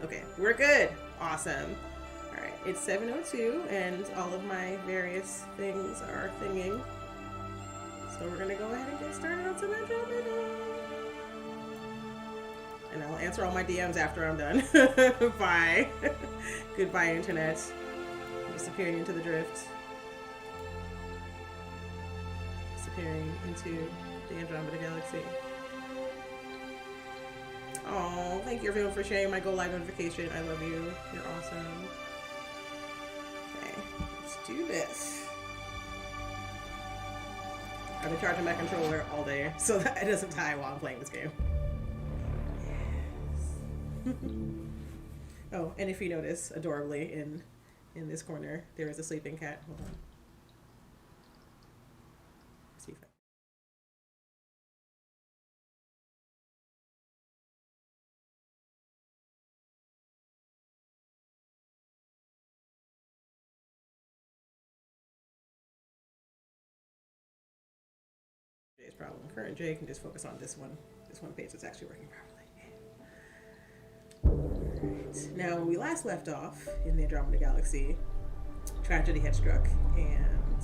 Okay, we're good. Awesome. Alright, it's 7:02 and all of my various things are thinging. So we're gonna go ahead and get started on some Andromeda. And I'll answer all my DMs after I'm done. Bye. Goodbye, internet. I'm disappearing into the drift. Disappearing into the Andromeda Galaxy. Oh, thank you everyone for sharing my Go Live notification. I love you. You're awesome. Okay, let's do this. I've been charging my controller all day so that it doesn't die while I'm playing this game. Yes. Oh, and if you notice, adorably in this corner, there is a sleeping cat. Hold on. Let's see if I... J's problem. Current J can just focus on this one page that's actually working properly. Alright. Now, when we last left off in the Andromeda Galaxy, tragedy had struck, and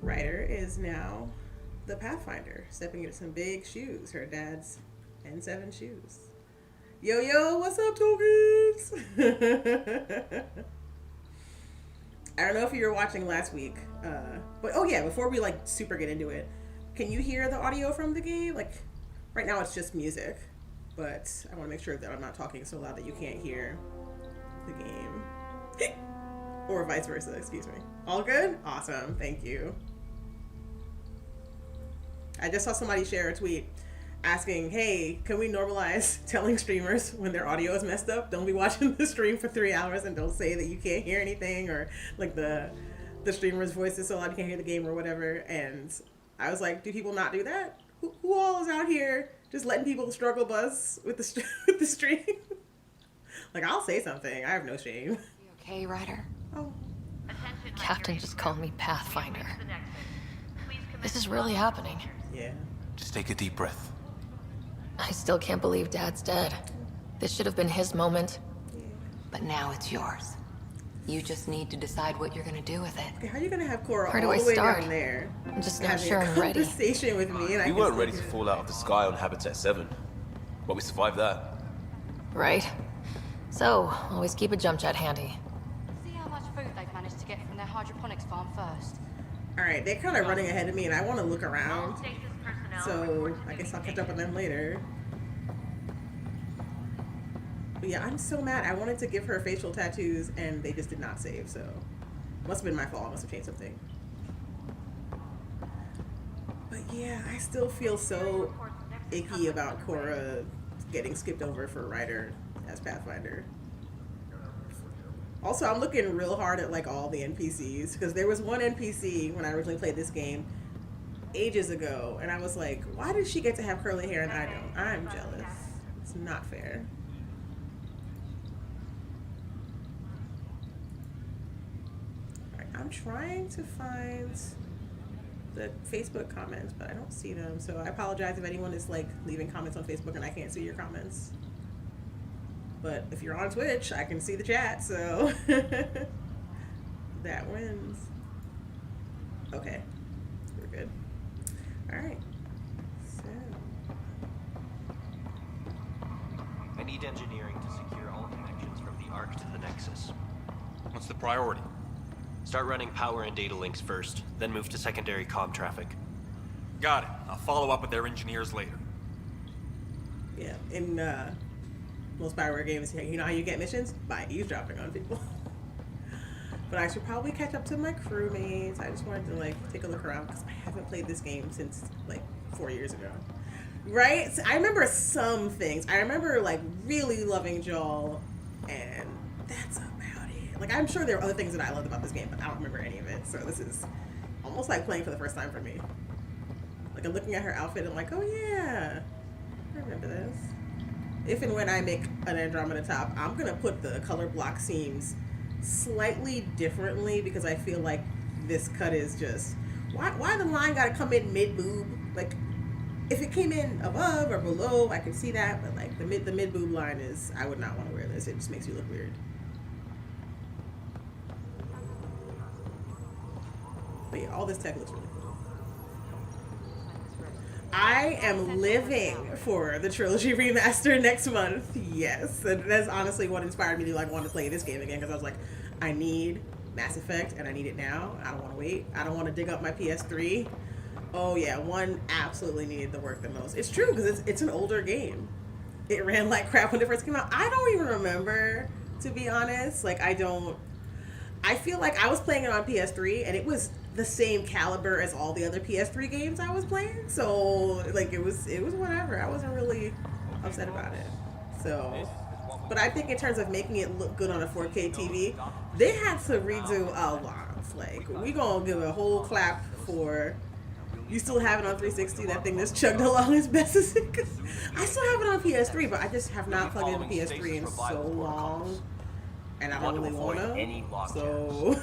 Ryder is now the Pathfinder, stepping into some big shoes, her dad's N7 shoes. Yo, yo, what's up, tokens? I don't know if you were watching last week, but oh yeah, before we like super get into it, can you hear the audio from the game? Like, right now it's just music, but I want to make sure that I'm not talking so loud that you can't hear the game. Or vice versa, excuse me. All good? Awesome, thank you. I just saw somebody share a tweet asking, hey, can we normalize telling streamers when their audio is messed up? Don't be watching the stream for 3 hours and don't say that you can't hear anything, or like the streamer's voice is so loud you can't hear the game or whatever. And I was like, do people not do that? Who all is out here just letting people struggle buzz with the stream? Like, I'll say something. I have no shame. You okay, Ryder? Oh. Captain just called me Pathfinder. This is really happening. Yeah. Just take a deep breath. I still can't believe Dad's dead. This should have been his moment. But now it's yours. You just need to decide what you're gonna do with it. Okay, how are you gonna have Cora Where do all I the way start? down there? I'm just not having sure a I'm ready. Conversation with me, and I We can weren't still ready to hear- fall out of the sky on Habitat 7, but we survived that. Right? So, always keep a jump jet handy. See how much food they've managed to get from their hydroponics farm first. Alright, they're kind of running ahead of me, and I want to look around. So, I guess I'll catch up with them later. But yeah, I'm so mad. I wanted to give her facial tattoos, and they just did not save, so... Must have been my fault. I must have changed something. But yeah, I still feel so icky about Cora getting skipped over for Ryder as Pathfinder. Also, I'm looking real hard at like all the NPCs, because there was one NPC when I originally played this game ages ago, and I was like, why does she get to have curly hair and I don't? I'm jealous. It's not fair. Alright, I'm trying to find the Facebook comments, but I don't see them, so I apologize if anyone is like leaving comments on Facebook and I can't see your comments. But if you're on Twitch, I can see the chat, so that wins. Okay, we're good. All right, so I need engineering to secure all connections from the Ark to the Nexus. What's the priority? Start running power and data links first, then move to secondary comm traffic. Got it. I'll follow up with their engineers later. yeah, in most Bioware games, you know how you get missions? By eavesdropping on people. But I should probably catch up to my crewmates. I just wanted to like take a look around because I haven't played this game since like 4 years ago. Right? So I remember some things. I remember like really loving Joel, and that's about it. Like, I'm sure there are other things that I loved about this game, but I don't remember any of it. So this is almost like playing for the first time for me. Like, I'm looking at her outfit and I'm like, oh yeah, I remember this. If and when I make an Andromeda top, I'm gonna put the color block seams slightly differently because I feel like this cut is just why the line gotta come in mid boob? Like, If it came in above or below, I could see that, but like the mid boob line is, I would not want to wear this. It just makes you look weird. But yeah, all this tech looks really cool. I am living for the trilogy remaster next month. Yes, and that's honestly what inspired me to like want to play this game again, because I was like, I need Mass Effect and I need it now. I don't want to wait. I don't want to dig up my PS3. Oh yeah, one absolutely needed the work the most. It's true, because it's an older game. It ran like crap when it first came out. I don't even remember, to be honest. Like I feel like I was playing it on PS3 and it was the same caliber as all the other PS3 games I was playing. So like it was whatever. I wasn't really upset about it. So, but I think in terms of making it look good on a 4K TV, they had to redo a lot. Like we gonna give a whole clap for. You still have it on 360, that thing that's chugged along as best as it could. I still have it on PS3, but I just have not plugged in the PS3 in so long. And I don't really wanna. So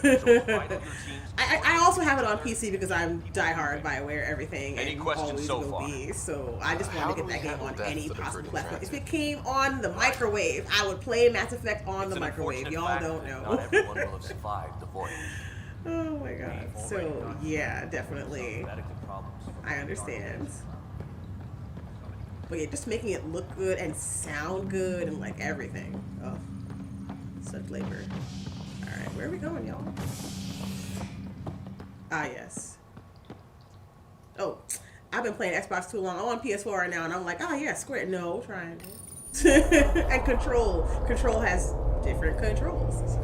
I also have it on PC because I'm diehard BioWare everything and always will be. So I just want to get that game on any possible platform. If it came on the microwave, I would play Mass Effect on the microwave. Y'all don't know. Not everyone will have survived the voyage. Oh my god. So yeah, definitely. I understand. But yeah, just making it look good and sound good and like everything. Oh, such labor. Alright, where are we going, y'all? Ah, yes. Oh, I've been playing Xbox too long. I'm on PS4 right now and I'm like, oh yeah, Square. No, triangle. And Control. Control has different controls.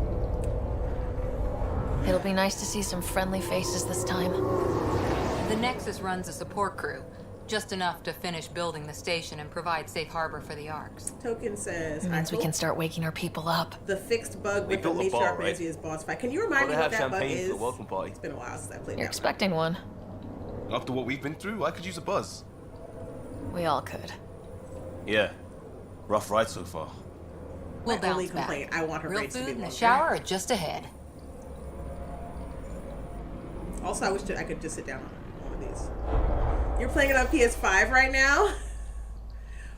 It'll be nice to see some friendly faces this time. The Nexus runs a support crew, just enough to finish building the station and provide safe harbor for the ARCs. Token says, It means we can start waking our people up. The fixed bug with the built a bar, matriarch right? Nancy's boss fight. Can you remind me Gotta what have that bug champagne is? for the welcome party. It's been a while since I played You're that expecting one. After what we've been through, I could use a buzz. We all could. Yeah. Rough ride so far. We'll My only bounce back. complaint, I want her Real braids to be food and a longer. shower are just ahead. Also, I wish that I could just sit down on one of these. You're playing it on PS5 right now?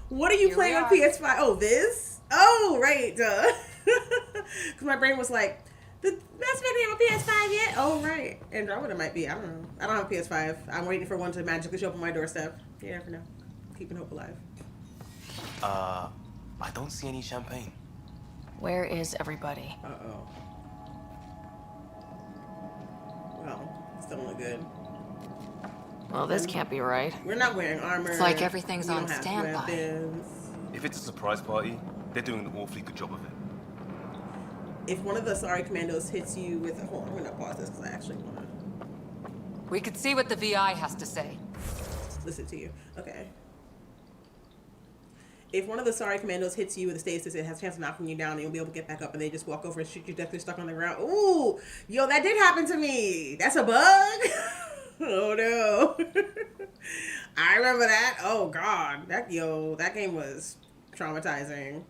What are you Here playing we on are. PS5? Oh, this? Oh, right, duh. Because my brain was like, the Mass Effect game on PS5 yet? Oh, right. Andromeda might be. I don't know. I don't have a PS5. I'm waiting for one to magically show up on my doorstep. You never know. Keeping hope alive. I don't see any champagne. Where is everybody? Uh-oh. Well, it's don't look good. Well, this can't be right. We're not wearing armor. It's like everything's We on don't have standby. weapons. If it's a surprise party, they're doing an awfully good job of it. If one of the sorry commandos hits you with hold on, I'm gonna pause this because I actually wanna We could see what the VI has to say. listen to you. Okay. If one of the sorry commandos hits you with a stasis, it has a chance of knocking you down and you'll be able to get back up and they just walk over and shoot you death. They're stuck on the ground. Ooh, yo, that did happen to me. That's a bug. Oh no. I remember that. Oh god. That game was traumatizing.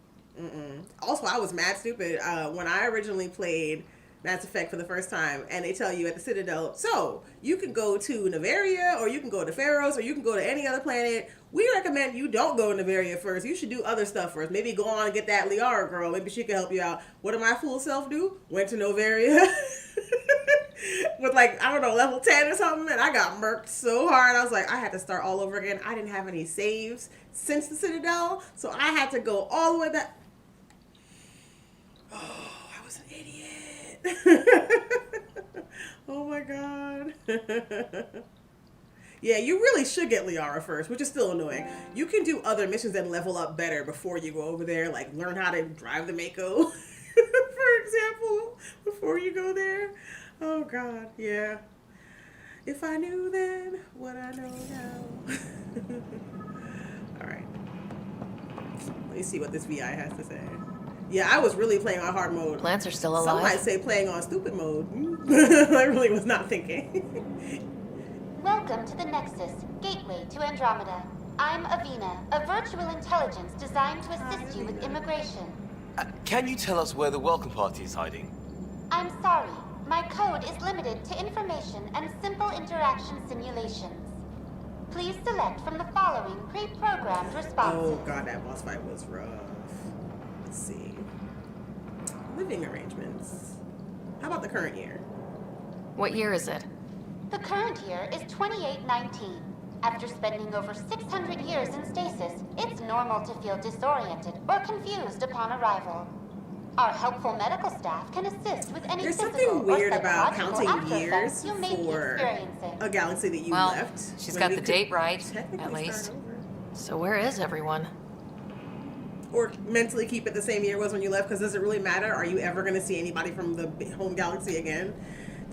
Also, I was mad stupid when I originally played Mass Effect for the first time, and they tell you at the Citadel, so you can go to Nevaria, or you can go to Pharos, or you can go to any other planet. We recommend you don't go to Nevaria first. You should do other stuff first. Maybe go on and get that Liara girl. Maybe she can help you out. What did my fool self do? Went to Novaria with like, I don't know, level 10 or something, and I got murked so hard. I was like, I had to start all over again. I didn't have any saves since the Citadel, so I had to go all the way back. Oh, I was an idiot. Oh my god. Yeah, you really should get Liara first, which is still annoying. You can do other missions and level up better before you go over there, like learn how to drive the Mako, for example, before you go there. Oh god, yeah. If I knew then what I know now. Alright. Let me see what this VI has to say. Yeah, I was really playing on hard mode. Plants are still Some alive. might say playing on stupid mode. I really was not thinking. Welcome to the Nexus, gateway to Andromeda. I'm Avina, a virtual intelligence designed to assist you with immigration. Can you tell us where the welcome party is hiding? I'm sorry, my code is limited to information and simple interaction simulations. Please select from the following pre-programmed responses. Oh god, that boss fight was rough. Let's see. Living arrangements. How about the current year? What year is it? The current year is 2819. After spending over 600 years in stasis, it's normal to feel disoriented or confused upon arrival. Our helpful medical staff can assist with any There's physical something weird or about psychological counting years after-effects you may be for experiencing. a galaxy that you Well, left. she's when got we the could date right, technically at start least. over. So where is everyone? Or mentally keep it the same year it was when you left, because does it really matter? Are you ever going to see anybody from the home galaxy again?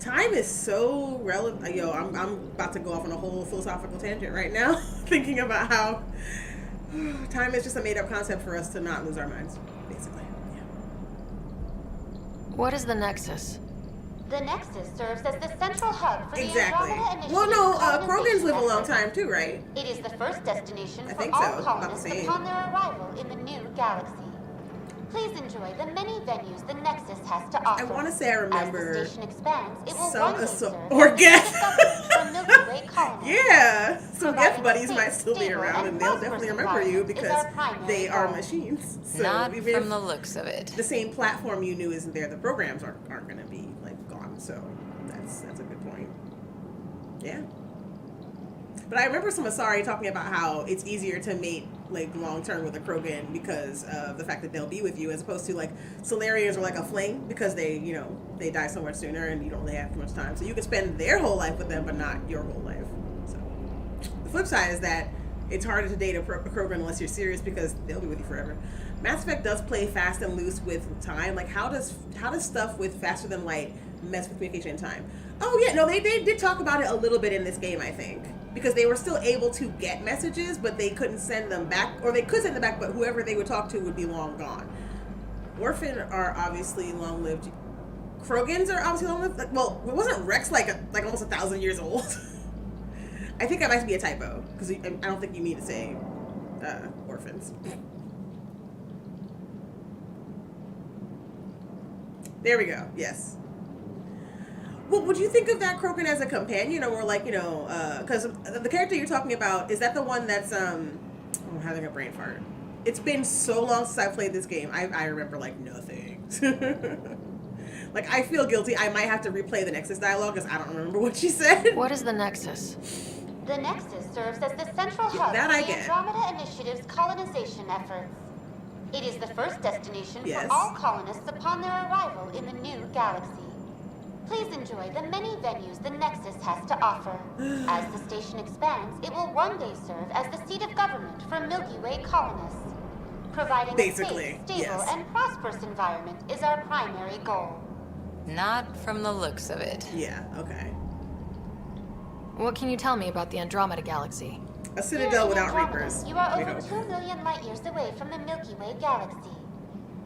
Time is so relevant. Yo, I'm about to go off on a whole philosophical tangent right now, thinking about how time is just a made-up concept for us to not lose our minds, basically. Yeah. What is the Nexus? The Nexus serves as the central hub for the Exactly. Andromeda Edition. Well, no, Krogans live a long time too, right? It is the first destination I for think all so, about the colonists same. upon their arrival in the new galaxy. Please enjoy the many venues the Nexus has to offer. I want to say I remember As the station expands, it will some one day assault serve or as the Geth. discovery for Milky Way colonists. Yeah, some Providing Geth buddies a might safe, still be stable, around, and and they'll prosperous definitely remember you environment is because our primary they are goal. machines. So Not even from if the looks of it. the same platform you knew isn't there, the programs aren't going to be like gone. So that's a good point. Yeah. But I remember some Asari talking about how it's easier to mate like long term with a Krogan because of the fact that they'll be with you, as opposed to like Solarians are like a fling because they die so much sooner and you don't really have too much time. So you can spend their whole life with them, but not your whole life. So the flip side is that it's harder to date a Krogan unless you're serious because they'll be with you forever. Mass Effect does play fast and loose with time. Like how does stuff with faster than light mess with communication and time? Oh yeah, no, they did talk about it a little bit in this game, I think. Because they were still able to get messages, but they couldn't send them back. Or they could send them back, but whoever they would talk to would be long gone. Orphan are obviously long-lived. Krogans are obviously long-lived. Like, well, wasn't Rex like almost 1,000 years old? I think that might be a typo. Because I don't think you mean to say orphans. There we go. Yes. Well, would you think of that Krogan as a companion, or like, because the character you're talking about, is that the one that's, I'm having a brain fart. It's been so long since I played this game. I remember, like, nothing. Like, I feel guilty. I might have to replay the Nexus dialogue because I don't remember what she said. What is the Nexus? The Nexus serves as the central hub that for I the get. Andromeda Initiative's colonization efforts. It is the first destination Yes. for all colonists upon their arrival in the new galaxy. Please enjoy the many venues the Nexus has to offer. As the station expands, it will one day serve as the seat of government for Milky Way colonists. Providing Basically, a safe, stable, yes. and prosperous environment is our primary goal. Not from the looks of it. Yeah, okay. What can you tell me about the Andromeda Galaxy? A Here citadel in without Andromeda, reapers. You are we over hope. 2 million light years away from the Milky Way galaxy.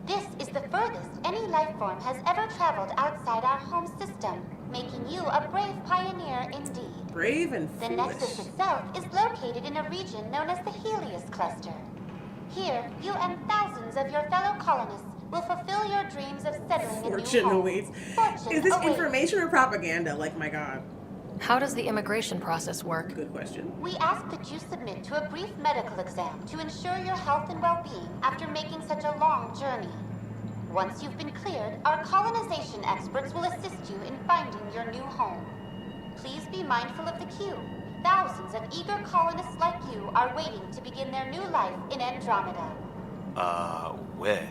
This is the furthest any life form has ever traveled outside our home system, making you a brave pioneer indeed. Brave and The foolish. Nexus itself is located in a region known as the Helios Cluster. Here, you and thousands of your fellow colonists will fulfill your dreams of settling a new Fortune home. awaits. Fortune Is this awaits. information or propaganda? Like, my God. How does the immigration process work? Good question. We ask that you submit to a brief medical exam to ensure your health and well-being after making such a long journey. Once you've been cleared, our colonization experts will assist you in finding your new home. Please be mindful of the queue. Thousands of eager colonists like you are waiting to begin their new life in Andromeda. Where?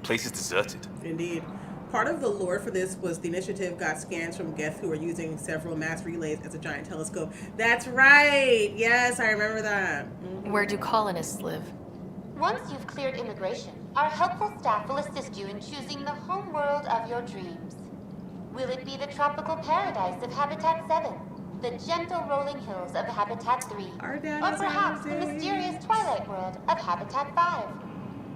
Place is deserted. Indeed. Part of the lore for this was the initiative got scans from Geth who are using several mass relays as a giant telescope. That's right! Yes, I remember that. Where do colonists live? Once you've cleared immigration, our helpful staff will assist you in choosing the home world of your dreams. Will it be the tropical paradise of Habitat 7, the gentle rolling hills of Habitat 3, Our dad or is perhaps the amazing. mysterious twilight world of Habitat 5?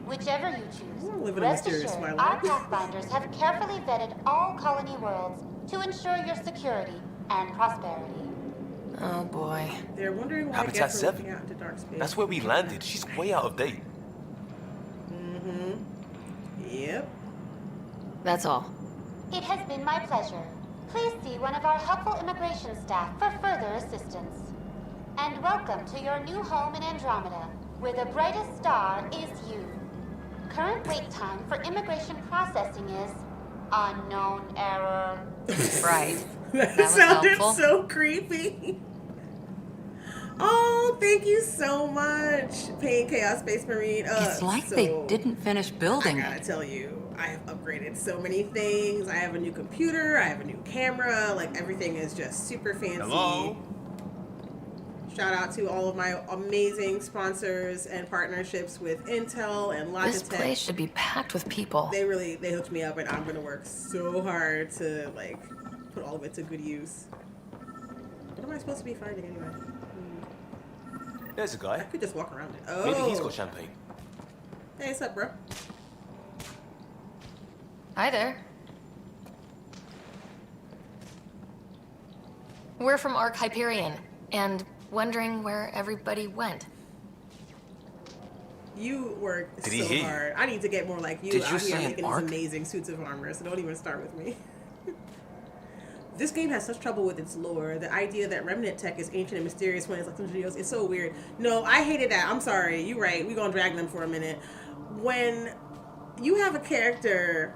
Whichever you choose, live in a rest mysterious assured twilight. our pathfinders have carefully vetted all colony worlds to ensure your security and prosperity. Oh boy. They're wondering why Habitat Geth are 7. looking out into dark space. That's where we landed. She's way out of date. Yep. That's all. It has been my pleasure. Please see one of our helpful immigration staff for further assistance. and welcome to your new home in Andromeda, where the brightest star is you. Current wait time for immigration processing is unknown error. Right. That was sounded helpful. so creepy. Oh, thank you so much, Pain Chaos Space Marine. It's like so they didn't finish building I gotta it. tell you, I have upgraded so many things. I have a new computer, I have a new camera, like everything is just super fancy. Hello? Shout out to all of my amazing sponsors and partnerships with Intel and Logitech. This place should be packed with people. They hooked me up, and I'm gonna work so hard to like put all of it to good use. What am I supposed to be finding anyway? There's a I guy. could just walk around it. Oh, Maybe he's got champagne. Hey, what's up, bro? Hi there. We're from Ark Hyperion, and wondering where everybody went. You work Did so he hear you? hard. I need to get more like you Did out you here say an making these arc? amazing suits of armor, so don't even start with me. This game has such trouble with its lore. The idea that remnant tech is ancient and mysterious when it's like some videos, it's so weird. No, I hated that. I'm sorry. You're right. We're gonna drag them for a minute. When you have a character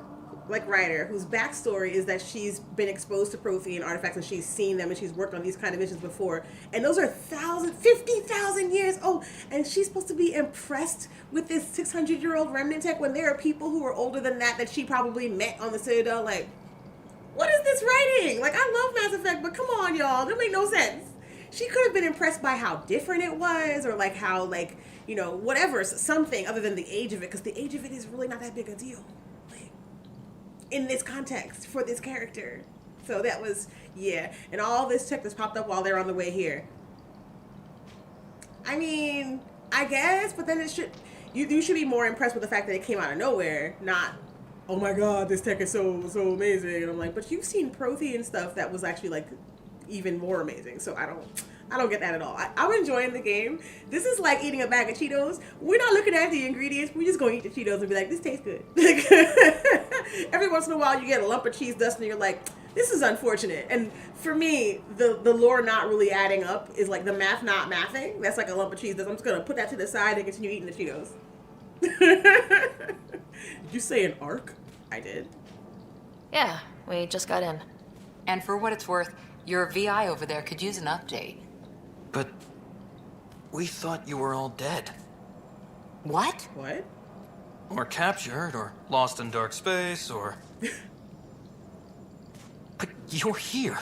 like Ryder, whose backstory is that she's been exposed to Prothean artifacts and she's seen them and she's worked on these kind of missions before, and those are 50,000 years old, and she's supposed to be impressed with this 600-year-old remnant tech when there are people who are older than that she probably met on the Citadel. Like, what is this writing? Like, I love Mass Effect, but come on, y'all, that make no sense. She could have been impressed by how different it was, or like how, like, you know, whatever, something other than the age of it, because the age of it is really not that big a deal in this context for this character. So that was, yeah. And all this tech that's popped up while they're on the way here. I mean, I guess, but then it should, you should be more impressed with the fact that it came out of nowhere, not, oh my god, this tech is so amazing. And I'm like, but you've seen Prothean stuff that was actually like even more amazing. So I don't get that at all. I'm enjoying the game. This is like eating a bag of Cheetos. We're not looking at the ingredients. We're just going to eat the Cheetos and be like, this tastes good. Every once in a while, you get a lump of cheese dust and you're like, this is unfortunate. And for me, the lore not really adding up is like the math not mathing. That's like a lump of cheese dust. I'm just going to put that to the side and continue eating the Cheetos. Did you say an arc? I did. Yeah, we just got in. And for what it's worth, your VI over there could use an update. But we thought you were all dead. What? What? Or captured, or lost in dark space, or... But you're here.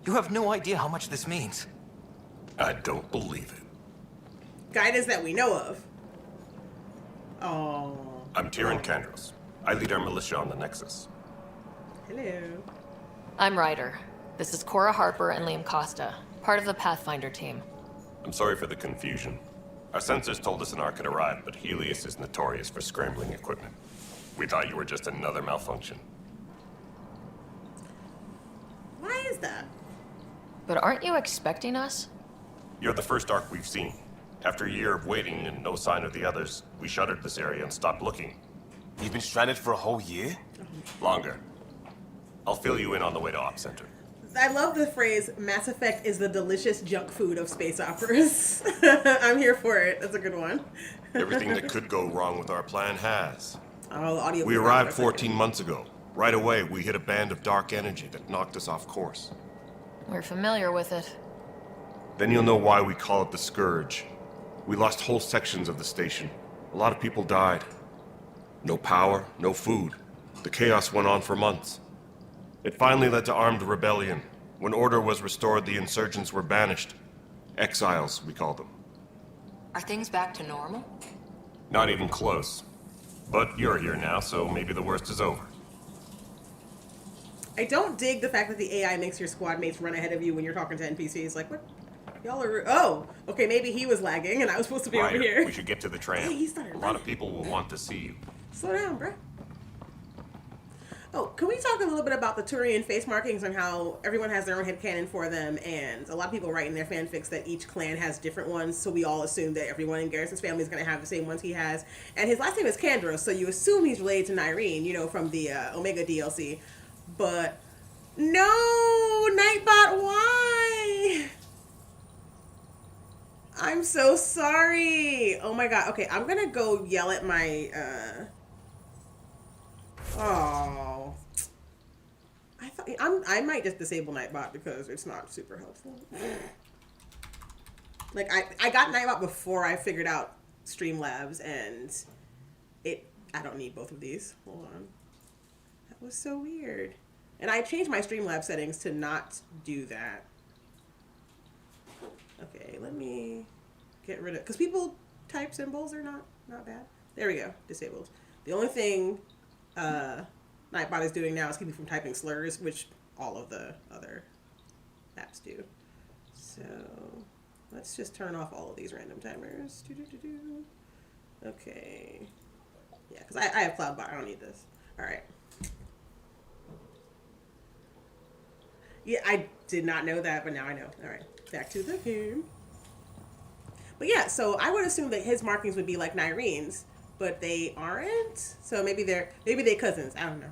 You have no idea how much this means. I don't believe it. Guidance that we know of. Oh. I'm Turian Kandros. I lead our militia on the Nexus. Hello. I'm Ryder. This is Cora Harper and Liam Costa, part of the Pathfinder team. I'm sorry for the confusion. Our sensors told us an arc had arrived, but Helios is notorious for scrambling equipment. We thought you were just another malfunction. Why is that? But aren't you expecting us? You're the first arc we've seen. After a year of waiting and no sign of the others, we shuttered this area and stopped looking. You've been stranded for a whole year? Longer. I'll fill you in on the way to Op Center. I love the phrase, Mass Effect is the delicious junk food of space operas. I'm here for it. That's a good one. Everything that could go wrong with our plan has. Oh, the audio. We arrived 14 months ago. Right away, we hit a band of dark energy that knocked us off course. We're familiar with it. Then you'll know why we call it the Scourge. We lost whole sections of the station. A lot of people died. No power, no food. The chaos went on for months. It finally led to armed rebellion. When order was restored, the insurgents were banished. Exiles, we call them. Are things back to normal? Not even close. But you're here now, so maybe the worst is over. I don't dig the fact that the AI makes your squad mates run ahead of you when you're talking to NPCs. Like, what? Y'all are... Oh, okay, maybe he was lagging and I was supposed to be over here. We should get to the tram. Hey, he started A lot of people will want to see you. Slow down, bruh. Oh, can we talk a little bit about the Turian face markings and how everyone has their own headcanon for them, and a lot of people write in their fanfics that each clan has different ones, so we all assume that everyone in Garrison's family is going to have the same ones he has. And his last name is Kandros, so you assume he's related to Nyreen, you know, from the Omega DLC. But no, Nightbot, why? I'm so sorry. Oh my god. Okay, I'm gonna go yell at my Oh. I might just disable Nightbot because it's not super helpful. Like I got Nightbot before I figured out Streamlabs, and I don't need both of these. Hold on. That was so weird. And I changed my Streamlabs settings to not do that. Okay, let me get rid of, because people type symbols are not bad. There we go, disabled. The only thing Nightbot is doing now is keeping me from typing slurs, which all of the other apps do. So let's just turn off all of these random timers. Okay. Yeah, because I have CloudBot, I don't need this. All right. Yeah, I did not know that, but now I know. All right, back to the game. But yeah, so I would assume that his markings would be like Nyrene's, but they aren't. So maybe they're cousins. I don't know.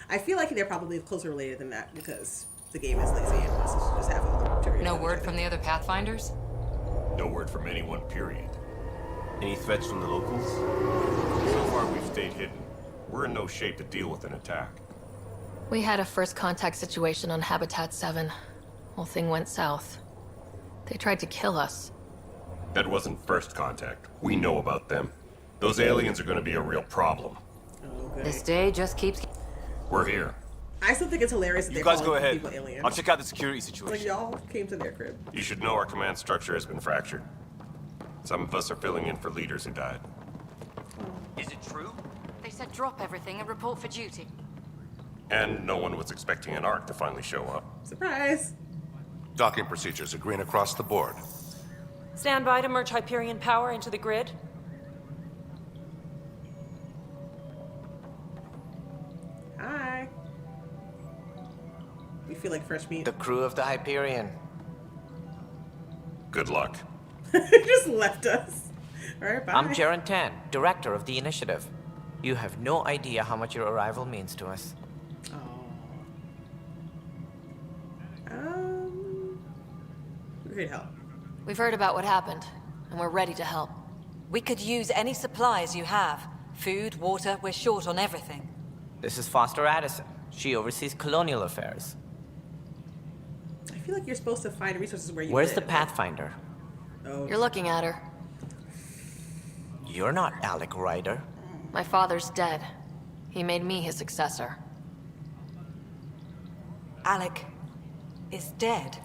I feel like they're probably closer related than that because the game is lazy and wants to just have a Turian. No word from the other Pathfinders? No word from anyone, period. Any threats from the locals? So far, we've stayed hidden. We're in no shape to deal with an attack. We had a first contact situation on Habitat 7. Whole thing went south. They tried to kill us. That wasn't first contact. We know about them. Those aliens are going to be a real problem. Okay. This day just keeps... We're here. I still think it's hilarious that You they're guys go calling ahead. people aliens. I'll check out the security Like situation. y'all came to their crib. You should know our command structure has been fractured. Some of us are filling in for leaders who died. Is it true? They said drop everything and report for duty. And no one was expecting an Ark to finally show up. Surprise. Docking procedures are green across the board. Stand by to merge Hyperion power into the grid. Hi. We feel like fresh meat. The crew of the Hyperion. Good luck. He just left us. All right, bye. I'm Jaren Tan, director of the initiative. You have no idea how much your arrival means to us. We're here to help. We've heard about what happened, and we're ready to help. We could use any supplies you have. Food, water, we're short on everything. This is Foster Addison. She oversees colonial affairs. I feel like you're supposed to find resources where you Where's live. the Pathfinder? Oh. You're looking at her. You're not Alec Ryder. My father's dead. He made me his successor. Alec is dead.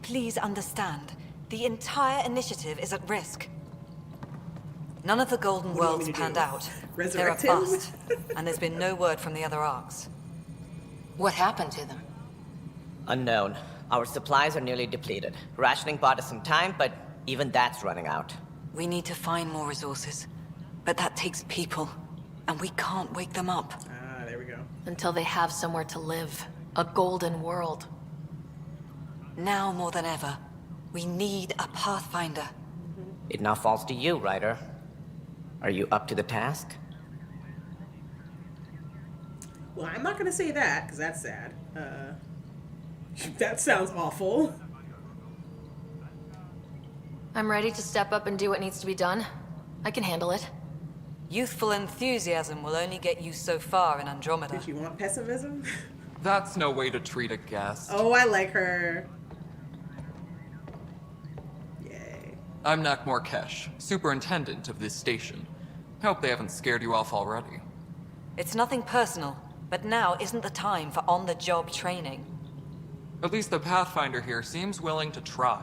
Please understand, the entire initiative is at risk. None of the Golden What do you want Worlds me to panned do? out. They're a Resurrect him? bust, and there's been no word from the other arcs. What happened to them? Unknown. Our supplies are nearly depleted. Rationing bought us some time, but even that's running out. We need to find more resources, but that takes people, and we can't wake them up. Ah, there we go. Until they have somewhere to live. A golden world. Now more than ever, we need a Pathfinder. It now falls to you, Ryder. Are you up to the task? Well, I'm not gonna say that because that's sad. That sounds awful. I'm ready to step up and do what needs to be done. I can handle it. Youthful enthusiasm will only get you so far in Andromeda. Did you want pessimism? That's no way to treat a guest. Oh, I like her. Yay. I'm Nakmor Kesh, superintendent of this station. Hope they haven't scared you off already. It's nothing personal, but now isn't the time for on-the-job training. At least the Pathfinder here seems willing to try.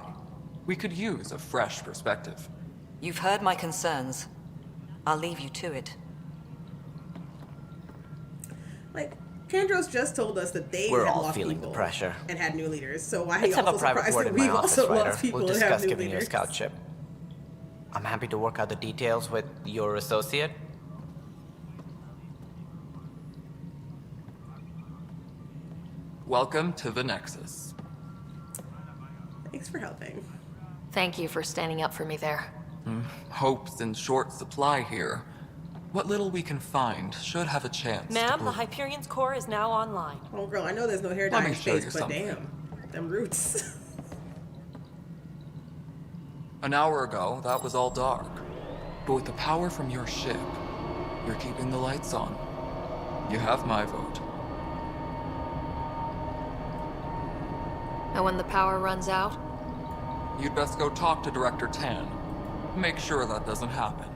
We could use a fresh perspective. You've heard my concerns. I'll leave you to it. Like, Kandros just told us that they We're had all lost feeling people the pressure. and had new leaders. So why are Let's you have a also private surprised word that in my we've office, also Ryder. lost people We'll and have discuss new giving you a leaders? scout ship. I'm happy to work out the details with your associate. Welcome to the Nexus. Thanks for helping. Thank you for standing up for me there. Hope's in short supply here. What little we can find should have a chance. Ma'am, the Hyperion's core is now online. Oh, girl, I know there's no hair Let dye me in show space, you but something. damn, them roots. An hour ago, that was all dark. But with the power from your ship, you're keeping the lights on. You have my vote. And when the power runs out? You'd best go talk to Director Tan. Make sure that doesn't happen.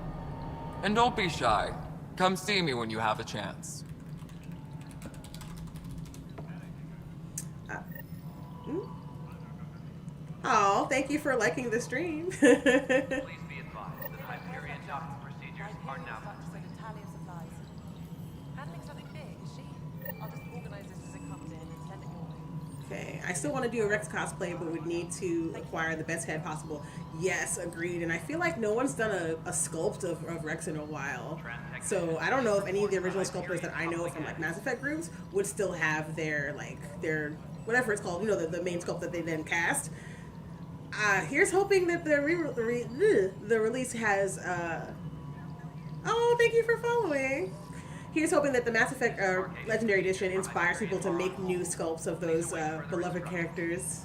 And don't be shy. Come see me when you have a chance. Oh, thank you for liking the stream. Please be advised that Hyperion docking procedures are now complete. Okay, I still want to do a Rex cosplay, but would need to acquire the best head possible. Yes, agreed. And I feel like no one's done a sculpt of Rex in a while. So I don't know if any of the original sculptors that I know from like Mass Effect groups would still have their whatever it's called, you know, the main sculpt that they then cast. Here's hoping that the release has. Oh, thank you for following. Here's hoping that the Mass Effect Legendary Edition inspires people to make new sculpts of those beloved characters.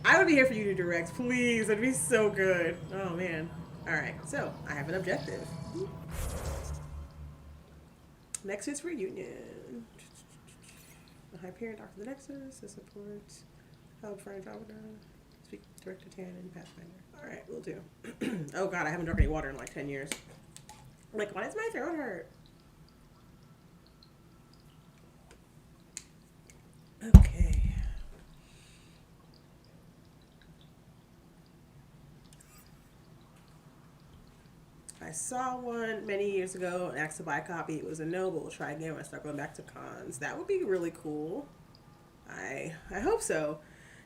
I would be here for you to direct, please. That'd be so good. Oh man. All right, so I have an objective. Nexus reunion. The Hyperion Doctor of the Nexus, the support hub for Andromeda. Speak to Director Tan and Pathfinder. All right, we'll do. Oh god, I haven't drunk any water in like 10 years. I'm like, why does my throat hurt? Okay. I saw one many years ago and asked to buy a copy. It was a no, but we'll try again when I start going back to cons. That would be really cool. I hope so.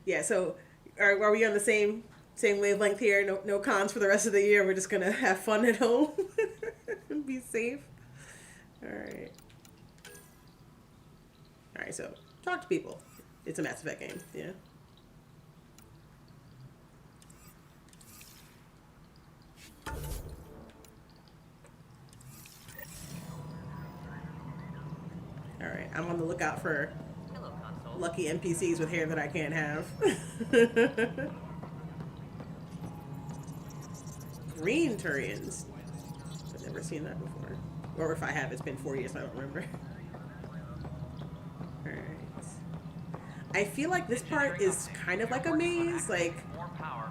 Yeah, so are we on the same wavelength here? No cons for the rest of the year. We're just gonna have fun at home and be safe. All right. All right, so talk to people. It's a Mass Effect game, yeah. All right, I'm on the lookout for lucky NPCs with hair that I can't have. Green Turians. I've never seen that before. Or if I have, it's been 4 years, I don't remember. Alright. I feel like this part is kind of like a maze. Like,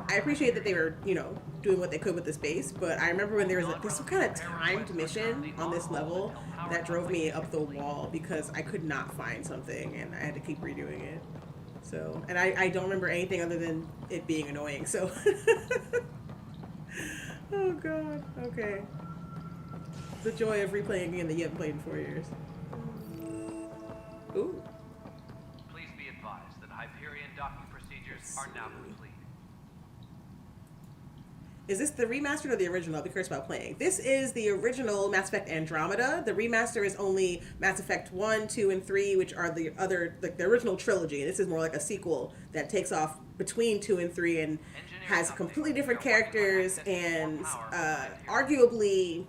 I appreciate that they were, you know, doing what they could with the space, but I remember when there was some kind of timed mission on this level that drove me up the wall because I could not find something and I had to keep redoing it. So, and I don't remember anything other than it being annoying, so. Oh god, okay. The joy of replaying a game that you haven't played in 4 years. Ooh. Please be advised that Hyperion docking procedures are now complete. Is this the remastered or the original? I'll be curious about playing. This is the original Mass Effect Andromeda. The remaster is only Mass Effect 1, 2, and 3, which are the other, like the original trilogy. This is more like a sequel that takes off between 2 and 3 and has completely different characters and arguably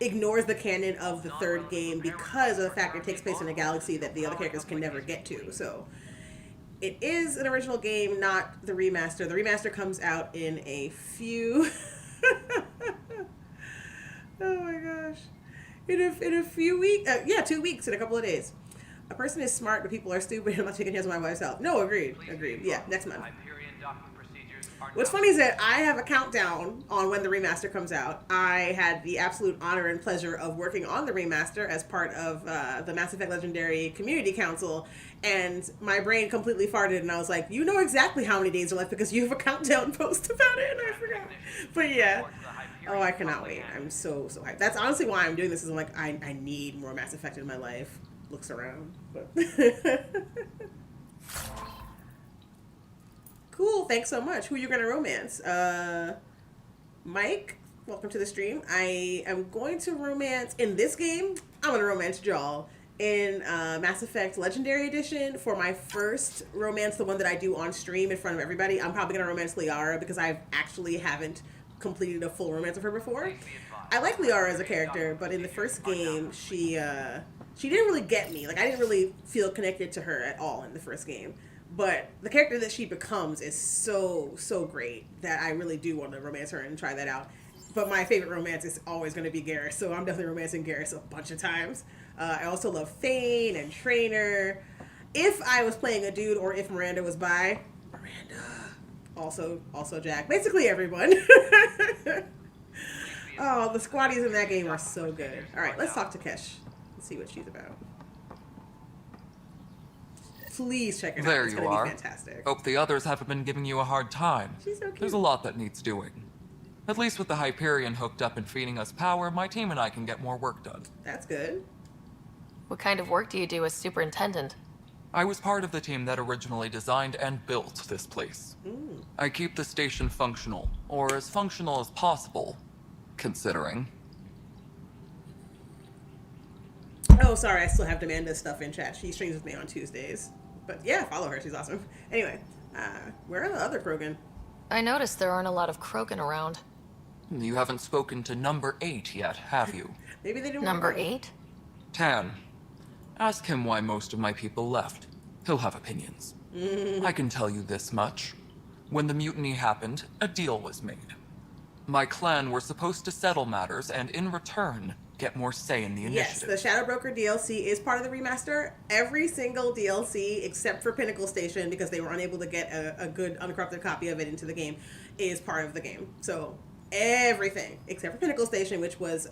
ignores the canon of the third game because of the fact it takes place in a galaxy that the other characters can never get to. So it is an original game, not the remaster. The remaster comes out in a few... Oh my gosh. In a few weeks... 2 weeks, in a couple of days. A person is smart, but people are stupid. I'm not taking chance on my wife's health. No, agreed. Yeah, next month. What's funny is that I have a countdown on when the remaster comes out. I had the absolute honor and pleasure of working on the remaster as part of the Mass Effect Legendary Community Council, and my brain completely farted, and I was like, you know exactly how many days are left because you have a countdown post about it, and I forgot. But yeah. Oh, I cannot wait. I'm so hyped. That's honestly why I'm doing this, is I'm like, I need more Mass Effect in my life. Looks around, but... Cool, thanks so much. Who are you gonna romance? Mike, welcome to the stream. I am going to romance, in this game, I'm gonna romance Jaal. In Mass Effect Legendary Edition, for my first romance, the one that I do on stream in front of everybody, I'm probably gonna romance Liara because I actually haven't completed a full romance of her before. I like Liara as a character, but in the first game, she didn't really get me. Like, I didn't really feel connected to her at all in the first game. But the character that she becomes is so great that I really do want to romance her and try that out. But my favorite romance is always going to be Garrus, so I'm definitely romancing Garrus a bunch of times. I also love Thane and Trainer. If I was playing a dude, or if Miranda was bi, Miranda. Also Jack. Basically everyone. Oh, the squatties in that game are so good. All right, let's talk to Kesh. Let's see what she's about. Please check it out. There It's you gonna are. be fantastic. Hope the others haven't been giving you a hard time. She's so cute. There's a lot that needs doing. At least with the Hyperion hooked up and feeding us power, my team and I can get more work done. That's good. What kind of work do you do as superintendent? I was part of the team that originally designed and built this place. I keep the station functional, or as functional as possible, considering. Oh, sorry, I still have Amanda's stuff in chat. She streams with me on Tuesdays. But yeah, follow her. She's awesome. Anyway, where are the other Krogan? I noticed there aren't a lot of Krogan around. You haven't spoken to number 8 yet, have you? Maybe they didn't. Number 8? Tan. Ask him why most of my people left. He'll have opinions. I can tell you this much. When the mutiny happened, a deal was made. My clan were supposed to settle matters and, in return, get more say in the initiative. Yes, the Shadow Broker DLC is part of the remaster. Every single DLC, except for Pinnacle Station, because they were unable to get a good uncorrupted copy of it into the game, is part of the game. So everything, except for Pinnacle Station, which was,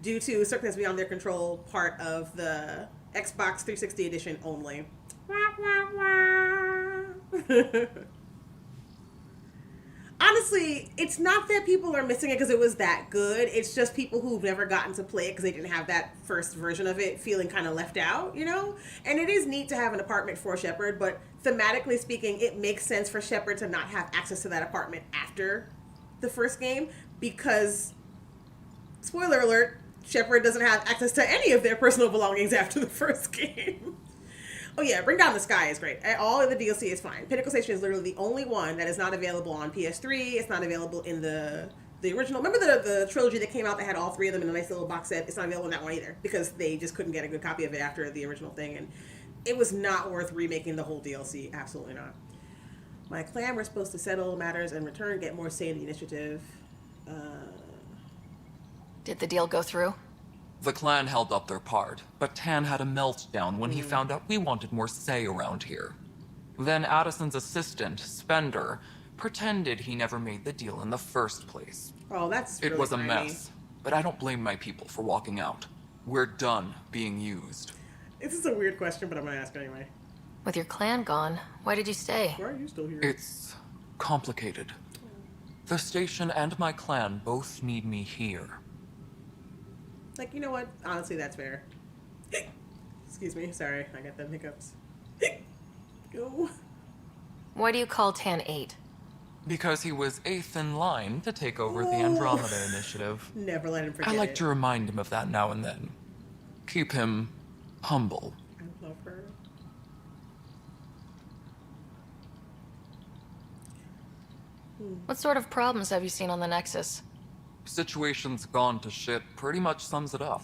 due to circumstances beyond their control, part of the Xbox 360 edition only. Honestly, it's not that people are missing it because it was that good. It's just people who've never gotten to play it because they didn't have that first version of it feeling kind of left out, you know? And it is neat to have an apartment for Shepard, but thematically speaking, it makes sense for Shepard to not have access to that apartment after the first game because, spoiler alert, Shepard doesn't have access to any of their personal belongings after the first game. Oh yeah, Bring Down the Sky is great. All of the DLC is fine. Pinnacle Station is literally the only one that is not available on PS3. It's not available in the original. Remember the trilogy that came out that had all three of them in a nice little box set? It's not available in that one either because they just couldn't get a good copy of it after the original thing, and it was not worth remaking the whole DLC. Absolutely not. My clan were supposed to settle matters and return, get more say in the initiative. Did the deal go through? The clan held up their part, but Tan had a meltdown when he found out we wanted more say around here. Then Addison's assistant, Spender, pretended he never made the deal in the first place. Oh, that's It really was a grimy. mess, but I don't blame my people for walking out. We're done being used. This is a weird question, but I'm gonna ask anyway. With your clan gone, why did you stay? Why are you still here? It's complicated. The station and my clan both need me here. Like, you know what? Honestly, that's fair. Excuse me. Sorry, I got them hiccups. Go. Why do you call Tan 8? Because he was 8th in line to take over the Andromeda Initiative. Never let him forget I like it. to remind him of that now and then. Keep him humble. I love her. What sort of problems have you seen on the Nexus? Situation's gone to shit pretty much sums it up.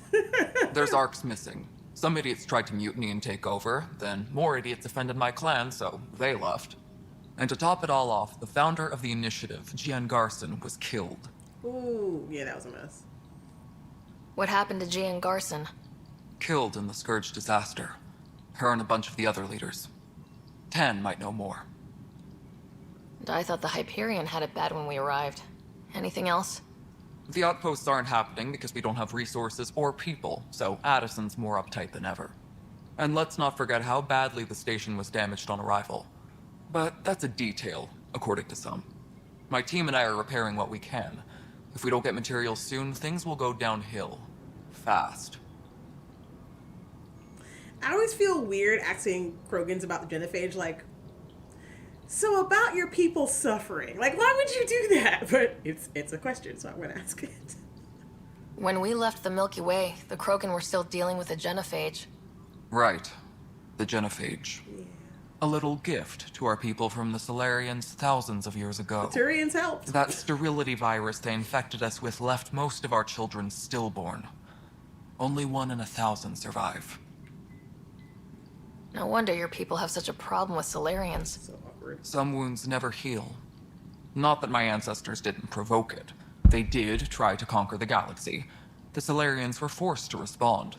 There's arcs missing. Some idiots tried to mutiny and take over, then more idiots offended my clan, so they left. And to top it all off, the founder of the initiative, Gian Garson, was killed. Ooh, yeah, that was a mess. What happened to Gian Garson? Killed in the Scourge disaster. Her and a bunch of the other leaders. Tan might know more. And I thought the Hyperion had it bad when we arrived. Anything else? The outposts aren't happening because we don't have resources or people, so Addison's more uptight than ever. And let's not forget how badly the station was damaged on arrival. But that's a detail, according to some. My team and I are repairing what we can. If we don't get materials soon, things will go downhill. Fast. I always feel weird asking Krogans about the Genophage, like, so about your people suffering. Like, why would you do that? But it's a question, so I'm going to ask it. When we left the Milky Way, the Krogan were still dealing with the Genophage. Right. The Genophage. Yeah. A little gift to our people from the Solarians thousands of years ago. The Turians helped. That sterility virus they infected us with left most of our children stillborn. Only 1 in 1,000 survive. No wonder your people have such a problem with Solarians. So awkward. Some wounds never heal. Not that my ancestors didn't provoke it. They did try to conquer the galaxy. The Solarians were forced to respond.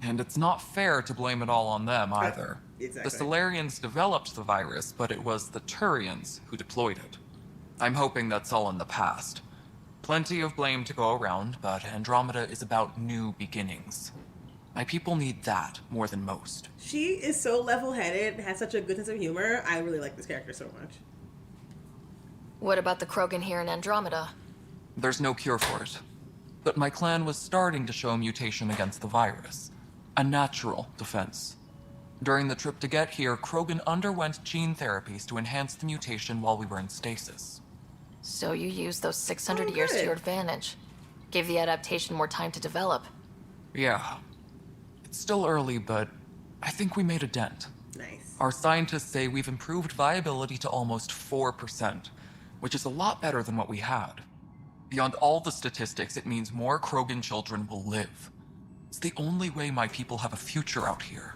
And it's not fair to blame it all on them either. Exactly. The Solarians developed the virus, but it was the Turians who deployed it. I'm hoping that's all in the past. Plenty of blame to go around, but Andromeda is about new beginnings. My people need that more than most. She is so level-headed, has such a good sense of humor. I really like this character so much. What about the Krogan here in Andromeda? There's no cure for it. But my clan was starting to show mutation against the virus. A natural defense. During the trip to get here, Krogan underwent gene therapies to enhance the mutation while we were in stasis. So you used those 600 years to your advantage. Gave the adaptation more time to develop. Yeah. It's still early, but I think we made a dent. Nice. Our scientists say we've improved viability to almost 4%, which is a lot better than what we had. Beyond all the statistics, it means more Krogan children will live. It's the only way my people have a future out here.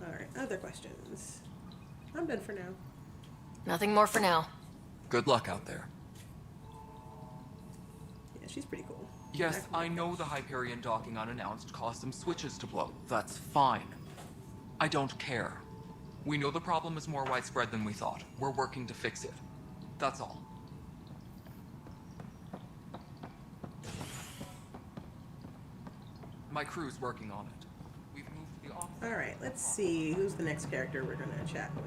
Alright, other questions. I'm done for now. Nothing more for now. Good luck out there. Yeah, she's pretty cool. Yes, I know the Hyperion docking unannounced caused some switches to blow. That's fine. I don't care. We know the problem is more widespread than we thought. We're working to fix it. That's all. My crew's working on it. We've moved to the office. Alright, let's see. Who's the next character we're gonna chat with?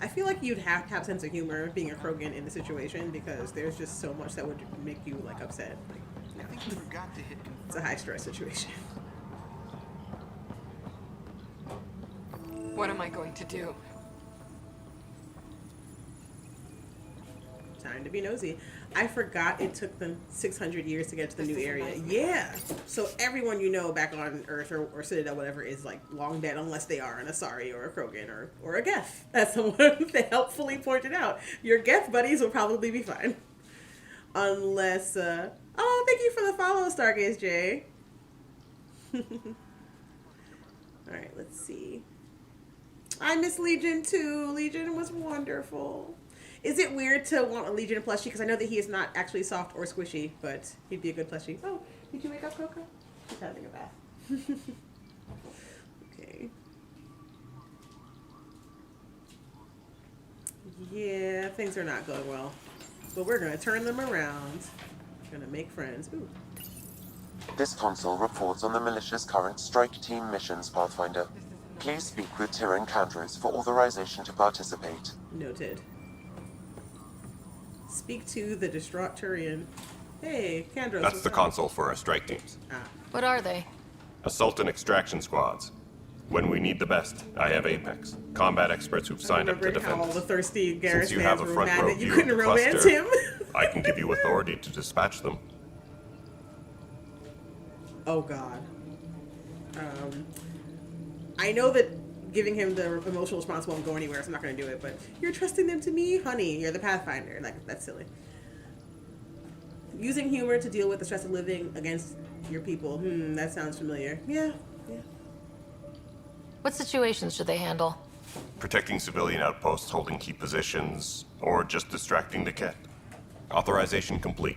I feel like you'd have to have a sense of humor being a Krogan in the situation because there's just so much that would make you like upset. Like, no. I think you forgot to hit confirm. It's a high stress situation. What am I going to do? Time to be nosy. I forgot it took them 600 years to get to the new area. Yeah. So everyone you know back on Earth or Citadel, whatever, is like long dead unless they are an Asari or a Krogan or a Geth. As someone they helpfully pointed out. Your Geth buddies will probably be fine. Unless, oh, thank you for the follow, Stargaze J. Alright, let's see. I miss Legion too. Legion was wonderful. Is it weird to want a Legion plushie? Because I know that he is not actually soft or squishy, but he'd be a good plushie. Oh, did you wake up, Coco? She's having a bath. Okay. Yeah, things are not going well. But we're going to turn them around. We're going to make friends. Ooh. This console reports on the militia's current strike team missions, Pathfinder. Please speak with Turian Candros for authorization to participate. Noted. Speak to the distraught Turian. Hey, Candros. That's the console for our strike teams. What are they? Assault and extraction squads. When we need the best, I have Apex. Combat experts who've signed up to defend. How all the thirsty Garrus Since you have fans a were front mad row that you view of couldn't the romance cluster, him. I can give you authority to dispatch them. Oh God. I know that giving him the emotional response won't go anywhere, so I'm not going to do it, but you're trusting them to me? Honey, you're the Pathfinder. Like, that's silly. Using humor to deal with the stress of living against your people. That sounds familiar. Yeah. What situations should they handle? Protecting civilian outposts, holding key positions, or just distracting the Ket. Authorization complete.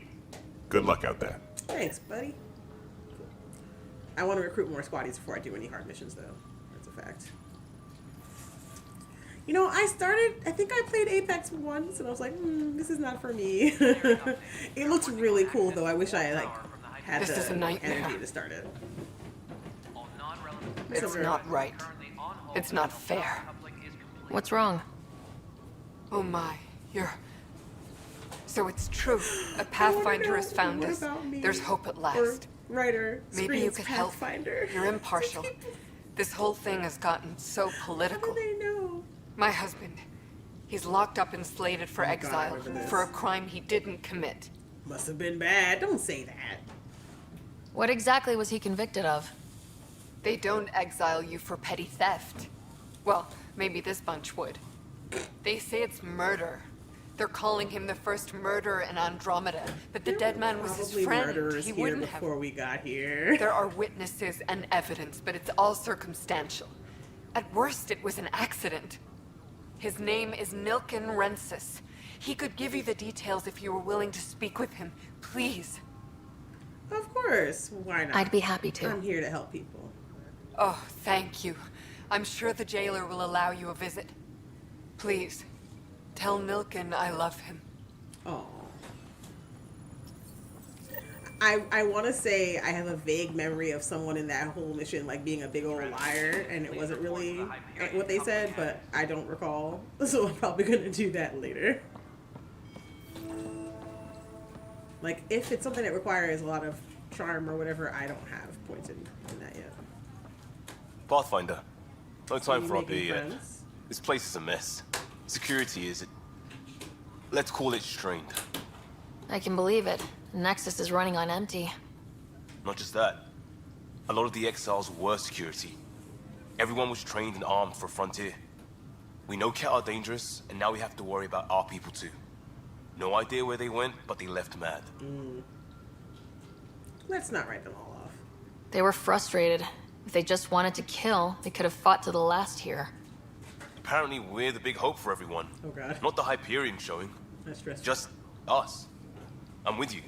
Good luck out there. Thanks, buddy. Cool. I want to recruit more squaddies before I do any hard missions, though. That's a fact. You know, I think I played Apex once, and I was like, this is not for me. It looks really cool, though. I wish I, had the energy to start it. It's not right. It's not fair. What's wrong? Oh my, So it's true. A Pathfinder has found us. There's hope at last. Writer, maybe you could help. Pathfinder. You're impartial. This whole thing has gotten so political. How do they know? My husband, he's locked up and slated for exile for a crime he didn't commit. Must have been bad. Don't say that. What exactly was he convicted of? They don't exile you for petty theft. Well, maybe this bunch would. They say it's murder. They're calling him the first murderer in Andromeda, that the dead man was his Probably friend. murderers He here wouldn't have. before we got here. There are witnesses and evidence, but it's all circumstantial. At worst, it was an accident. His name is Nilken Rensis. He could give you the details if you were willing to speak with him. Please. Of course. Why not? I'd be happy to. I'm here to help people. Oh, thank you. I'm sure the jailer will allow you a visit. Please, tell Nilken I love him. Oh. I want to say I have a vague memory of someone in that whole mission like being a big old liar, and it wasn't really what they said, but I don't recall. So I'm probably going to do that later. Like, if it's something that requires a lot of charm or whatever, I don't have points in that yet. Pathfinder. No time you for our making beer yet. friends? This place is a mess. Security is... let's call it strained. I can believe it. Nexus is running on empty. Not just that. A lot of the exiles were security. Everyone was trained and armed for Frontier. We know Cat are dangerous, and now we have to worry about our people too. No idea where they went, but they left mad. Let's not write them all off. They were frustrated. If they just wanted to kill, they could have fought to the last here. Apparently we're the big hope for everyone. Oh god. Not the Hyperion showing. That's stressful. Just us. I'm with you.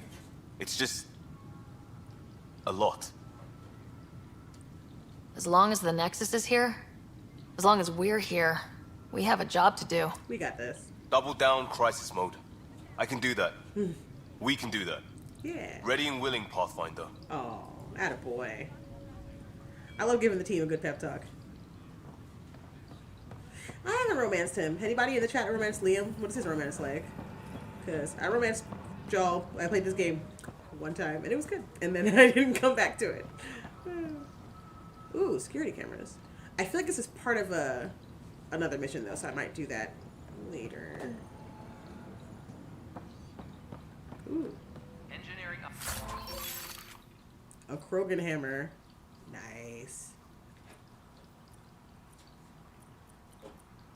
It's just... a lot. As long as the Nexus is here, as long as we're here, we have a job to do. We got this. Double down crisis mode. I can do that. We can do that. Yeah. Ready and willing, Pathfinder. Oh, attaboy. I love giving the team a good pep talk. I haven't romanced him. Anybody in the chat romanced Liam? What is his romance like? Because I romanced Joel. I played this game one time, and it was good. And then I didn't come back to it. Ooh, security cameras. I feel like this is part of another mission, though, so I might do that later. Ooh. Engineering up. A Krogan hammer. Nice.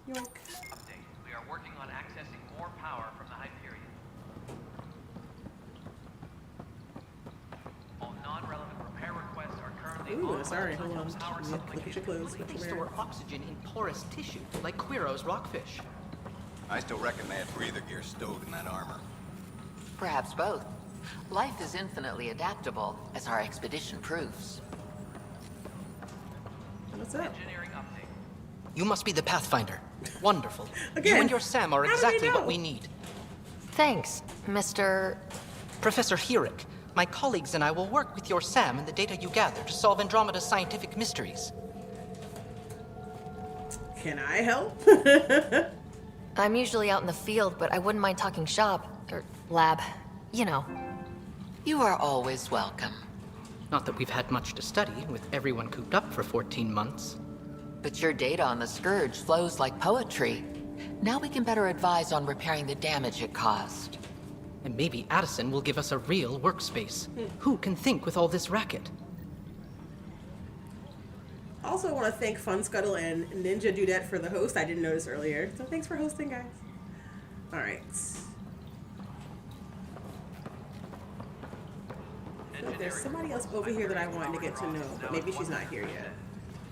Yoink. Update. We are working on accessing more power from the Hyperion. All non-relevant repair requests are currently Ooh, on sorry, hold on. power Look at your clothes. They store oxygen in porous tissue, like Quiro's rockfish. I still reckon they had breather gear stowed in that armor. Perhaps both. Life is infinitely adaptable, as our expedition proves. What's up? Engineering update. You must be the Pathfinder. Wonderful. Again, You and your Sam are how do they exactly what know? we need. Thanks, Mr. Professor Hurek, my colleagues and I will work with your Sam and the data you gather to solve Andromeda's scientific mysteries. Can I help? I'm usually out in the field, but I wouldn't mind talking shop. Or lab. You know. You are always welcome. Not that we've had much to study, with everyone cooped up for 14 months. But your data on the Scourge flows like poetry. Now we can better advise on repairing the damage it caused. And maybe Addison will give us a real workspace. Who can think with all this racket? Also want to thank Funscuttle and Ninja Dudette for the host. I didn't notice earlier. So thanks for hosting, guys. Alright. There's somebody else over here that I wanted to get to know, but maybe she's not here yet.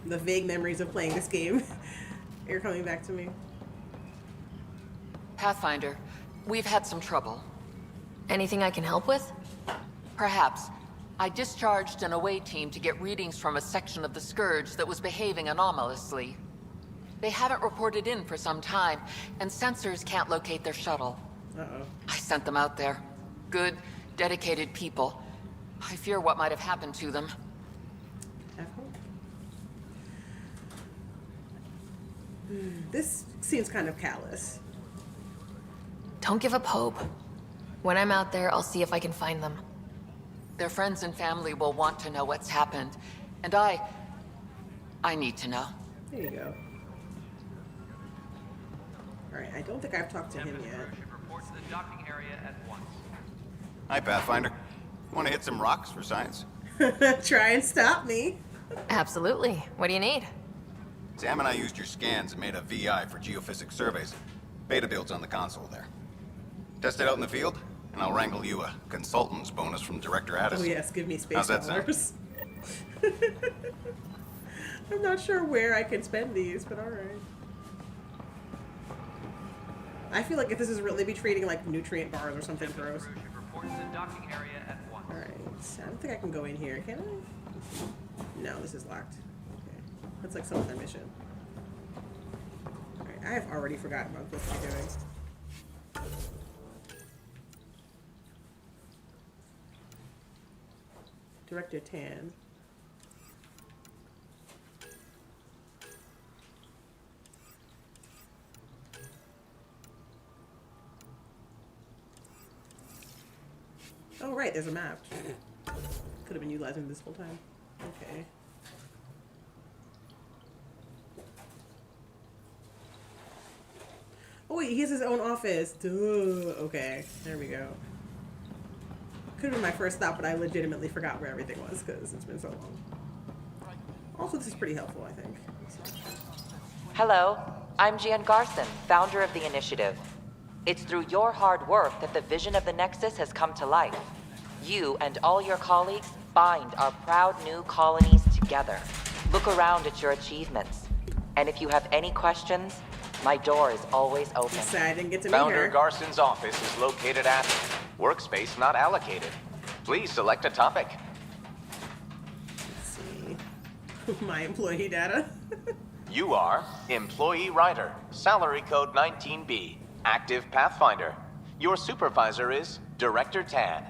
The vague memories of playing this game are coming back to me. Pathfinder, we've had some trouble. Anything I can help with? Perhaps. I discharged an away team to get readings from a section of the Scourge that was behaving anomalously. They haven't reported in for some time, and sensors can't locate their shuttle. Uh-oh. I sent them out there. Good, dedicated people. I fear what might have happened to them. Have hope. This seems kind of callous. Don't give up hope. When I'm out there, I'll see if I can find them. Their friends and family will want to know what's happened. And I need to know. There you go. Alright, I don't think I've talked to him yet. Report to the docking area at once. Hi, Pathfinder. Want to hit some rocks for science? Try and stop me. Absolutely. What do you need? Sam and I used your scans and made a VI for geophysics surveys. Beta builds on the console there. Test it out in the field, and I'll wrangle you a consultant's bonus from Director Addison. Oh yes, give me space How's that sound? dollars. I'm not sure where I can spend these, but alright. I feel like if this is really be treating like nutrient bars or something gross. Alright, so I don't think I can go in here, can I? No, this is locked. Okay. That's like some other mission. Alright, I have already forgotten what I'm supposed to be doing. Director Tan. Oh, right, there's a map. Could have been utilizing this whole time. Okay. Oh, wait, he has his own office. Duh. Okay, there we go. Could have been my first thought, but I legitimately forgot where everything was because it's been so long. Also, this is pretty helpful, I think. Hello, I'm Jan Garson, founder of the initiative. It's through your hard work that the vision of the Nexus has come to life. You and all your colleagues bind our proud new colonies together. Look around at your achievements. And if you have any questions, my door is always open. I didn't get to meet Founder her. Garson's office is located at workspace not allocated. Please select a topic. Let's see. My employee data. You are Employee Writer, Salary Code 19B, Active Pathfinder. Your supervisor is Director Tan.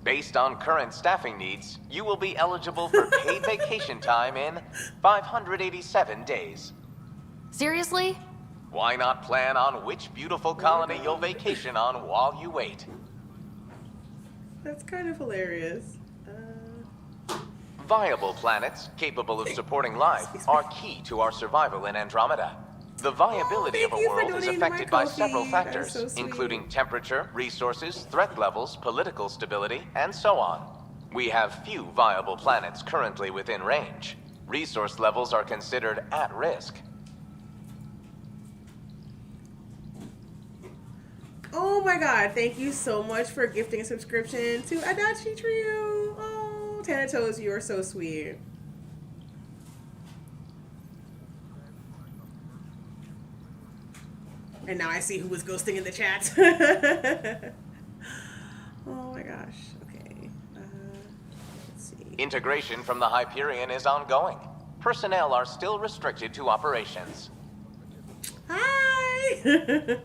Based on current staffing needs, you will be eligible for paid vacation time in 587 days. Seriously? Why not plan on which beautiful colony you'll vacation on while you wait? That's kind of hilarious. Viable planets capable of supporting life are key to our survival in Andromeda. The viability of a world is affected by several factors, including temperature, resources, threat levels, political stability, and so on. We have few viable planets currently within range. Resource levels are considered at risk. Oh my god, thank you so much for gifting a subscription to Adachi Trio. Oh, Thanatos, you are so sweet. And now I see who was ghosting in the chat. Oh my gosh. Okay. Let's see. Integration from the Hyperion is ongoing. Personnel are still restricted to operations. Hi!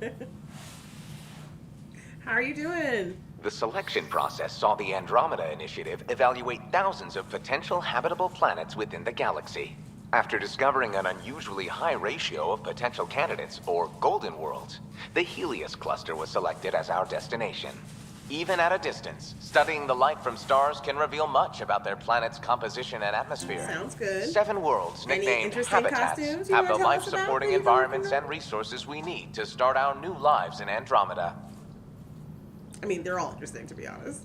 How are you doing? The selection process saw the Andromeda Initiative evaluate thousands of potential habitable planets within the galaxy. After discovering an unusually high ratio of potential candidates, or golden worlds, the Helios cluster was selected as our destination. Even at a distance, studying the light from stars can reveal much about their planet's composition and atmosphere. Sounds good. 7 worlds, Any nicknamed interesting habitats, costumes you have the wanna tell us about? life-supporting Please environments and resources we need to start our new lives in Andromeda. I mean, they're all interesting, to be honest.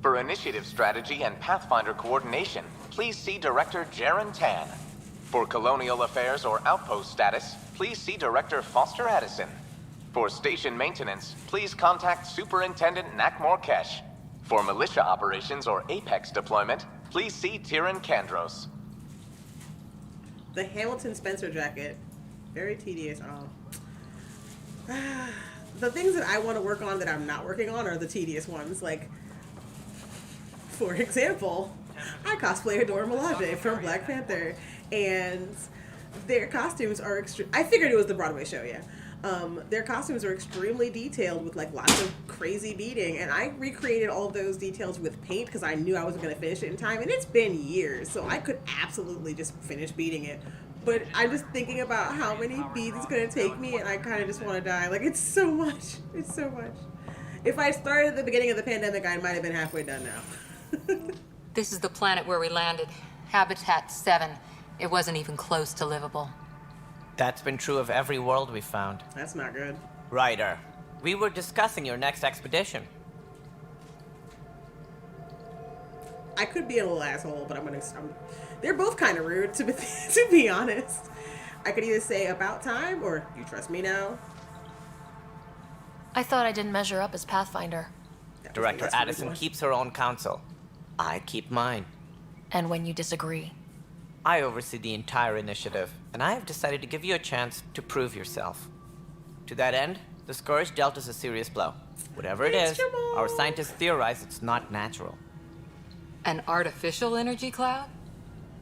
For initiative strategy and Pathfinder coordination, please see Director Jaren Tan. For colonial affairs or outpost status, please see Director Foster Addison. For station maintenance, please contact Superintendent Nakmor Kesh. For militia operations or Apex deployment, please see Turian Kandros. The Hamilton Spencer jacket. Very tedious. Oh. The things that I want to work on that I'm not working on are the tedious ones. Like, for example, I cosplay Adora Milaje from Black Panther, and their costumes are I figured it was the Broadway show, yeah. Their costumes are extremely detailed with like lots of crazy beading, and I recreated all of those details with paint because I knew I wasn't going to finish it in time, and it's been years, so I could absolutely just finish beading it. But I'm just thinking about how many beads it's going to take me, and I kind of just want to die. Like, it's so much. It's so much. If I started at the beginning of the pandemic, I might have been halfway done now. This is the planet where we landed. Habitat 7. It wasn't even close to livable. That's been true of every world we found. That's not good. Ryder, we were discussing your next expedition. I could be a little asshole, but they're both kind of rude, to be honest. I could either say about time or you trust me now. I thought I didn't measure up as Pathfinder. Director Addison keeps her own counsel. I keep mine. And when you disagree? I oversee the entire initiative, and I have decided to give you a chance to prove yourself. To that end, the Scourge dealt us a serious blow. Whatever it is, our scientists theorize it's not natural. An artificial energy cloud?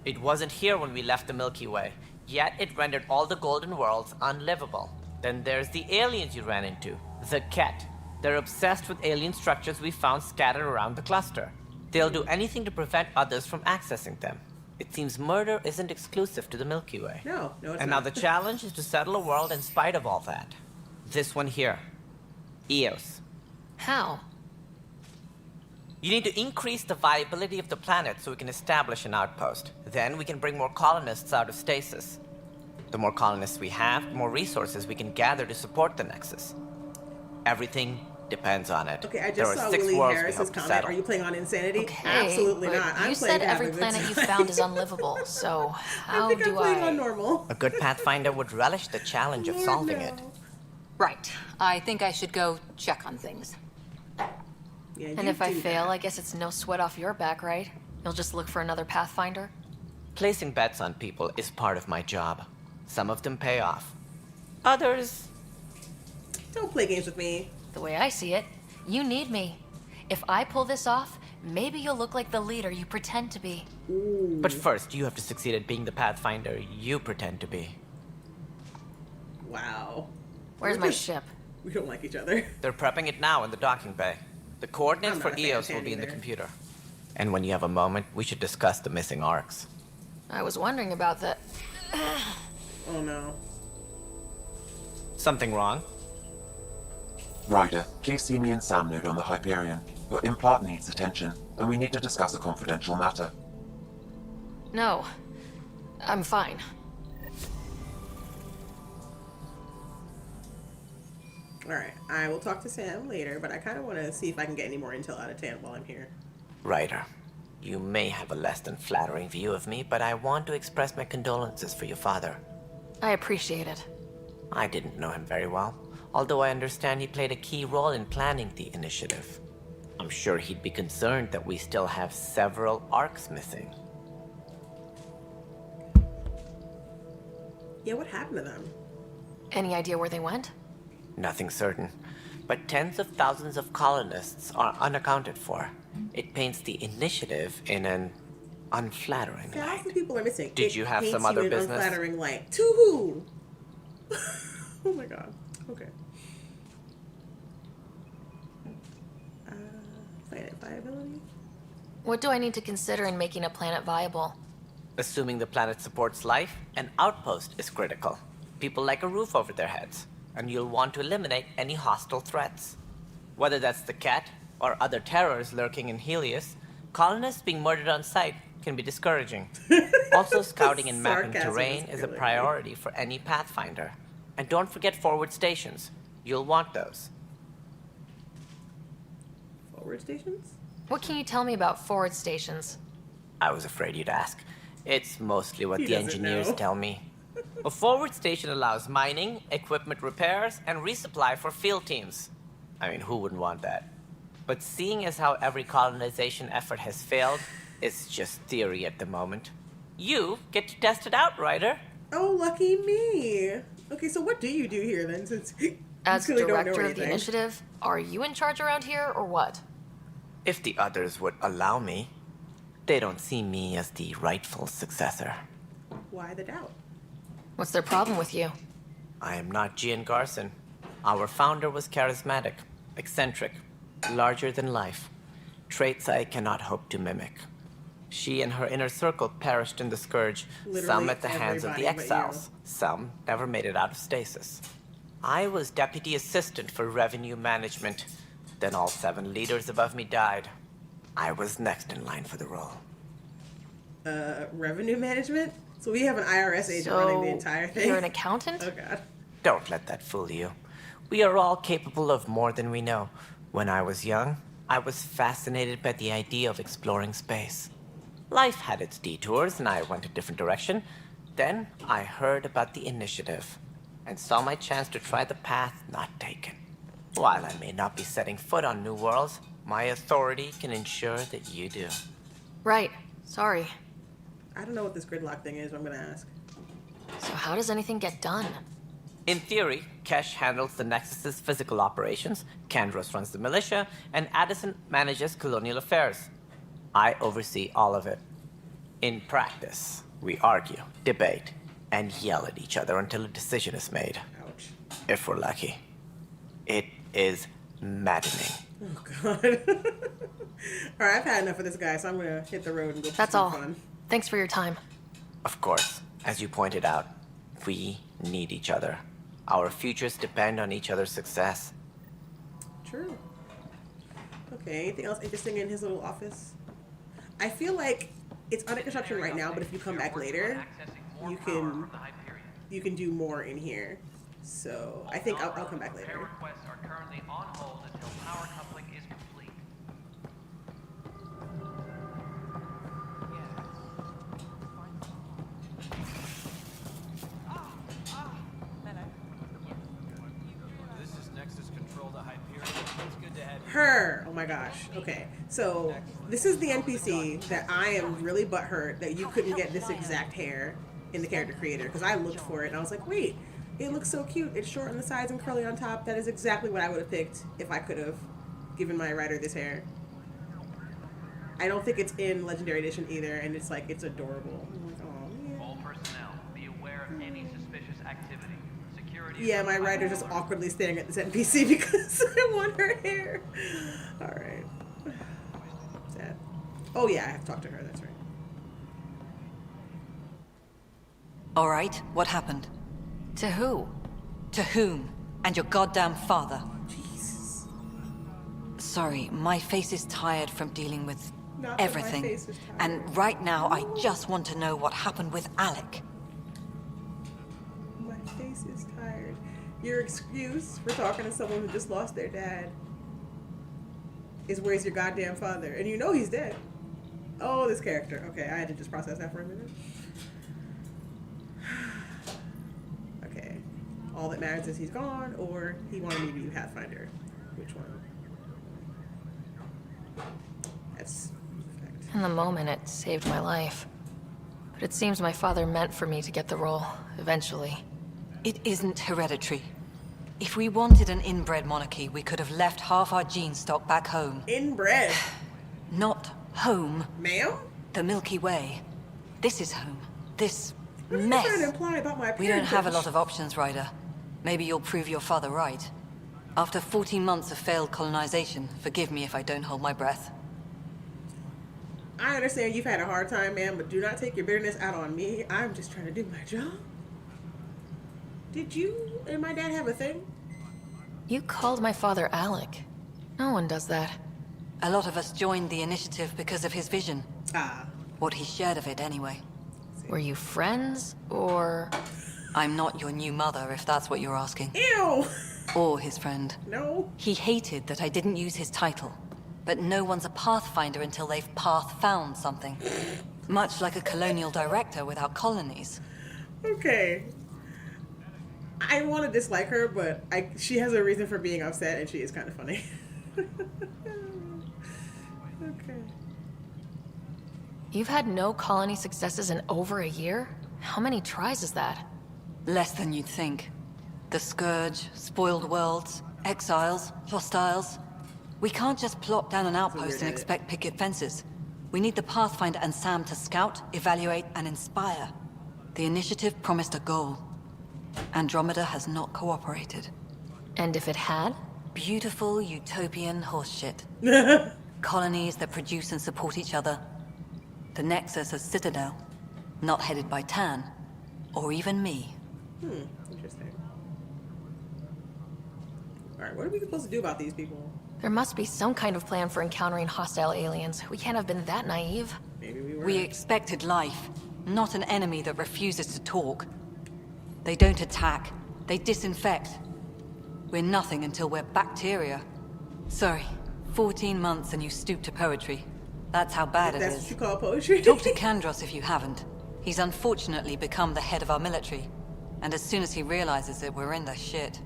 It wasn't here when we left the Milky Way, yet it rendered all the golden worlds unlivable. Then there's the aliens you ran into, the Ket. They're obsessed with alien structures we found scattered around the cluster. They'll do anything to prevent others from accessing them. It seems murder isn't exclusive to the Milky Way. No, it's and not. now the challenge is to settle a world in spite of all that. This one here. Eos. How? You need to increase the viability of the planet so we can establish an outpost. Then we can bring more colonists out of stasis. The more colonists we have, the more resources we can gather to support the Nexus. Everything depends on it. Okay, I there just are saw 6 Willie worlds we Harris's hope to comment. settle. Are you playing on Insanity? Okay, Absolutely but not. I'm you playing said every having a planet good you time. found is unlivable, so how I think I'm do playing I... on normal. A good Pathfinder would relish the challenge of solving it. Right. I think I should go check on things. Yeah, And if I fail, I guess it's no sweat off your back, right? You'll just look for another Pathfinder? Placing bets on people is part of my job. Some of them pay off. Others... Don't play games with me. The way I see it, you need me. If I pull this off, maybe you'll look like the leader you pretend to be. But first, you have to succeed at being the Pathfinder you pretend to be. Wow. Where's my ship? We don't like each other. They're prepping it now in the docking bay. The coordinates I'm for not a fan Eos of will be in the either. computer. And when you have a moment, we should discuss the missing arcs. I was wondering about that. Oh no. Something wrong? Ryder, please see me and Sam node on the Hyperion. Your implant needs attention, and we need to discuss a confidential matter. No. I'm fine. Alright, I will talk to Sam later, but I kind of want to see if I can get any more intel out of Tan while I'm here. Ryder, you may have a less than flattering view of me, but I want to express my condolences for your father. I appreciate it. I didn't know him very well, although I understand he played a key role in planning the initiative. I'm sure he'd be concerned that we still have several arcs missing. Yeah, what happened to them? Any idea where they went? Nothing certain, but tens of thousands of colonists are unaccounted for. It paints the initiative in an unflattering light. Thousands of people are missing. Did It you have some paints other you in business? Unflattering light. To who? Oh my god. Okay. Planet viability? What do I need to consider in making a planet viable? Assuming the planet supports life, an outpost is critical. People like a roof over their heads, and you'll want to eliminate any hostile threats. Whether that's the Ket or other terrors lurking in Helios, colonists being murdered on sight can be discouraging. Also, scouting and mapping Sarcasm terrain is is a killing me. priority for any Pathfinder. And don't forget forward stations. You'll want those. Forward stations? What can you tell me about forward stations? I was afraid you'd ask. It's mostly what He the doesn't engineers know. tell me. A forward station allows mining, equipment repairs, and resupply for field teams. I mean, who wouldn't want that? But seeing as how every colonization effort has failed, it's just theory at the moment. You get to test it out, Ryder. Oh, lucky me. Okay, so what do you do here then, since you As clearly don't know director of the anything? initiative, are you in charge around here, or what? If the others would allow me, they don't see me as the rightful successor. Why the doubt? What's their problem with you? I am not Gian Garson. Our founder was charismatic, eccentric, larger than life. Traits I cannot hope to mimic. She and her inner circle perished in the Scourge, Literally some at the hands of the everybody but exiles, some never made it out of stasis. I was deputy assistant for revenue management. Then all 7 leaders above me died. I was next in line for the role. Revenue management? So we have an IRS agent running the entire thing? You're an accountant? Oh god. Don't let that fool you. We are all capable of more than we know. When I was young, I was fascinated by the idea of exploring space. Life had its detours, and I went a different direction. Then I heard about the initiative, and saw my chance to try the path not taken. While I may not be setting foot on New Worlds, my authority can ensure that you do. Right. Sorry. I don't know what this gridlock thing is, but I'm gonna ask. So how does anything get done? In theory, Kesh handles the Nexus's physical operations, Kandros runs the militia, and Addison manages colonial affairs. I oversee all of it. In practice, we argue, debate, and yell at each other until a decision is made. Ouch. If we're lucky. It is maddening. Oh, God. Alright, I've had enough of this guy, so I'm gonna hit the road and go That's for all. some fun. Thanks for your time. Of course, as you pointed out, we need each other. Our futures depend on each other's success. True. Okay, anything else interesting in his little office? I feel like it's under construction right now, but if you come back later, you can do more in here. So I think I'll come back later. Requests are currently on hold until power coupling is complete. This is Nexus Control to Hyperion. It's good to have you. Her. Oh my gosh. Okay. So this is the NPC that I am really butthurt that you couldn't get this exact hair in the character creator, because I looked for it and I was like, wait, it looks so cute. It's short on the sides and curly on top. That is exactly what I would have picked if I could have given my writer this hair. I don't think it's in Legendary Edition either, and it's like, it's adorable. I'm like, oh, man. All personnel, be aware of any suspicious activity. Security. Yeah, my writer's just awkwardly staring at this NPC because I want her hair. Alright. Sad. Oh yeah, I have to talk to her, that's right. All right, what happened? To who? To whom? And your goddamn father. Jesus. Sorry, my face is tired from dealing with Not that everything. my face is tired. And right now, I just want to know what happened with Alec. My face is tired. Your excuse for talking to someone who just lost their dad is where's your goddamn father? And you know he's dead. Oh, this character. Okay, I had to just process that for a minute. Okay. All that matters is he's gone, or he wanted me to be Pathfinder. Which one? That's perfect. In the moment, it saved my life. But it seems my father meant for me to get the role, eventually. It isn't hereditary. If we wanted an inbred monarchy, we could have left half our gene stock back home. Inbred? Not home. Ma'am? The Milky Way. This is home. This What are you mess. trying to imply about my We don't have a parentage? lot of options, Ryder. Maybe you'll prove your father right. After 14 months of failed colonization, forgive me if I don't hold my breath. I understand you've had a hard time, man, but do not take your bitterness out on me. I'm just trying to do my job. Did you and my dad have a thing? You called my father Alec. No one does that. A lot of us joined the initiative because of his vision. Ah. What he shared of it, anyway. Were you friends, or...? I'm not your new mother, if that's what you're asking. Ew! Or his friend. No. He hated that I didn't use his title. But no one's a pathfinder until they've path-found something. Much like a colonial director without colonies. Okay. I want to dislike her, but she has a reason for being upset, and she is kind of funny. Okay. You've had no colony successes in over a year? How many tries is that? Less than you'd think. The Scourge, spoiled worlds, exiles, hostiles. We can't just plop down an outpost and expect picket fences. We need the Pathfinder and Sam to scout, evaluate, and inspire. The initiative promised a goal. Andromeda has not cooperated. And if it had? Beautiful utopian horseshit. Colonies that produce and support each other. The Nexus a citadel, not headed by Tan, or even me. Interesting. Alright, what are we supposed to do about these people? There must be some kind of plan for encountering hostile aliens. We can't have been that naive. Maybe we were. We expected life, not an enemy that refuses to talk. They don't attack, they disinfect. We're nothing until we're bacteria. Sorry, 14 months and you stoop to poetry. That's how bad it That's is. what you call poetry? Talk to Kandros if you haven't. He's unfortunately become the head of our military. And as soon as he realizes it, we're in the shit.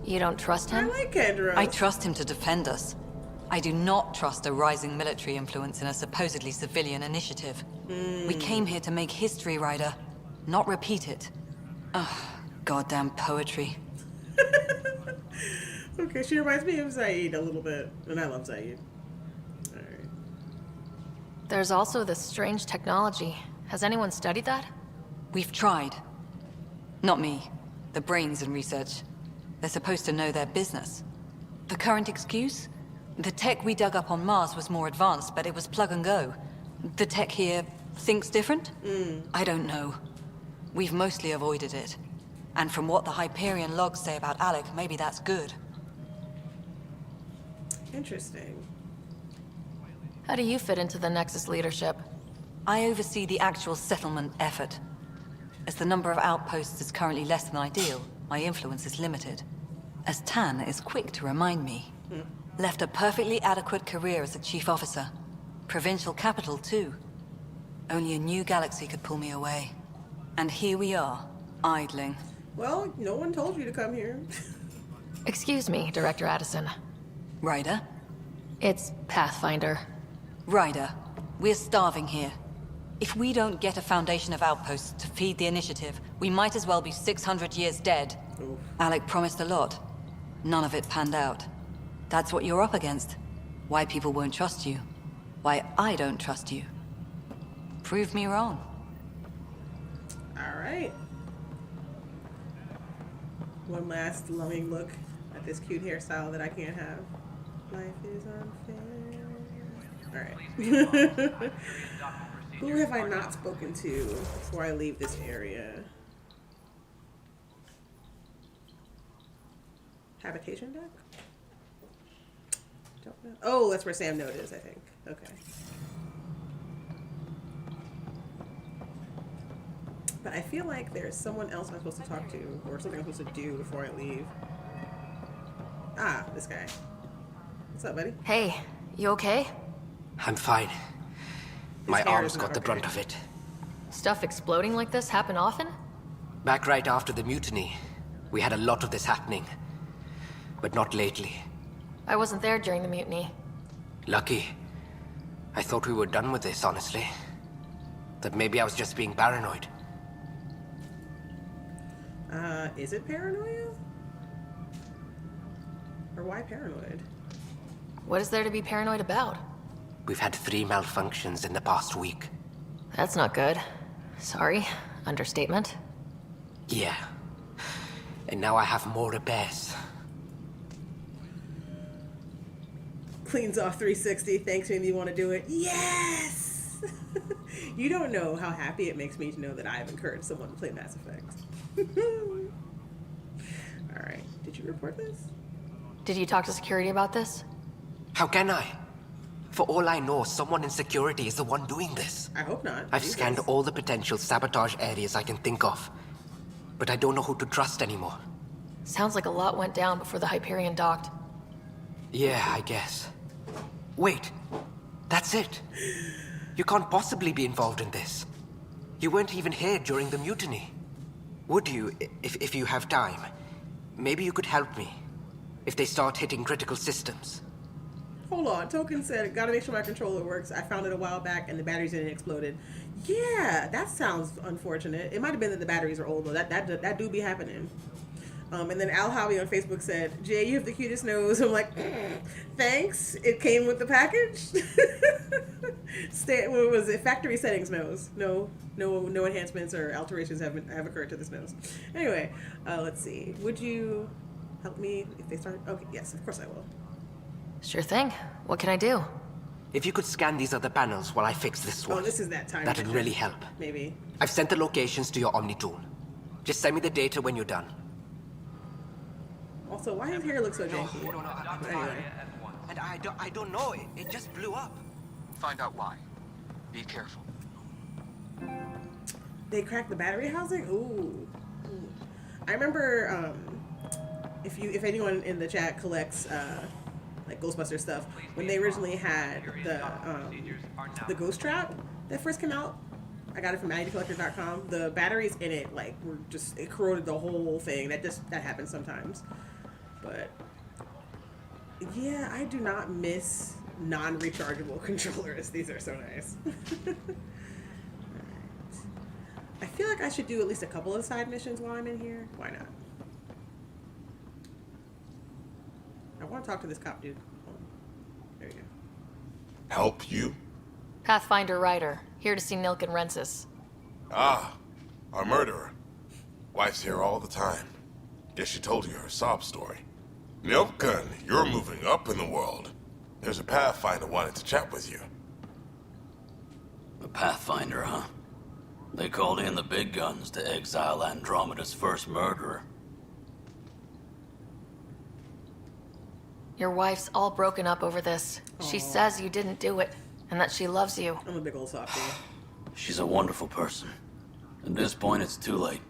You don't trust him? I like Kendra. I trust him to defend us. I do not trust a rising military influence in a supposedly civilian initiative. We came here to make history, Ryder, not repeat it. Ugh, goddamn poetry. Okay, she reminds me of Zaid a little bit, and I love Zaid. Alright. There's also this strange technology. Has anyone studied that? We've tried. Not me. The brains in research. They're supposed to know their business. The current excuse? The tech we dug up on Mars was more advanced, but it was plug and go. The tech here thinks different? I don't know. We've mostly avoided it. And from what the Hyperion logs say about Alec, maybe that's good. Interesting. How do you fit into the Nexus leadership? I oversee the actual settlement effort. As the number of outposts is currently less than ideal, my influence is limited. As Tan is quick to remind me. Left a perfectly adequate career as a chief officer. Provincial capital, too. Only a new galaxy could pull me away. And here we are, idling. Well, no one told you to come here. Excuse me, Director Addison. Ryder? It's Pathfinder. Ryder, we're starving here. If we don't get a foundation of outposts to feed the initiative, we might as well be 600 years dead. Oof. Alec promised a lot. None of it panned out. That's what you're up against. Why people won't trust you. Why I don't trust you. Prove me wrong. Alright. One last loving look at this cute hairstyle that I can't have. Life is unfair. Alright. Who have I not spoken to before I leave this area? Habitation deck? Don't know. Oh, that's where Sam Note is, I think. Okay. But I feel like there's someone else I'm supposed to talk to, or something I'm supposed to do before I leave. Ah, this guy. What's up, buddy? Hey, you okay? I'm fine. My arms got the brunt of it. Stuff exploding like this happen often? Back right after the mutiny, we had a lot of this happening. But not lately. I wasn't there during the mutiny. Lucky. I thought we were done with this, honestly. That maybe I was just being paranoid. Is it paranoia? Or why paranoid? What is there to be paranoid about? We've had 3 malfunctions in the past week. That's not good. Sorry. Understatement. Yeah. And now I have more repairs. Cleans off 360. Thanks, made me want to do it. Yes! You don't know how happy it makes me to know that I've encouraged someone to play Mass Effect. Alright. Did you report this? Did you talk to security about this? How can I? For all I know, someone in security is the one doing this. I hope not. I've scanned all the potential sabotage areas I can think of. But I don't know who to trust anymore. Sounds like a lot went down before the Hyperion docked. Yeah, I guess. Wait. That's it. You can't possibly be involved in this. You weren't even here during the mutiny. Would you, if you have time? Maybe you could help me. If they start hitting critical systems. Hold on. Token said, gotta make sure my controller works. I found it a while back and the batteries in it exploded. Yeah, that sounds unfortunate. It might have been that the batteries are old, though. That do be happening. And then Al Howie on Facebook said, Jay, you have the cutest nose. I'm like, thanks. It came with the package. What was it? Factory settings nose. No enhancements or alterations have occurred to this nose. Anyway, let's see. Would you help me if they start? Okay, yes, of course I will. Sure thing. What can I do? If you could scan these other panels while I fix this one. Oh, this is that time. That'd really help. Maybe. I've sent the locations to your Omni tool. Just send me the data when you're done. Also, why his hair look so janky? Anyway. And I don't know. It just blew up. Find out why. Be careful. They cracked the battery housing? Ooh. I remember, if anyone in the chat collects, like Ghostbuster stuff, when they originally had the Ghost Trap that first came out, I got it from IDcollector.com. The batteries in it, like, were just, it corroded the whole thing. That happens sometimes. But yeah, I do not miss non-rechargeable controllers. These are so nice. Alright. I feel like I should do at least a couple of side missions while I'm in here. Why not? I want to talk to this cop dude. There you go. Help you? Pathfinder Ryder, here to see Nilken Rensis. Ah, a murderer. Wife's here all the time. Guess she told you her sob story. Nilken, you're moving up in the world. There's a Pathfinder wanting to chat with you. A Pathfinder, huh? They called in the big guns to exile Andromeda's first murderer. Your wife's all broken up over this. She says you didn't do it, and that she loves you. I'm a big old softie. She's a wonderful person. At this point, it's too late.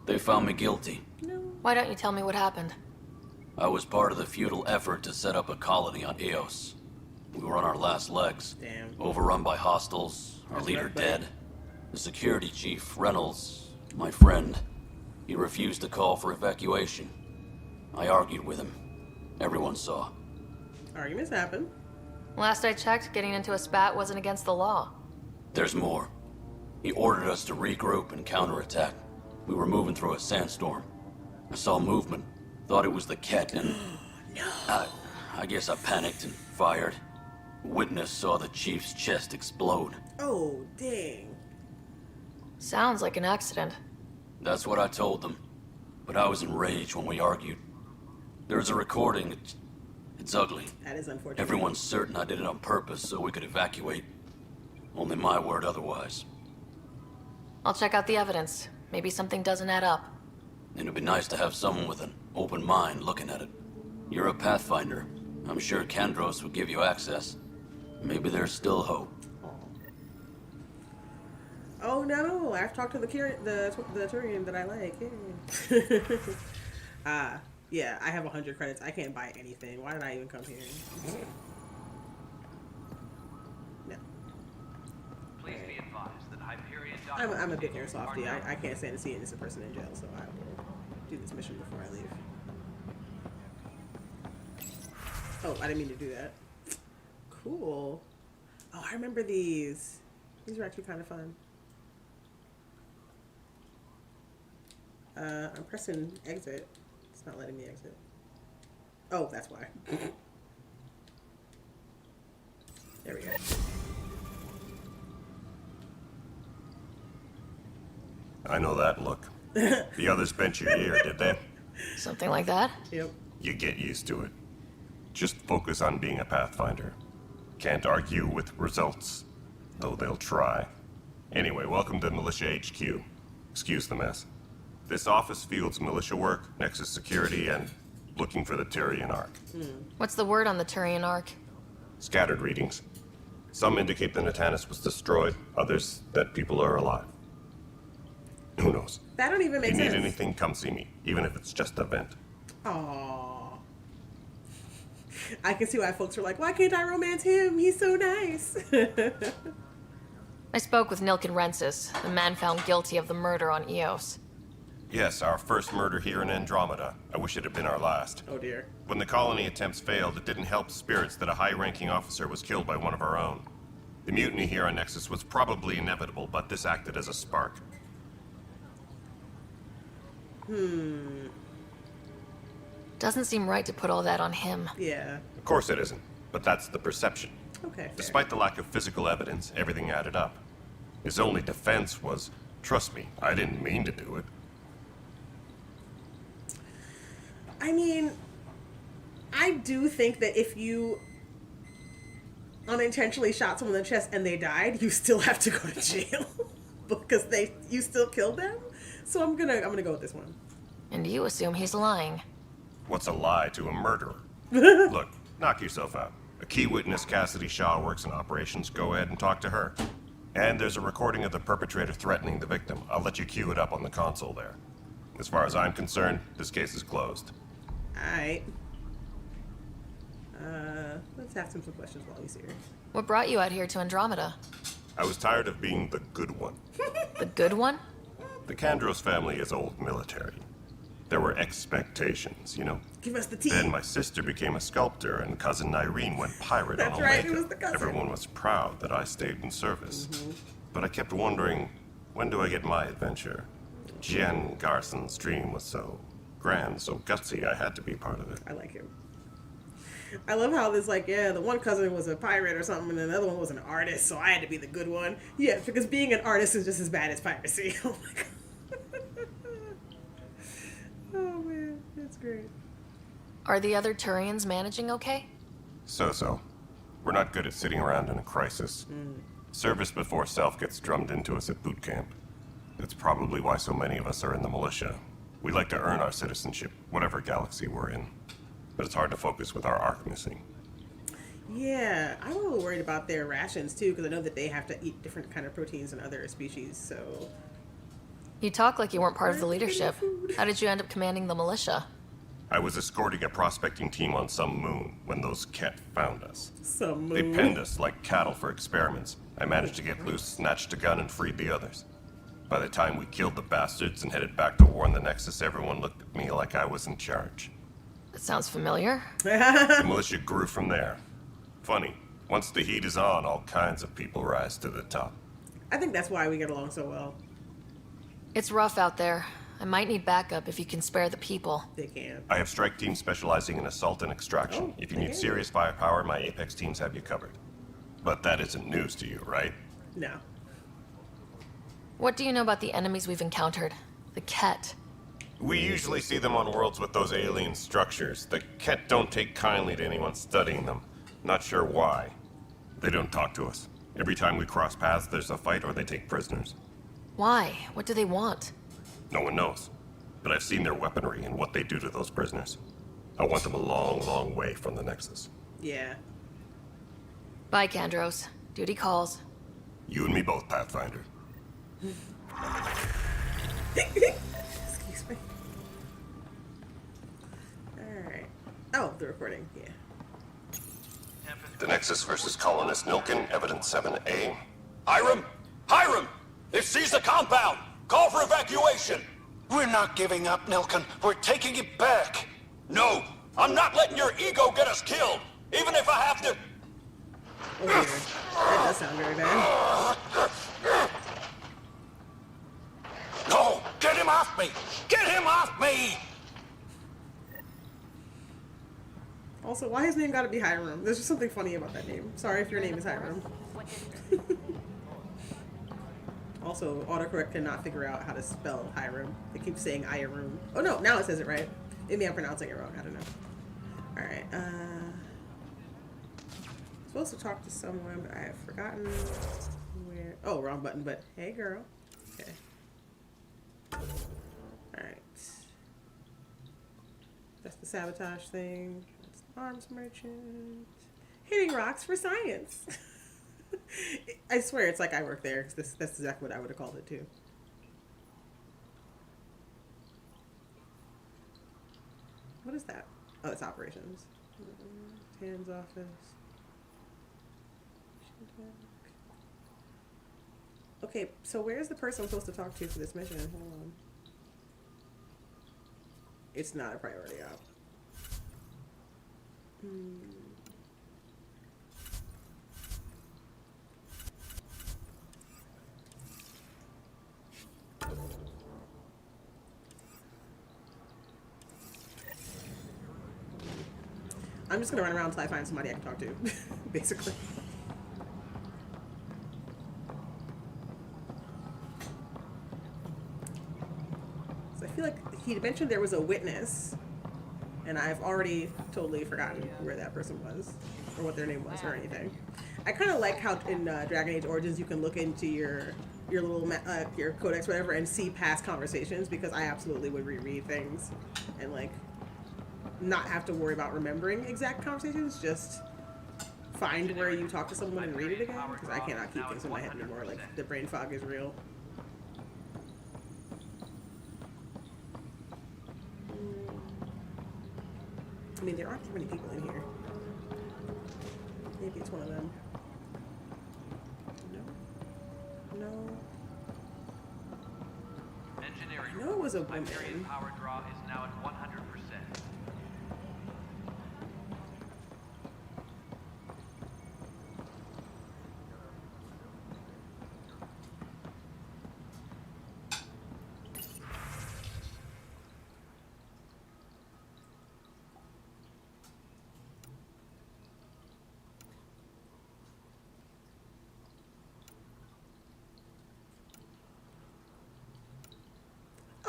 They found me guilty. Why don't you tell me what happened? I was part of the futile effort to set up a colony on Eos. We were on our last legs. Damn. Overrun by hostiles, our leader dead. The security chief, Reynolds, my friend, he refused to call for evacuation. I argued with him. Everyone saw. Arguments happen. Last I checked, getting into a spat wasn't against the law. There's more. He ordered us to regroup and counterattack. We were moving through a sandstorm. I saw movement. Thought it was the Ket and... I guess I panicked and fired. Witness saw the chief's chest explode. Oh, dang. Sounds like an accident. That's what I told them. But I was enraged when we argued. There's a recording. It's ugly. That is unfortunate. Everyone's certain I did it on purpose so we could evacuate. Only my word otherwise. I'll check out the evidence. Maybe something doesn't add up. It'd be nice to have someone with an open mind looking at it. You're a Pathfinder. I'm sure Kandros would give you access. Maybe there's still hope. Oh no! I've talked to the Turian that I like. Yeah, I have 100 credits. I can't buy anything. Why did I even come here? No. Please be advised that Hyperion I'm a big air softie. I can't stand to see an innocent person in jail, so I will do this mission before I leave. Oh, I didn't mean to do that. Cool. Oh, I remember these. These are actually kind of fun. I'm pressing exit. It's not letting me exit. Oh, that's why. There we go. I know that look. The others bent your ear, did they? Something like that? Yep. You get used to it. Just focus on being a Pathfinder. Can't argue with results, though they'll try. Anyway, welcome to Militia HQ. Excuse the mess. This office fields militia work, Nexus security, and looking for the Turian Ark. What's the word on the Turian Ark? Scattered readings. Some indicate the Natanus was destroyed, others that people are alive. Who knows? That don't even make sense. If sense. you need anything, come see me, even if it's just a vent. Aww. I can see why folks are like, why can't I romance him? He's so nice. I spoke with Nilken Rensis, the man found guilty of the murder on Eos. Yes, our first murder here in Andromeda. I wish it had been our last. Oh dear. When the colony attempts failed, it didn't help spirits that a high-ranking officer was killed by one of our own. The mutiny here on Nexus was probably inevitable, but this acted as a spark. Doesn't seem right to put all that on him. Yeah. Of course it isn't, but that's the perception. Okay. Fair. Despite the lack of physical evidence, everything added up. His only defense was, trust me, I didn't mean to do it. I mean, I do think that if you unintentionally shot someone in the chest and they died, you still have to go to jail because you still killed them. So I'm gonna go with this one. And you assume he's lying. What's a lie to a murderer? Look, knock yourself out. A key witness, Cassidy Shaw, works in operations. Go ahead and talk to her. And there's a recording of the perpetrator threatening the victim. I'll let you cue it up on the console there. As far as I'm concerned, this case is closed. Alright. Let's ask him some questions while he's here. What brought you out here to Andromeda? I was tired of being the good one. The good one? The Kandros family is old military. There were expectations, you know? Give us the tea. Then my sister became a sculptor, and cousin Irene went pirate on That's Omega. right, it was the cousin. Everyone was proud that I stayed in service. But I kept wondering, when do I get my adventure? Jen Garson's dream was so grand, so gutsy, I had to be part of it. I like him. I love how this, like, yeah, the one cousin was a pirate or something, and the other one was an artist, so I had to be the good one. Yeah, because being an artist is just as bad as piracy. Oh my god. Oh man, that's great. Are the other Turians managing okay? So. We're not good at sitting around in a crisis. Service before self gets drummed into us at boot camp. That's probably why so many of us are in the militia. We like to earn our citizenship, whatever galaxy we're in. But it's hard to focus with our arc missing. Yeah, I'm a little worried about their rations too, because I know that they have to eat different kind of proteins than other species, so... You talk like you weren't part of the leadership. How did you end up commanding the militia? I was escorting a prospecting team on some moon when those Ket found us. Some They moon. penned us like cattle for experiments. I managed to get loose, snatched a gun, and freed the others. By the time we killed the bastards and headed back to warn the Nexus, everyone looked at me like I was in charge. That sounds familiar. The militia grew from there. Funny, once the heat is on, all kinds of people rise to the top. I think that's why we get along so well. It's rough out there. I might need backup if you can spare the people. They can. I have strike teams specializing in assault and extraction. If you need serious firepower, my Apex teams have you covered. But that isn't news to you, right? No. What do you know about the enemies we've encountered? The Ket. We usually see them on worlds with those alien structures. The Ket don't take kindly to anyone studying them. Not sure why. They don't talk to us. Every time we cross paths, there's a fight or they take prisoners. Why? What do they want? No one knows. But I've seen their weaponry and what they do to those prisoners. I want them a long, long way from the Nexus. Yeah. Bye, Kandros. Duty calls. You and me both, Pathfinder. Excuse me. Alright. Oh, the recording, yeah. The Nexus versus Colonist Nilkin, Evidence 7A. Hiram! Hiram! They've seized the compound! Call for evacuation! We're not giving up, Nilkin. We're taking it back. No! I'm not letting your ego get us killed! Even if I have to... Oh dear. That does sound very bad. No! Get him off me! Get him off me! Also, why his name gotta be Hiram? There's just something funny about that name. Sorry if your name is Hiram. Also, autocorrect cannot figure out how to spell Hiram. They keep saying Hiram. Oh no, now it says it right. Maybe I'm pronouncing it wrong. I don't know. Alright, supposed to talk to someone, but I have forgotten where. Oh, wrong button, but hey girl. Okay. Alright. That's the sabotage thing. That's the arms merchant. Hitting rocks for science. I swear it's like I work there, because that's exactly what I would have called it too. What is that? Oh, it's operations. Hands office. Okay, so where's the person I'm supposed to talk to for this mission? Hold on. It's not a priority op. I'm just gonna run around until I find somebody I can talk to, basically. So I feel like he mentioned there was a witness, and I've already totally forgotten where that person was, or what their name was, or anything. I kind of like how in Dragon Age Origins you can look into your little your codex, whatever, and see past conversations, because I absolutely would reread things and like not have to worry about remembering exact conversations, just find where you talk to someone and read it again, because I cannot keep things in my head anymore. Like, the brain fog is real. I mean, there aren't too many people in here. Maybe it's one of them. No. No. I know know it was a woman. Hyperion power draw is now at 100%.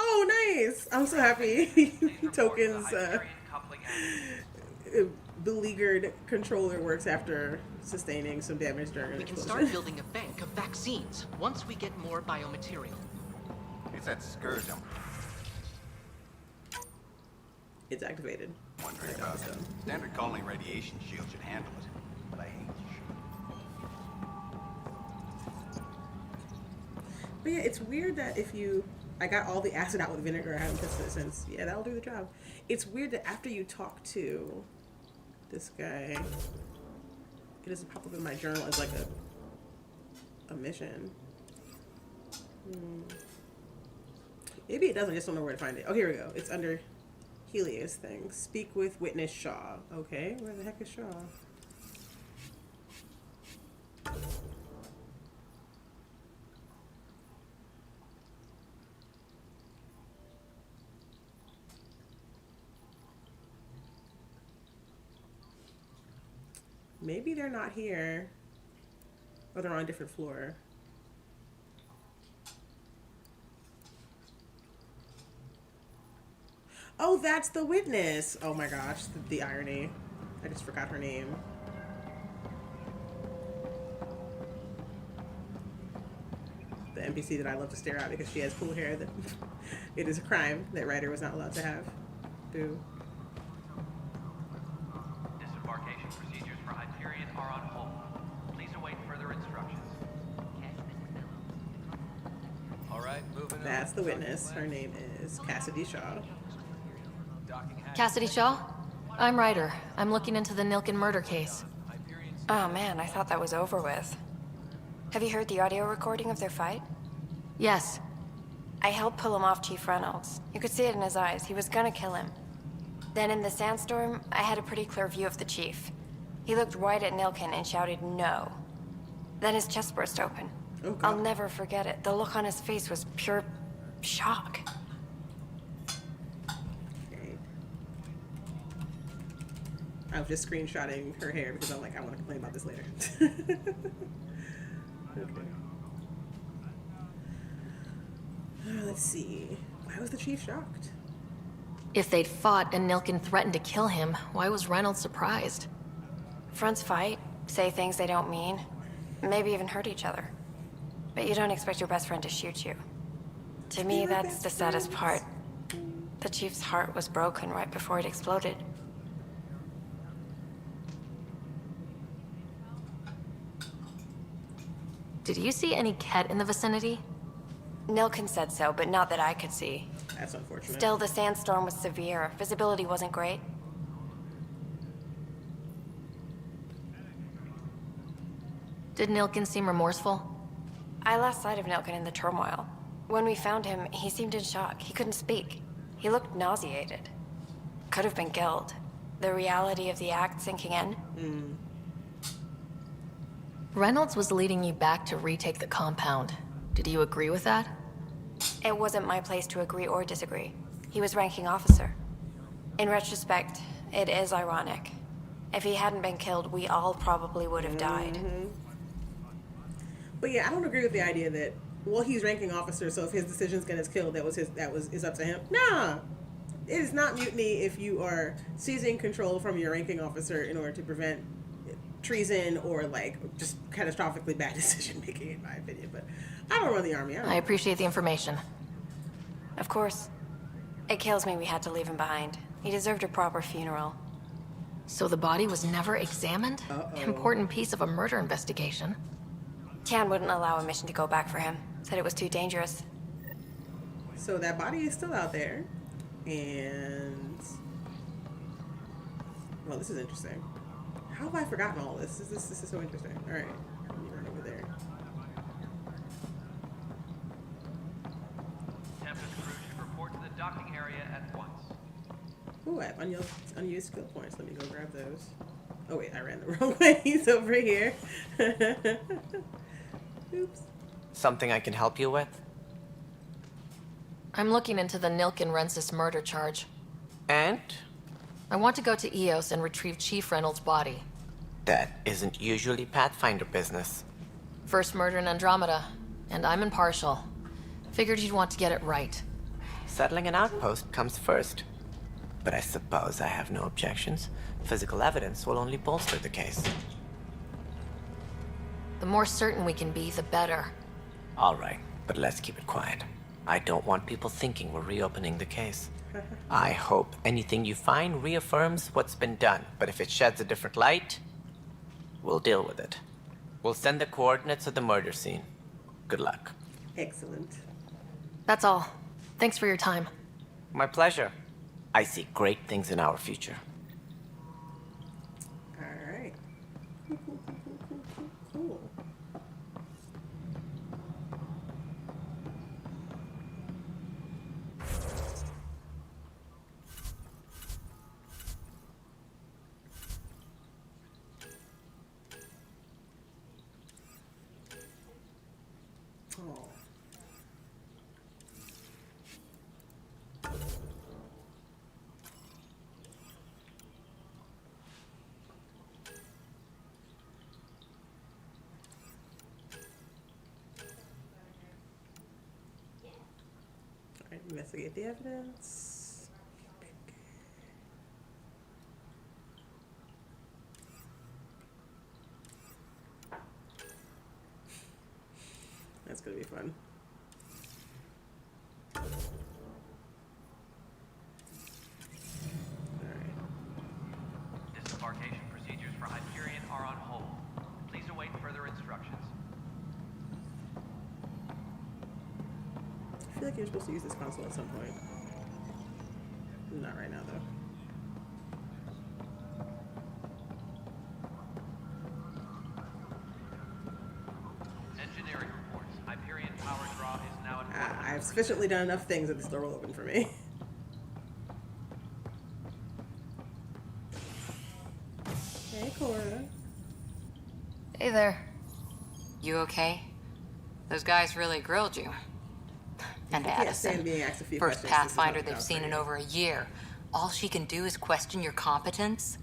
Oh, nice! I'm so happy. Tokens, beleaguered controller works after sustaining some damage during an We can explosion. start building a bank of vaccines once we get more biomaterial. It's that scourge. It's activated. Wondering about it. Standard colony radiation shield should handle it, but I hate But yeah, it's weird that if you... I got all the acid out with vinegar. I haven't tested it since. Yeah, that'll do the job. It's weird that after you talk to this guy, it doesn't pop up in my journal as like a mission. Maybe it doesn't. I just don't know where to find it. Oh, here we go. It's under Helios thing. Speak with witness Shaw. Okay, where the heck is Shaw? Maybe they're not here. Or they're on a different floor. Oh, that's the witness. Oh my gosh, the irony. I just forgot her name. The NPC that I love to stare at because she has cool hair that it is a crime that Ryder was not allowed to have. Boo. Disembarkation procedures for Hyperion are on hold. Please await further instructions. All right, moving on. That's the witness. Her name is Cassidy Shaw. Cassidy Shaw? I'm Ryder. I'm looking into the Nilken murder case. Oh man, I thought that was over with. Have you heard the audio recording of their fight? Yes. I helped pull him off Chief Reynolds. You could see it in his eyes. He was gonna kill him. Then in the sandstorm, I had a pretty clear view of the Chief. He looked right at Nilken and shouted no. Then his chest burst open. Oh, I'll never forget it. The look on his face was pure shock. I was just screenshotting her hair because I'm like, I want to complain about this later. Okay. Let's see. Why was the chief shocked? If they'd fought and Nilken threatened to kill him, why was Reynolds surprised? Fronts fight, say things they don't mean, maybe even hurt each other. But you don't expect your best friend to shoot you. To me, that's the saddest part. The Chief's heart was broken right before it exploded. Did you see any Ket in the vicinity? Nilken said so, but not that I could see. That's unfortunate. Still, the sandstorm was severe. Visibility wasn't great. Did Nilken seem remorseful? I lost sight of Nilken in the turmoil. When we found him, he seemed in shock. He couldn't speak. He looked nauseated. Could have been killed. The reality of the act sinking in. Reynolds was leading you back to retake the compound. Did you agree with that? It wasn't my place to agree or disagree. He was ranking officer. In retrospect, it is ironic. If he hadn't been killed, we all probably would have died. But yeah, I don't agree with the idea that, well, he's ranking officer, so if his decisions get us killed, is up to him. Nah, it is not mutiny if you are seizing control from your ranking officer in order to prevent treason or like just catastrophically bad decision making, in my opinion. But I don't run the army. I appreciate the information. Of course. It kills me we had to leave him behind. He deserved a proper funeral. So the body was never examined? Important piece of a murder investigation. Tian wouldn't allow a mission to go back for him. Said it was too dangerous. So that body is still out there. And well, this is interesting. How have I forgotten all this? This is so interesting. All right, let me run over there. Tempest crew should report Ooh, I have unused skill points. Let me go grab those. Oh wait, I ran the wrong way. He's over here. Oops. Something I can help you with? I'm looking into the Nilk and Rensis murder charge. And? I want to go to Eos and retrieve Chief Reynolds' body. That isn't usually Pathfinder business. First murder in Andromeda, and I'm impartial. Figured you'd want to get it right. Settling an outpost comes first. But I suppose I have no objections. Physical evidence will only bolster the case. The more certain we can be, the better. All right, but let's keep it quiet. I don't want people thinking we're reopening the case. I hope anything you find reaffirms what's been done, but if it sheds a different light, we'll deal with it. We'll send the coordinates of the murder scene. Good luck. Excellent. That's all. Thanks for your time. My pleasure. I see great things in our future. Alright. Cool. Oh. Alright, investigate the evidence. That's gonna be fun. Disembarkation procedures for Hyperion are on hold. Please await further instructions. I feel like you're supposed to use this console at some point. Not right now, though. Engineering reports. Hyperion power draw is now at I've sufficiently done enough things that this door will open for me. Hey, Cora. Hey there. You okay? Those guys really grilled you. And I can't stand Addison, being asked a few first questions. This is Pathfinder not they've about seen in you. over a year. All she can do is question your competence?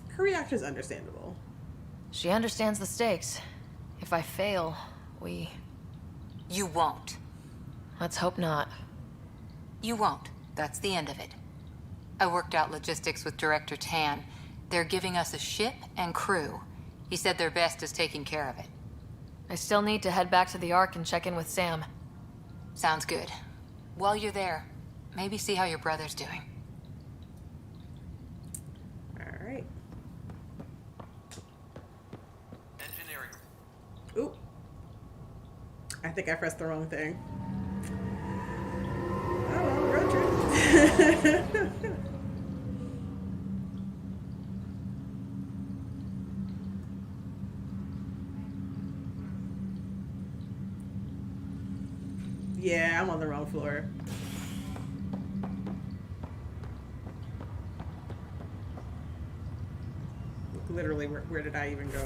Her reaction is understandable. She understands the stakes. If I fail, we... You won't. Let's hope not. You won't. That's the end of it. I worked out logistics with Director Tan. They're giving us a ship and crew. He said their best is taking care of it. I still need to head back to the Ark and check in with Sam. Sounds good. While you're there, maybe see how your brother's doing. Alright. Engineering. Ooh. I think I pressed the wrong thing. Oh well, road trip. Yeah, I'm on the wrong floor. Literally, where did I even go?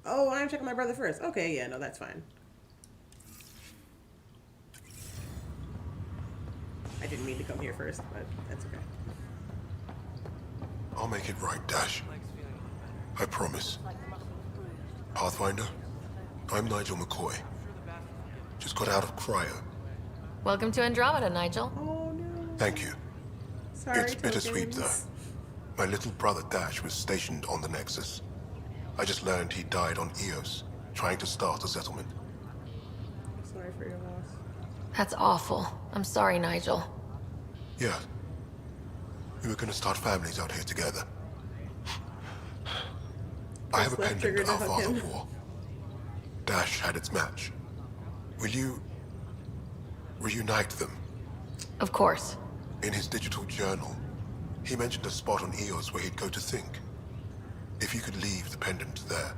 Oh, I'm checking my brother first. Okay, yeah, no, that's fine. I didn't mean to come here first, but that's okay. I'll make it right, Dash. I promise. Pathfinder, I'm Nigel McCoy. Just got out of cryo. Welcome to Andromeda, Nigel. Oh no. Thank you. Sorry, It's bittersweet, though. tokens. My little brother Dash was stationed on the Nexus. I just learned he died on Eos, trying to start a settlement. Sorry for your loss. That's awful. I'm sorry, Nigel. Yeah. We were gonna start families out here together. I have a Left pendant trigger to our hug father him. wore. Dash had its match. Will you reunite them? Of course. In his digital journal, he mentioned a spot on Eos where he'd go to think. If you could leave the pendant there.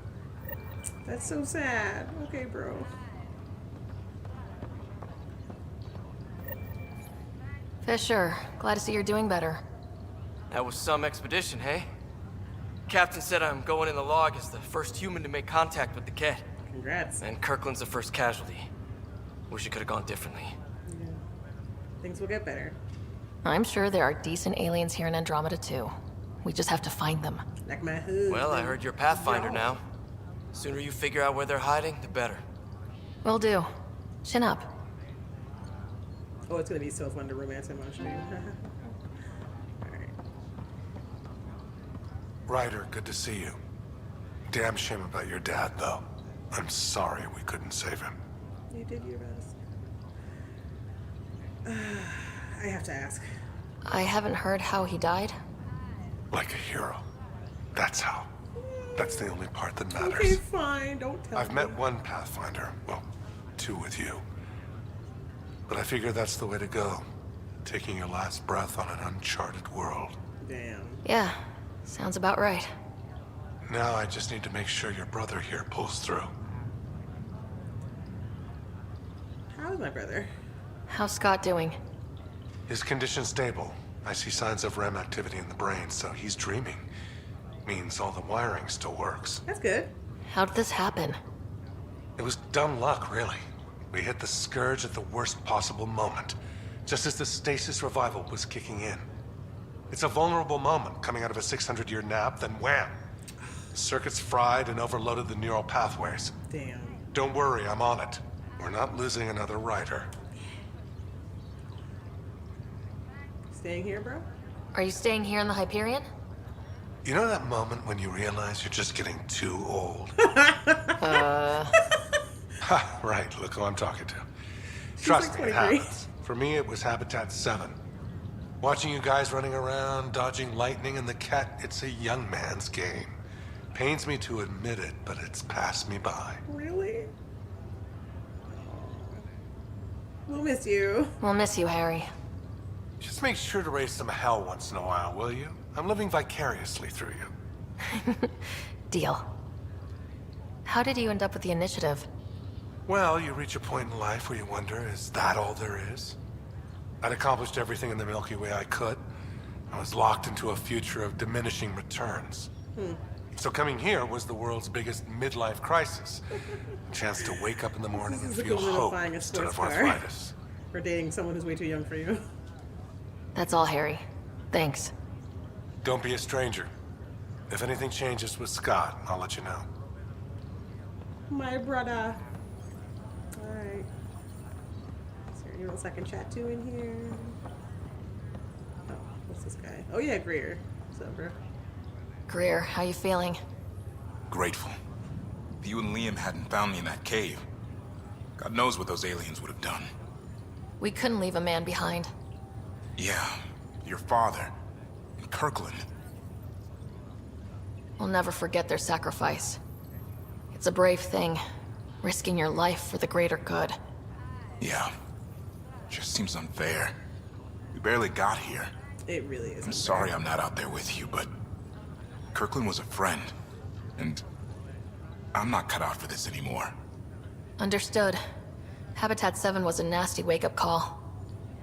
That's so sad. Okay, bro. Fisher, glad to see you're doing better. That was some expedition, hey? Captain said I'm going in the log as the first human to make contact with the Ket. Congrats. And Kirkland's the first casualty. Wish it could have gone differently. Yeah. Things will get better. I'm sure there are decent aliens here in Andromeda too. We just have to find them. Like my hood. Well, I heard you're Pathfinder now. Sooner you figure out where they're hiding, the better. Will do. Chin up. Oh, it's gonna be so fun to romance him on stream. Alright. Ryder, good to see you. Damn shame about your dad, though. I'm sorry we couldn't save him. You did your best. I have to ask. I haven't heard how he died. Like a hero. That's how. That's the only part that matters. Okay, fine. Don't tell I've me. met one Pathfinder. Well, two with you. But I figure that's the way to go. Taking your last breath on an uncharted world. Damn. Yeah, sounds about right. Now I just need to make sure your brother here pulls through. How's my brother? How's Scott doing? His condition's stable. I see signs of REM activity in the brain, so he's dreaming. Means all the wiring still works. That's good. How'd this happen? It was dumb luck, really. We hit the Scourge at the worst possible moment, just as the stasis revival was kicking in. It's a vulnerable moment coming out of a 600-year nap, then wham! Circuits fried and overloaded the neural pathways. Damn. Don't worry, I'm on it. We're not losing another rider. Staying here, bro? Are you staying here in the Hyperion? You know that moment when you realize you're just getting too old? Ha, right, look who I'm talking to. Trust me, it happens. For me, it was Habitat 7. Watching you guys running around, dodging lightning and the Ket, it's a young man's game. Pains me to admit it, but it's passed me by. Really? We'll miss you. We'll miss you, Harry. Just make sure to raise some hell once in a while, will you? I'm living vicariously through you. Deal. How did you end up with the initiative? Well, you reach a point in life where you wonder, is that all there is? I'd accomplished everything in the Milky Way I could. I was locked into a future of diminishing returns. So coming here was the world's biggest midlife crisis. A chance to wake up in the morning and feel hope instead of arthritis. Or dating someone who's way too young for you. That's all, Harry. Thanks. Don't be a stranger. If anything changes with Scott, I'll let you know. My brother. Alright. Is there anyone else I can chat to in here? Oh, what's this guy? Oh yeah, Greer. What's up, bro? Greer, how you feeling? Grateful. If you and Liam hadn't found me in that cave, God knows what those aliens would have done. We couldn't leave a man behind. Yeah, your father, and Kirkland. We'll never forget their sacrifice. It's a brave thing, risking your life for the greater good. Yeah, just seems unfair. We barely got here. It really is. I'm sorry I'm not out there with you, but Kirkland was a friend, and I'm not cut out for this anymore. Understood. Habitat 7 was a nasty wake-up call.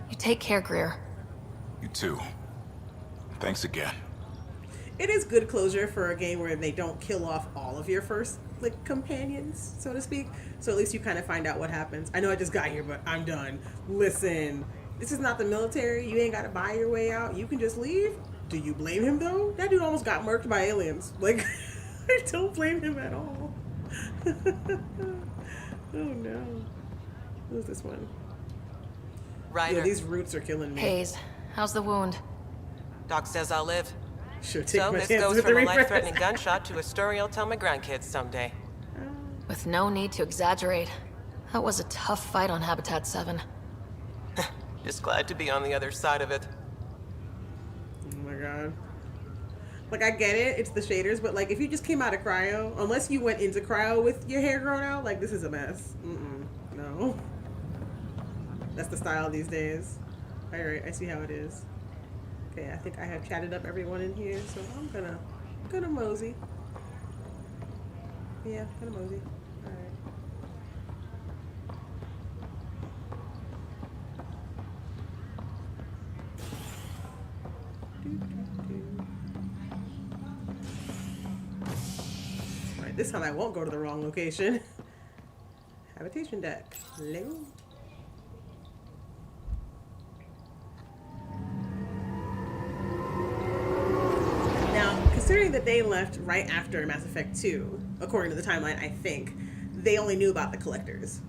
You take care, Greer. You too. Thanks again. It is good closure for a game where they don't kill off all of your first, like, companions, so to speak. So at least you kind of find out what happens. I know I just got here, but I'm done. Listen, this is not the military. You ain't got to buy your way out. You can just leave. Do you blame him, though? That dude almost got murked by aliens. Like, I don't blame him at all. Oh, no. Who's this one? Ryder. Yo, these roots are killing me. Hayes, how's the wound? Doc says I'll live. Sure, take So my this chances goes with from the a refresh. life-threatening gunshot to a story I'll tell my grandkids someday. With no need to exaggerate. That was a tough fight on Habitat 7. Just glad to be on the other side of it. Oh my god. Like, I get it, it's the shaders, but like, if you just came out of cryo, unless you went into cryo with your hair grown out, like, this is a mess. No. That's the style these days. Alright, I see how it is. Okay, I think I have chatted up everyone in here, so I'm gonna mosey. Yeah, gonna mosey. Alright. This time I won't go to the wrong location. Habitation deck. Hello. Now, considering that they left right after Mass Effect 2, according to the timeline, I think, they only knew about the Collectors.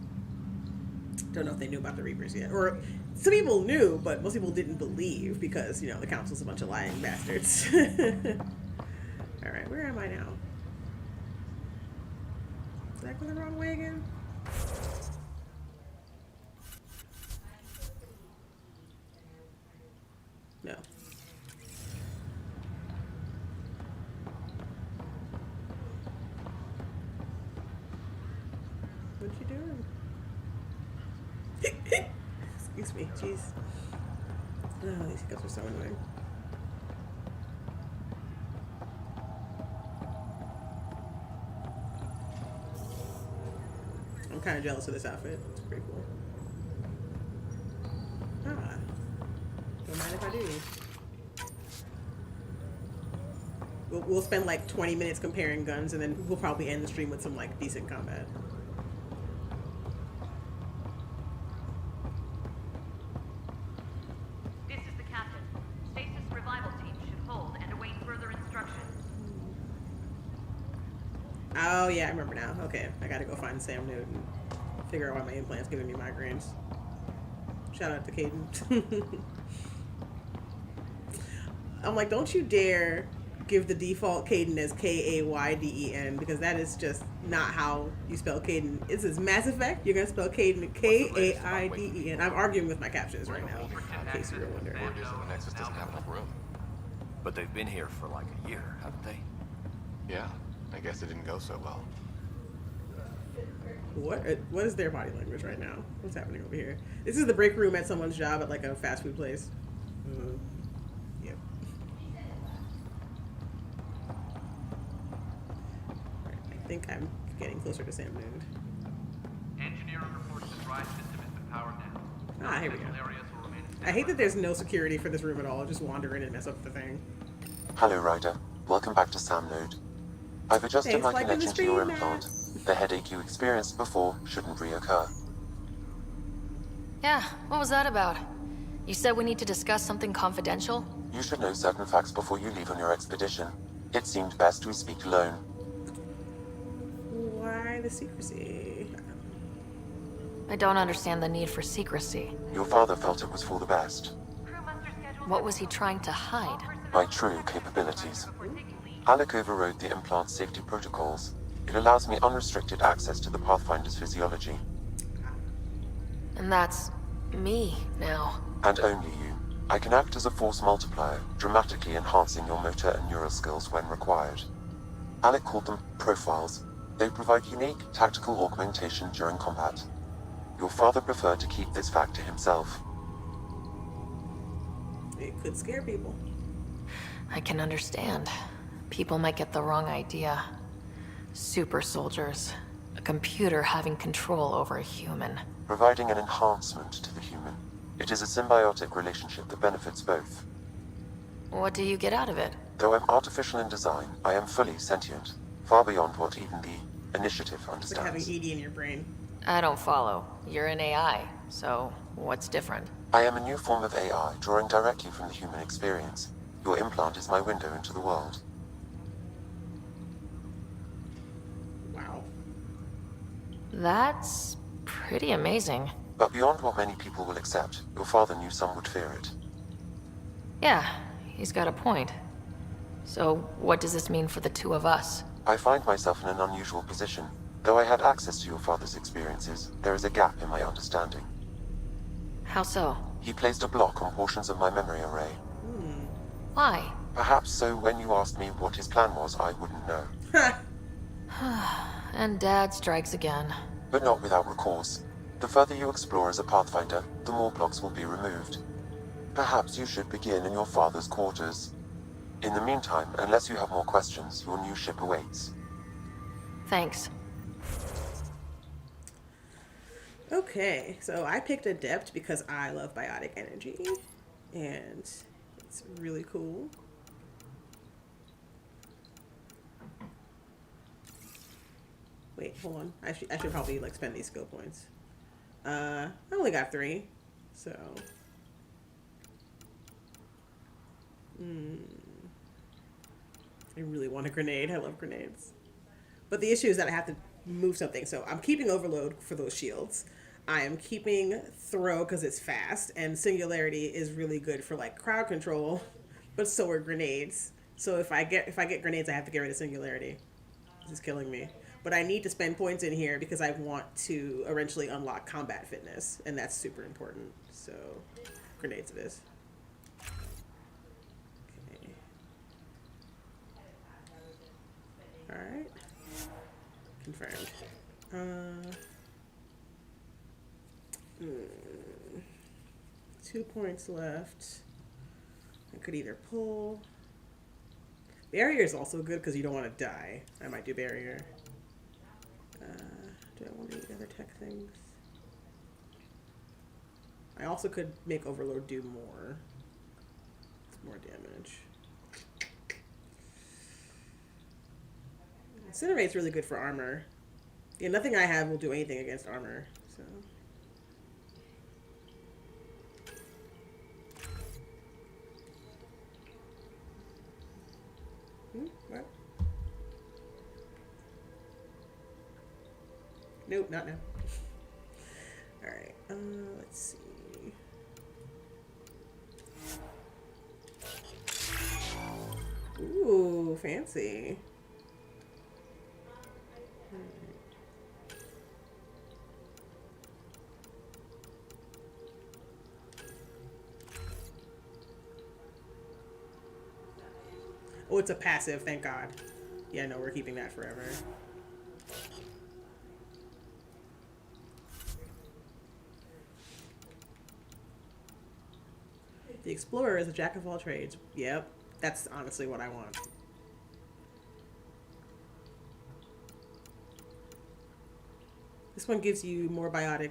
Don't know if they knew about the Reapers yet. Or some people knew, but most people didn't believe because, you know, the Council's a bunch of lying bastards. Alright, where am I now? Did I go the wrong way again? No. What you doing? Excuse me, jeez. Oh, these hiccups are so annoying. I'm kind of jealous of this outfit. It's pretty cool. Ah. Don't mind if I do. We'll spend like 20 minutes comparing guns, and then we'll probably end the stream with some like decent combat. This is the captain. Stasis revival team should hold and await further instructions. Oh yeah, I remember now. Okay, I gotta go find Sam Newt and figure out why my implant's giving me migraines. Shout out to Caden. I'm like, don't you dare give the default Caden as K-A-Y-D-E-N, because that is just not how you spell Caden. This is Mass Effect. You're gonna spell Caden K-A-I-D-E-N. I'm arguing with my captions right now, in case you were wondering. Is the Nexus doesn't have enough room. But they've been here for like a year, haven't they? Yeah, I guess it didn't go so well. What is their body language right now? What's happening over here? This is the break room at someone's job at like a fast food place. Yep. I think I'm getting closer to Sam Newt. Engineering reports the drive system has been powered down. Ah, here we go. Areas will remain I hate that there's no security for this room at all. Just wander in and mess up the thing. Hello, Ryder. Welcome back to Sam Node. I've adjusted Thanks my for liking the connection to your stream, implant. The headache you experienced before shouldn't reoccur. Yeah, what was that about? You said we need to discuss something confidential? You should know certain facts before you leave on your expedition. It seemed best we speak alone. Why the secrecy? I don't understand the need for secrecy. Your father felt it was for the best. What was he trying to hide? My true capabilities. Alec overrode the implant's safety protocols. It allows me unrestricted access to the Pathfinder's physiology. And that's me now. And only you. I can act as a force multiplier, dramatically enhancing your motor and neural skills when required. Alec called them profiles. They provide unique tactical augmentation during combat. Your father preferred to keep this fact to himself. It could scare people. I can understand. People might get the wrong idea. Super soldiers. A computer having control over a human. Providing an enhancement to the human. It is a symbiotic relationship that benefits both. What do you get out of it? Though I'm artificial in design, I am fully sentient. Far beyond what even the Initiative It's like having understands. ED in your brain. I don't follow. You're an AI, so what's different? I am a new form of AI, drawing directly from the human experience. Your implant is my window into the world. Wow. That's pretty amazing. But beyond what many people will accept, your father knew some would fear it. Yeah, he's got a point. So what does this mean for the two of us? I find myself in an unusual position. Though I had access to your father's experiences, there is a gap in my understanding. How so? He placed a block on portions of my memory array. Why? Perhaps so when you asked me what his plan was, I wouldn't know. And Dad strikes again. But not without recourse. The further you explore as a Pathfinder, the more blocks will be removed. Perhaps you should begin in your father's quarters. In the meantime, unless you have more questions, your new ship awaits. Thanks. Okay, so I picked Adept because I love biotic energy, and it's really cool. Wait, hold on. I should probably like spend these skill points. I only got 3, so. I really want a grenade. I love grenades. But the issue is that I have to move something. So I'm keeping Overload for those shields. I am keeping Throw because it's fast. And Singularity is really good for like crowd control. But so are grenades. So if I get grenades, I have to get rid of Singularity. This is killing me. But I need to spend points in here because I want to eventually unlock combat fitness. And that's super important. So grenades it is. Alright. Confirmed. 2 points left. I could either pull. Barrier is also good because you don't want to die. I might do barrier. Do I want any other tech things? I also could make Overload do more. More damage. Incinerate's really good for armor. Yeah, nothing I have will do anything against armor, so. What? Nope, not now. Alright, let's see. Ooh, fancy. Oh, it's a passive, thank God. Yeah, no, we're keeping that forever. The Explorer is a jack of all trades. Yep, that's honestly what I want. This one gives you more biotic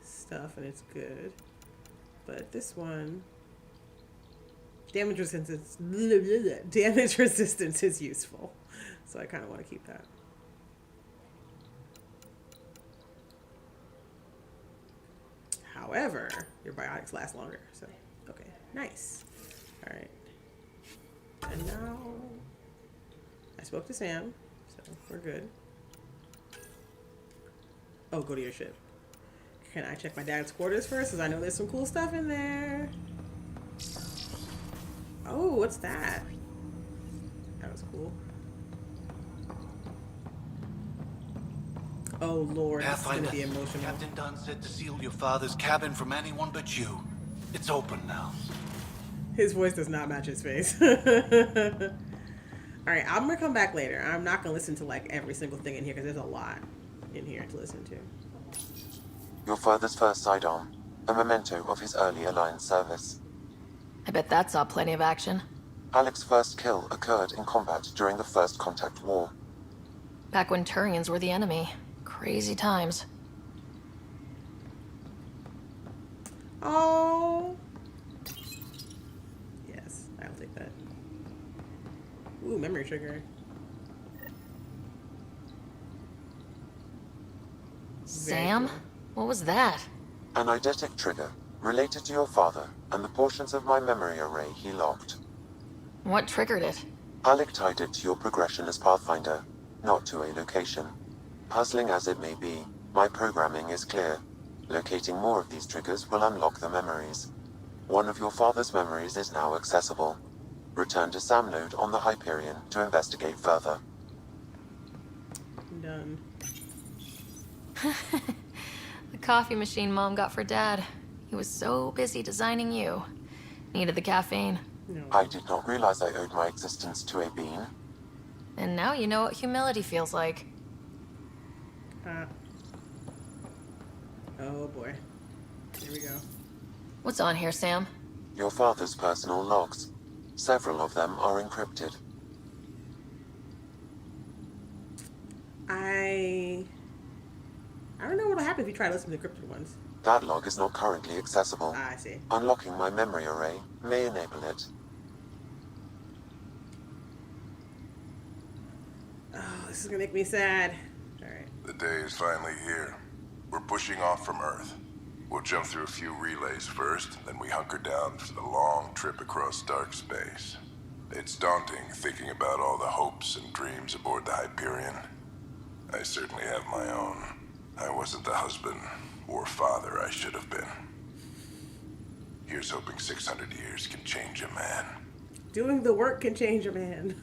stuff and it's good. But this one... Damage resistance is useful. So I kind of want to keep that. However, your biotics last longer. So, okay. Nice. All right. And now I spoke to Sam, so we're good. Oh, go to your ship. Can I check my dad's quarters first? Because I know there's some cool stuff in there. Oh, what's that? That was cool. Oh, Lord, this is going to be emotional. Captain Dunn said to seal your father's cabin from anyone but you. It's open now. His voice does not match his face. Alright, I'm going to come back later. I'm not going to listen to, like, every single thing in here, because there's a lot in here to listen to. Your father's first sidearm, a memento of his earlier line service. I bet that saw plenty of action. Alec's first kill occurred in combat during the First Contact War. Back when Turians were the enemy. Crazy times. Oh. Yes, I'll take that. Ooh, memory trigger. Sam? What was that? An eidetic trigger, related to your father, and the portions of my memory array he locked. What triggered it? Alec tied it to your progression as Pathfinder, not to a location. Puzzling as it may be, my programming is clear. Locating more of these triggers will unlock the memories. One of your father's memories is now accessible. Return to Sam node on the Hyperion to investigate further. Done. The coffee machine Mom got for Dad. He was so busy designing you. Needed the caffeine. No. I did not realize I owed my existence to a bean. And now you know what humility feels like. Oh boy. Here we go. What's on here, Sam? Your father's personal logs. Several of them are encrypted. I don't know what'll happen if you try to listen to the encrypted ones. That log is not currently accessible. Ah, I see. Unlocking my memory array may enable it. Oh, this is gonna make me sad. The day is finally here. We're pushing off from Earth. We'll jump through a few relays first, then we hunker down for the long trip across dark space. It's daunting thinking about all the hopes and dreams aboard the Hyperion. I certainly have my own. I wasn't the husband or father I should have been. Here's hoping 600 years can change a man. Doing the work can change a man.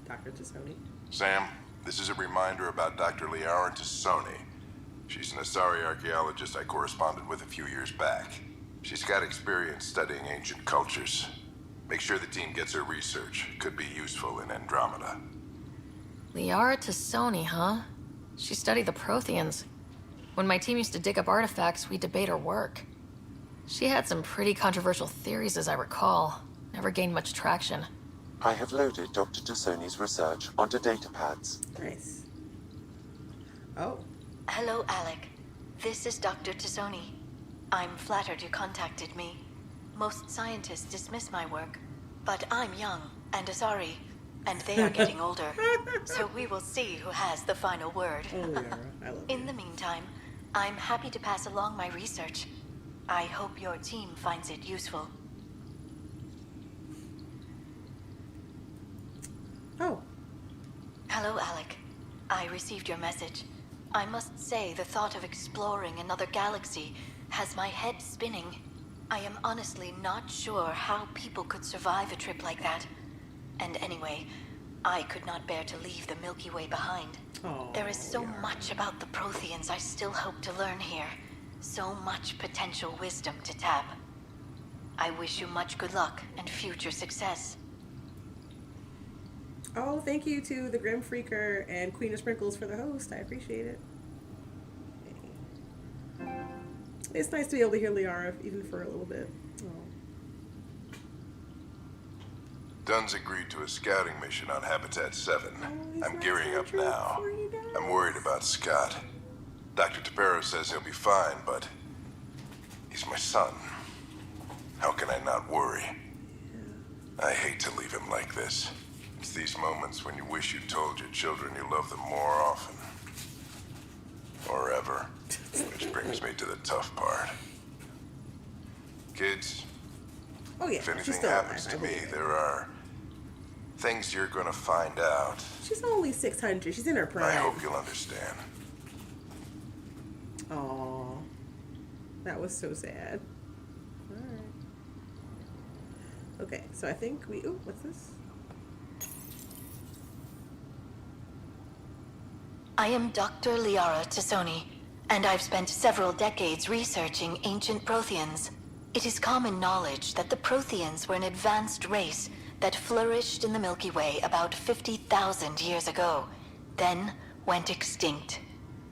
Dr. Tassoni. Sam, this is a reminder about Dr. Liara Tassoni. She's an Asari archaeologist I corresponded with a few years back. She's got experience studying ancient cultures. Make sure the team gets her research. Could be useful in Andromeda. Liara Tassoni, huh? She studied the Protheans. When my team used to dig up artifacts, we debate her work. She had some pretty controversial theories, as I recall. Never gained much traction. I have loaded Dr. Tassoni's research onto datapads. Nice. Oh. Hello, Alec. This is Dr. Tassoni. I'm flattered you contacted me. Most scientists dismiss my work, but I'm young and Asari, and they are getting older. So we will see who has the final word. Oh, Liara, I love In the meantime, I'm happy to pass along my research. I hope your team finds it useful. Oh. Hello, Alec. I received your message. I must say the thought of exploring another galaxy has my head spinning. I am honestly not sure how people could survive a trip like that. And anyway, I could not bear to leave the Milky Way behind. Oh, there is so much about the Protheans I still hope to learn here. So much potential wisdom to tap. I wish you much good luck and future success. Oh, thank you to the Grim Freaker and Queen of Sprinkles for the host. I appreciate it. It's nice to be able to hear Liara, even for a little bit. Oh. Dunn's agreed to a scouting mission on Habitat 7. I'm gearing up now. I'm worried about Scott. Dr. Tapero says he'll be fine, but he's my son. How can I not worry? I hate to leave him like this. It's these moments when you wish you told your children you love them more often. Or ever. Which brings me to the tough part. Kids, oh, yeah, if anything happens to me, there are things you're gonna find out. She's only 600. She's in her prime. I hope you'll understand. Aww. That was so sad. Alright. Okay, so I think we... Ooh, what's this? I am Dr. Liara Tassoni, and I've spent several decades researching ancient Protheans. It is common knowledge that the Protheans were an advanced race that flourished in the Milky Way about 50,000 years ago, then went extinct.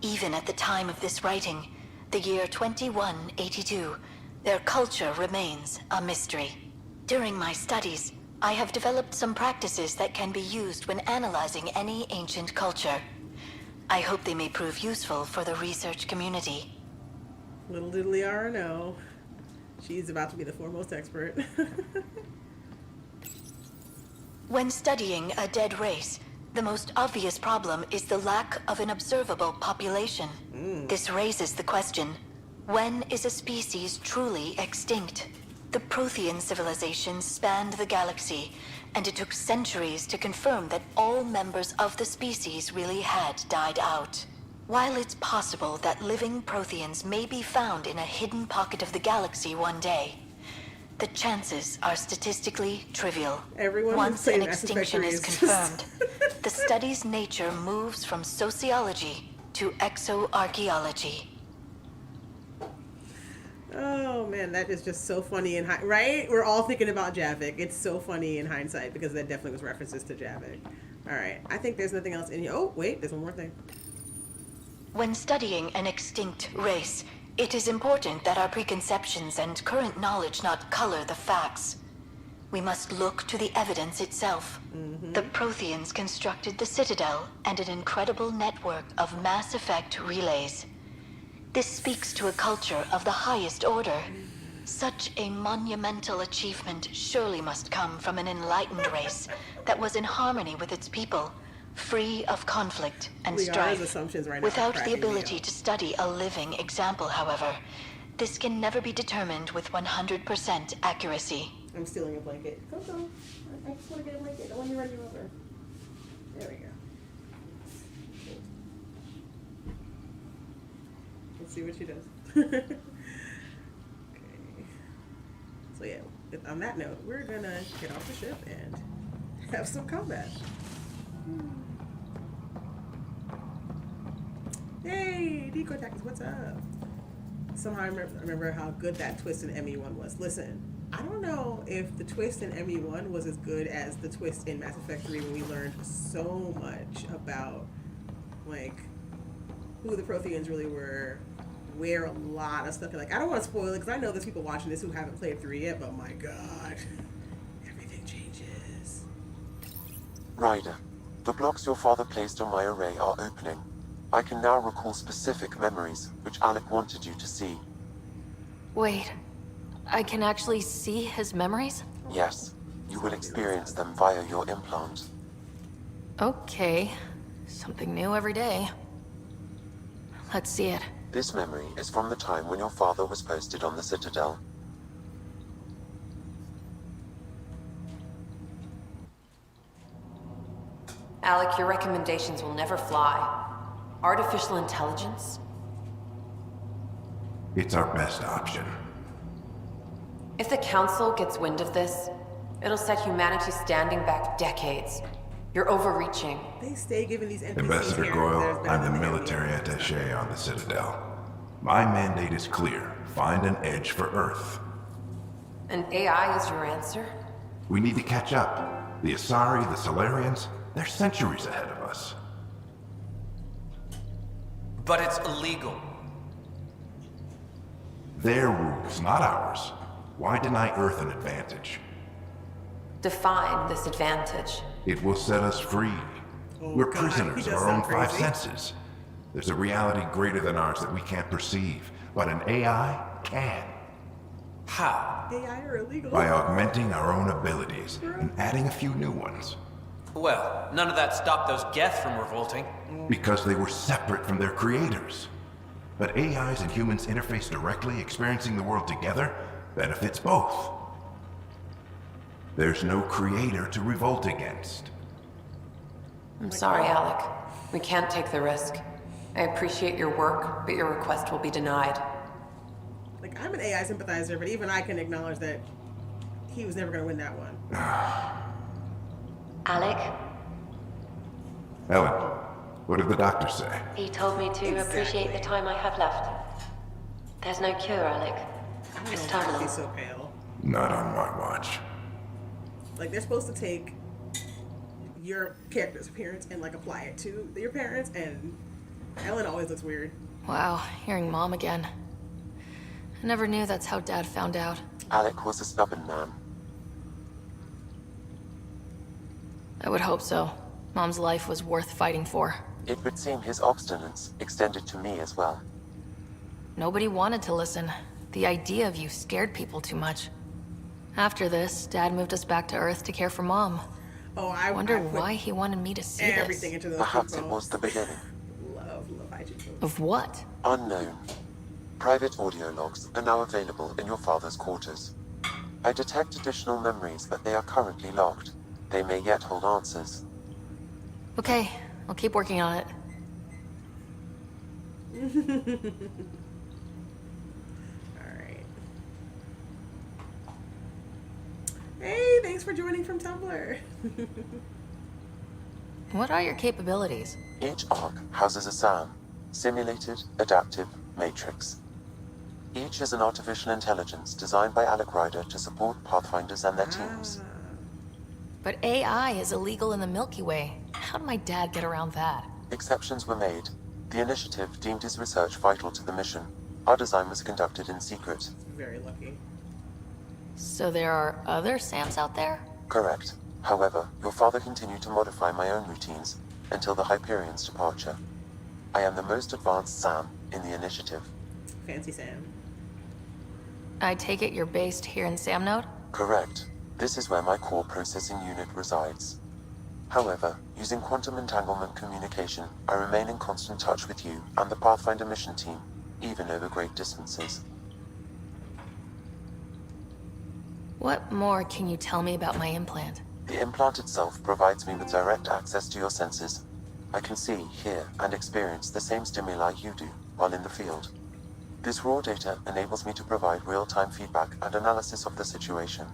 Even at the time of this writing, the year 2182, their culture remains a mystery. During my studies, I have developed some practices that can be used when analyzing any ancient culture. I hope they may prove useful for the research community. Little did Liara know. She's about to be the foremost expert. When studying a dead race, the most obvious problem is the lack of an observable population. This raises the question, when is a species truly extinct? The Prothean civilization spanned the galaxy, and it took centuries to confirm that all members of the species really had died out. While it's possible that living Protheans may be found in a hidden pocket of the galaxy one day, the chances are statistically trivial. Once an extinction is confirmed, the study's nature moves from sociology to exoarchaeology. Oh man, that is just so funny in right? We're all thinking about Javik. It's so funny in hindsight because that definitely was references to Javik. All right, I think there's nothing else in here. Oh wait, there's one more thing. When studying an extinct race, it is important that our preconceptions and current knowledge not color the facts. We must look to the evidence itself. The Protheans constructed the Citadel and an incredible network of mass effect relays. This speaks to a culture of the highest order. Such a monumental achievement surely must come from an enlightened race that was in harmony with its people, free of conflict and Leon's strife. assumptions right now are Without the cracking me ability up. to study a living example, however, this can never be determined with 100% accuracy. I'm stealing a blanket. Coco, I just want to get a blanket. I want you running over. There we go. Let's see what she does. Okay. So yeah, on that note, we're gonna get off the ship and have some combat. Hey, decoy tactics, what's up? Somehow I remember how good that twist in ME1 was. Listen, I don't know if the twist in ME1 was as good as the twist in Mass Effect 3 when we learned so much about, like, who the Protheans really were, where a lot of stuff, like, I don't want to spoil it because I know there's people watching this who haven't played 3 yet, but my god, everything changes. Ryder, the blocks your father placed on my array are opening. I can now recall specific memories, which Alec wanted you to see. Wait, I can actually see his memories? Yes, you will experience them via your implant. Okay, something new every day. Let's see it. This memory is from the time when your father was posted on the Citadel. Alec, your recommendations will never fly. Artificial intelligence? It's our best option. If the Council gets wind of this, it'll set humanity standing back decades. You're overreaching. They stay giving these NPCs Ambassador characters Goyle, better I'm than the they military attaché on the Citadel. My mandate is clear. Find an edge for Earth. And AI is your answer? We need to catch up. The Asari, the Solarians, they're centuries ahead of us. But it's illegal. Their rules, not ours. Why deny Earth an advantage? Define this advantage. It will set us free. We're prisoners of our own five senses. There's a reality greater than ours that we can't perceive, but an AI can. How? AI are illegal. By augmenting our own abilities and adding a few new ones. Well, none of that stopped those Geth from revolting. Because they were separate from their creators. But AIs and humans interface directly, experiencing the world together, benefits both. There's no creator to revolt against. I'm sorry, Alec. We can't take the risk. I appreciate your work, but your request will be denied. Like, I'm an AI sympathizer, but even I can acknowledge that he was never going to win that one. Alec, Ellen, what did the doctor say? he told me to appreciate the time I have left. There's no cure, Alec. It's terminal. He's so pale. Not on my watch. Like, they're supposed to take your character's appearance and, like, apply it to your parents, and Ellen always looks weird. Wow, hearing Mom again. I never knew that's how Dad found out. Alec was a stubborn man. I would hope so. Mom's life was worth fighting for. It would seem his obstinance extended to me as well. Nobody wanted to listen. The idea of you scared people too much. After this, Dad moved us back to Earth to care for Mom. Oh, I wonder put why he wanted me to see everything this. into those Perhaps it bones. was the beginning. Love hygiene. Of what? Unknown. Private audio logs are now available in your father's quarters. I detect additional memories, but they are currently locked. They may yet hold answers. Okay, I'll keep working on it. Alright. Hey, thanks for joining from Tumblr. What are your capabilities? Each arc houses a SAM, Simulated Adaptive Matrix. Each is an artificial intelligence designed by Alec Ryder to support Pathfinders and their teams. But AI is illegal in the Milky Way. How did my dad get around that? Exceptions were made. The initiative deemed his research vital to the mission. Our design was conducted in secret. Very lucky. So there are other Sams out there? Correct. However, your father continued to modify my own routines until the Hyperion's departure. I am the most advanced SAM in the initiative. Fancy Sam. I take it you're based here in Samnode? Correct. This is where my core processing unit resides. However, using quantum entanglement communication, I remain in constant touch with you and the Pathfinder mission team, even over great distances. What more can you tell me about my implant? The implant itself provides me with direct access to your senses. I can see, hear, and experience the same stimuli you do while in the field. This raw data enables me to provide real-time feedback and analysis of the situation.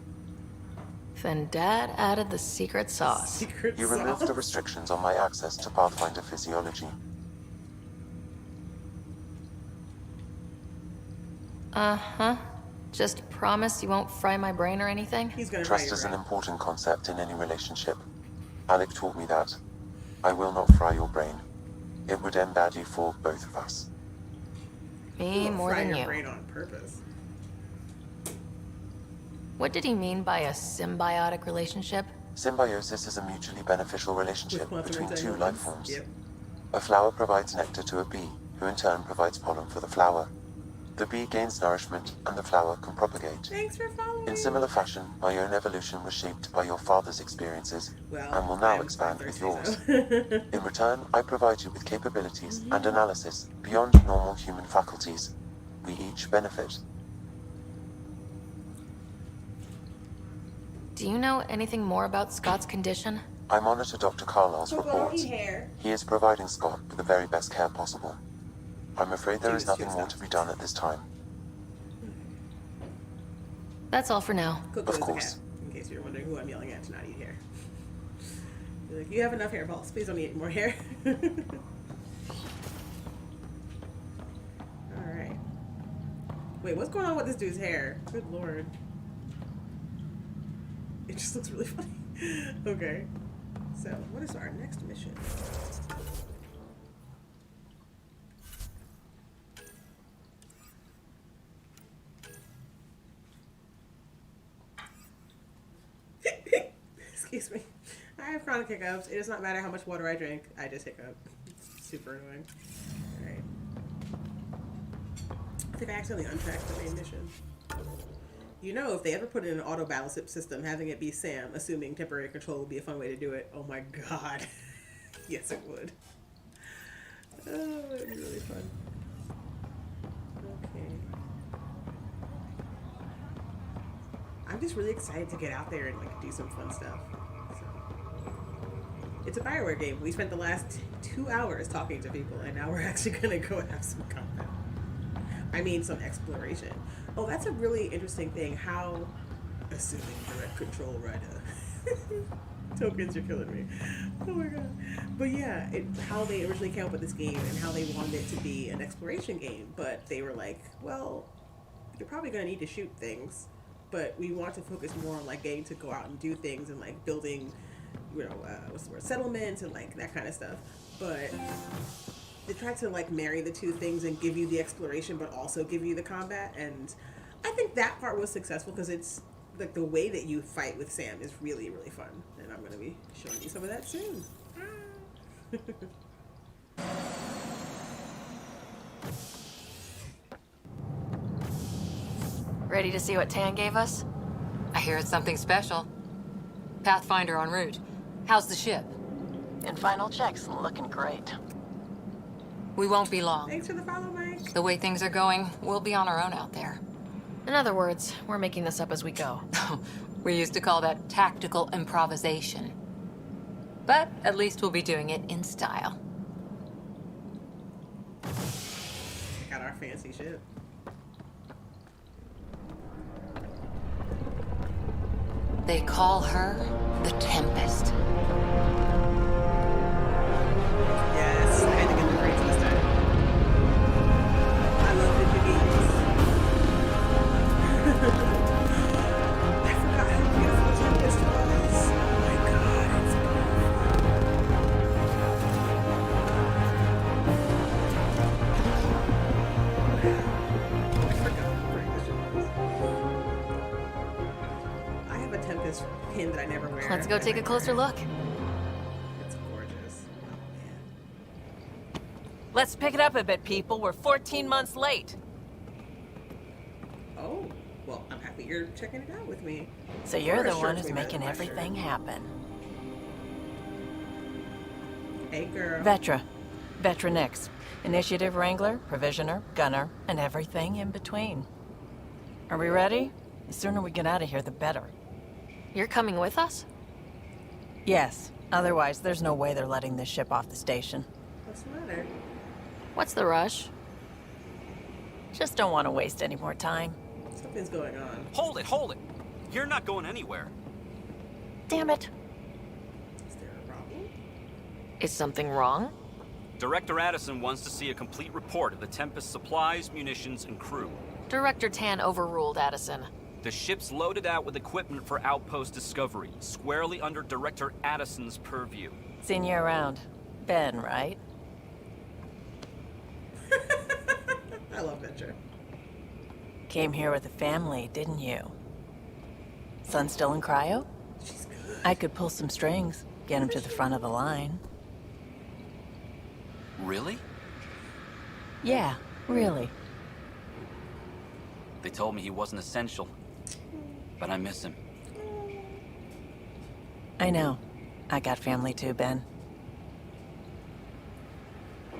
Then Dad added the secret sauce. You removed the restrictions on my access to Pathfinder physiology. Uh-huh. Just promise you won't fry my brain or anything? Trust is an important concept in any relationship. Alec taught me that. I will not fry your brain. It would end badly for both of us. Me more than your you. brain on purpose. What did he mean by a symbiotic relationship? Symbiosis is a mutually beneficial relationship between two life forms. Yep. A flower provides nectar to a bee, who in turn provides pollen for the flower. The bee gains nourishment, and the flower can propagate. Thanks for following. In similar fashion, my own evolution was shaped by your father's experiences, and will now expand with yours. In return, I provide you with capabilities and analysis beyond normal human faculties. We each benefit. Do you know anything more about Scott's condition? I monitor Dr. Carlisle's reports. Hair. He is providing Scott with the very best care possible. I'm afraid there is nothing more to be done at this time. That's all for now. Of course. In case you're wondering who I'm yelling at to not eat hair. You're like, you have enough hairballs. Please don't eat more hair. Alright. Wait, what's going on with this dude's hair? Good lord. It just looks really funny. Okay. So, what is our next mission? Excuse me. I have chronic hiccups. It does not matter how much water I drink. I just hiccup. Super annoying. Alright. I think I accidentally untracked the main mission. You know, if they ever put in an auto battle system, having it be Sam, assuming temporary control would be a fun way to do it. Oh my god. Yes, it would. Oh, it would be really fun. Okay. I'm just really excited to get out there and like do some fun stuff. So, it's a Bioware game. We spent the last 2 hours talking to people, and now we're actually gonna go have some combat. I mean, some exploration. Oh, that's a really interesting thing. How, assuming direct control, right? Tokens, you're killing me. Oh my god. But yeah, how they originally came up with this game and how they wanted it to be an exploration game, but they were like, well, you're probably gonna need to shoot things. But we want to focus more on like getting to go out and do things and like building, you know, what's the word, settlements and like that kind of stuff. But they tried to like marry the two things and give you the exploration, but also give you the combat. And I think that part was successful because it's like the way that you fight with Sam is really, really fun. And I'm going to be showing you some of that soon. Ready to see what Tan gave us? I hear it's something special. Pathfinder en route. How's the ship? In final checks, looking great. We won't be long. Thanks for the follow, Mike. The way things are going, we'll be on our own out there. In other words, we're making this up as we go. We used to call that tactical improvisation. But at least we'll be doing it in style. Got our fancy ship. They call her the Tempest. Yes, I had to get the grades this time. I love video games. I forgot how beautiful Tempest was. Oh my god, it's beautiful. I forgot how pretty this ship was. I have a Tempest pin that I never wear. Let's go take a closer look. It's gorgeous. Oh man. Let's pick it up a bit, people. We're 14 months late. Oh, you're checking it out with me. So you're Or the a shirt one to who's be better making than my everything shirt. happen. Hey, girl. Vetra Nix. Initiative Wrangler, Provisioner, Gunner, and everything in between. Are we ready? The sooner we get out of here, the better. You're coming with us? Yes. Otherwise, there's no way they're letting this ship off the station. What's the matter? What's the rush? Just don't want to waste any more time. Something's going on. Hold it, hold it! You're not going anywhere. Damn it. Is there a problem? Is something wrong? Director Addison wants to see a complete report of the Tempest's supplies, munitions, and crew. Director Tan overruled Addison. The ship's loaded out with equipment for outpost discovery, squarely under Director Addison's purview. Seen you around. Ben, right? I love Venture. Came here with a family, didn't you? Son still in cryo? She's good. I could pull some strings, get him to the front of the line. Really? Yeah, really. They told me he wasn't essential, but I miss him. I know. I got family too, Ben.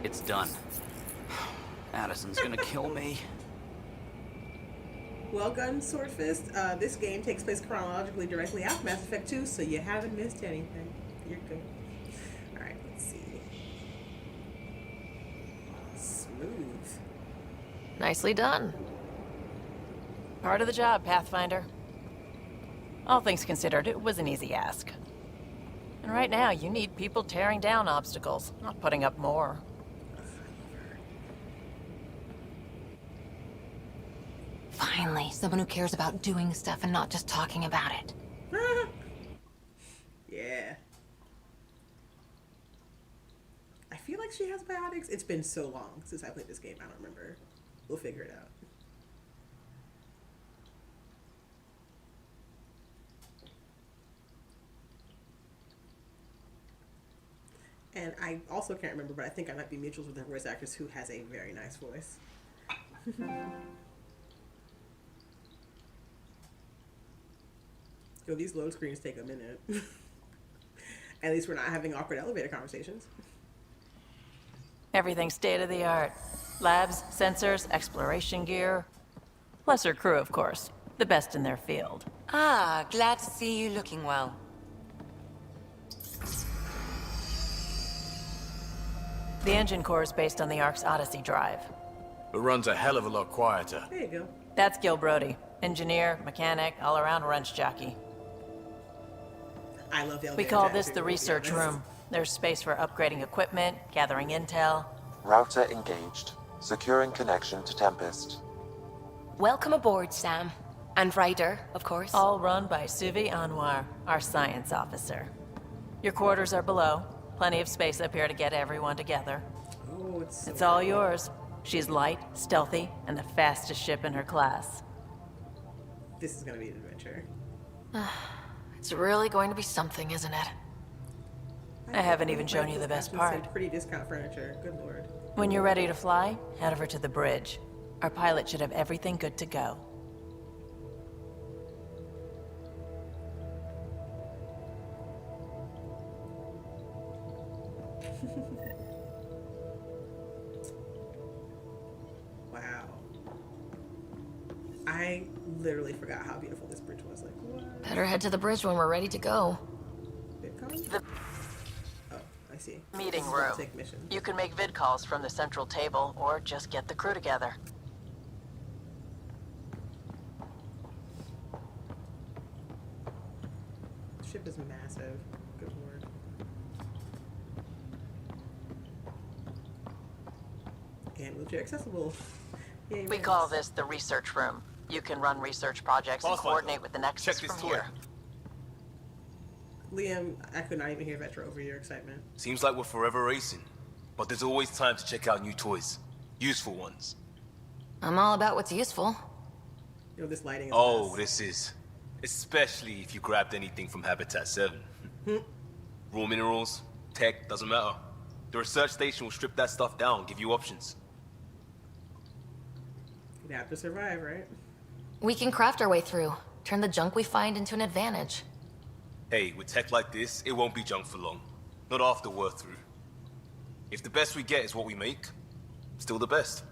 It's done. Addison's gonna kill me. Well done, Swordfist. This game takes place chronologically directly after Mass Effect 2, so you haven't missed anything. You're good. Alright, let's see. Smooth. Nicely done. Part of the job, Pathfinder. All things considered, it was an easy ask. And right now, you need people tearing down obstacles, not putting up more. Finally, someone who cares about doing stuff and not just talking about it. Yeah. I feel like she has biotics. It's been so long since I played this game. I don't remember. We'll figure it out. And I also can't remember, but I think I might be mutuals with the voice actress who has a very nice voice. Yo, these load screens take a minute. At least we're not having awkward elevator conversations. Everything state of the art. Labs, sensors, exploration gear. Plus her crew, of course. The best in their field. Ah, glad to see you looking well. The engine core is based on the Ark's Odyssey drive. It runs a hell of a lot quieter. There you go. That's Gil Brody. Engineer, mechanic, all-around wrench jockey. I love the We elevator call jack this too, the to be research honest. room. There's space for upgrading equipment, gathering intel. Router engaged. Securing connection to Tempest. Welcome aboard, Sam. And Ryder, of course. All run by Suvi Anwar, our science officer. Your quarters are below. Plenty of space up here to get everyone together. Oh, it's so It's all yours. She's light, stealthy, and the fastest ship in her class. This is gonna be an adventure. It's really going to be something, isn't it? I haven't even shown you the best part. Some pretty discount furniture. Good lord. When you're ready to fly, head over to the bridge. Our pilot should have everything good to go. Wow. I literally forgot how beautiful this bridge was. Like, what? Better head to the bridge when we're ready to go. Oh, I see. Meeting This is gonna room. take missions. You can make vid calls from the central table, or just get the crew together. The ship is massive. Good lord. And wheelchair accessible. Yay, We man. call this the research room. You can run research projects and coordinate with the Nexus from here. Liam, I could not even hear Vetra over your excitement. Seems like we're forever racing, but there's always time to check out new toys. Useful ones. I'm all about what's useful. Yo, this lighting is Oh, this is. Especially if you grabbed anything from Habitat 7. Raw minerals, tech, doesn't matter. The research station will strip that stuff down, give you options. You'd have to survive, right? We can craft our way through. Turn the junk we find into an advantage. Hey, with tech like this, it won't be junk for long. Not after we're through. If the best we get is what we make, still the best.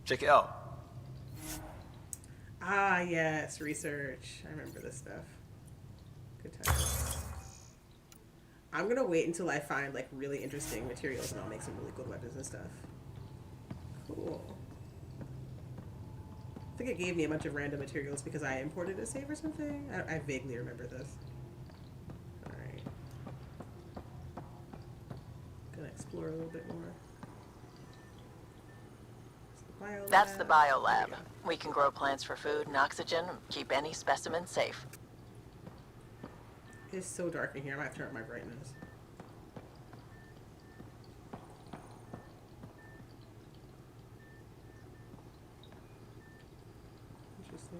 Check it out. Ah, yes, research. I remember this stuff. Good times. I'm gonna wait until I find like really interesting materials and I'll make some really good weapons and stuff. Cool. I think it gave me a bunch of random materials because I imported a save or something. I vaguely remember this. Alright. Gonna explore a little bit more. That's the biolab. We can grow plants for food and oxygen, keep any specimen safe. It's so dark in here. I might have to turn up my brightness. Interesting.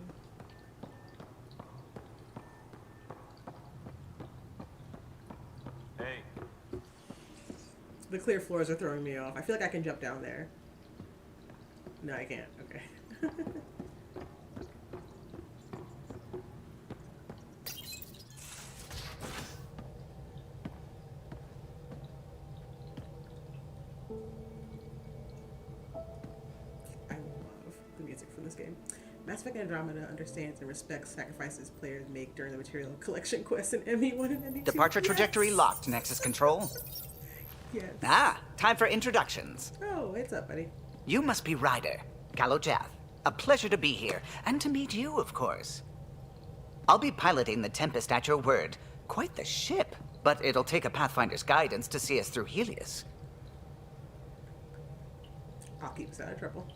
Hey. The clear floors are throwing me off. I feel like I can jump down there. No, I can't. Okay. I love the music from this game. Mass Effect Andromeda understands and respects sacrifices players make during the material collection quests in ME1 and ME2. Departure trajectory locked, Nexus Control. Yes. Ah, time for introductions. Oh, what's up, buddy? You must be Ryder, Kalojath. A pleasure to be here, and to meet you, of course. I'll be piloting the Tempest at your word. Quite the ship, but it'll take a Pathfinder's guidance to see us through Helios. I'll keep us out of trouble.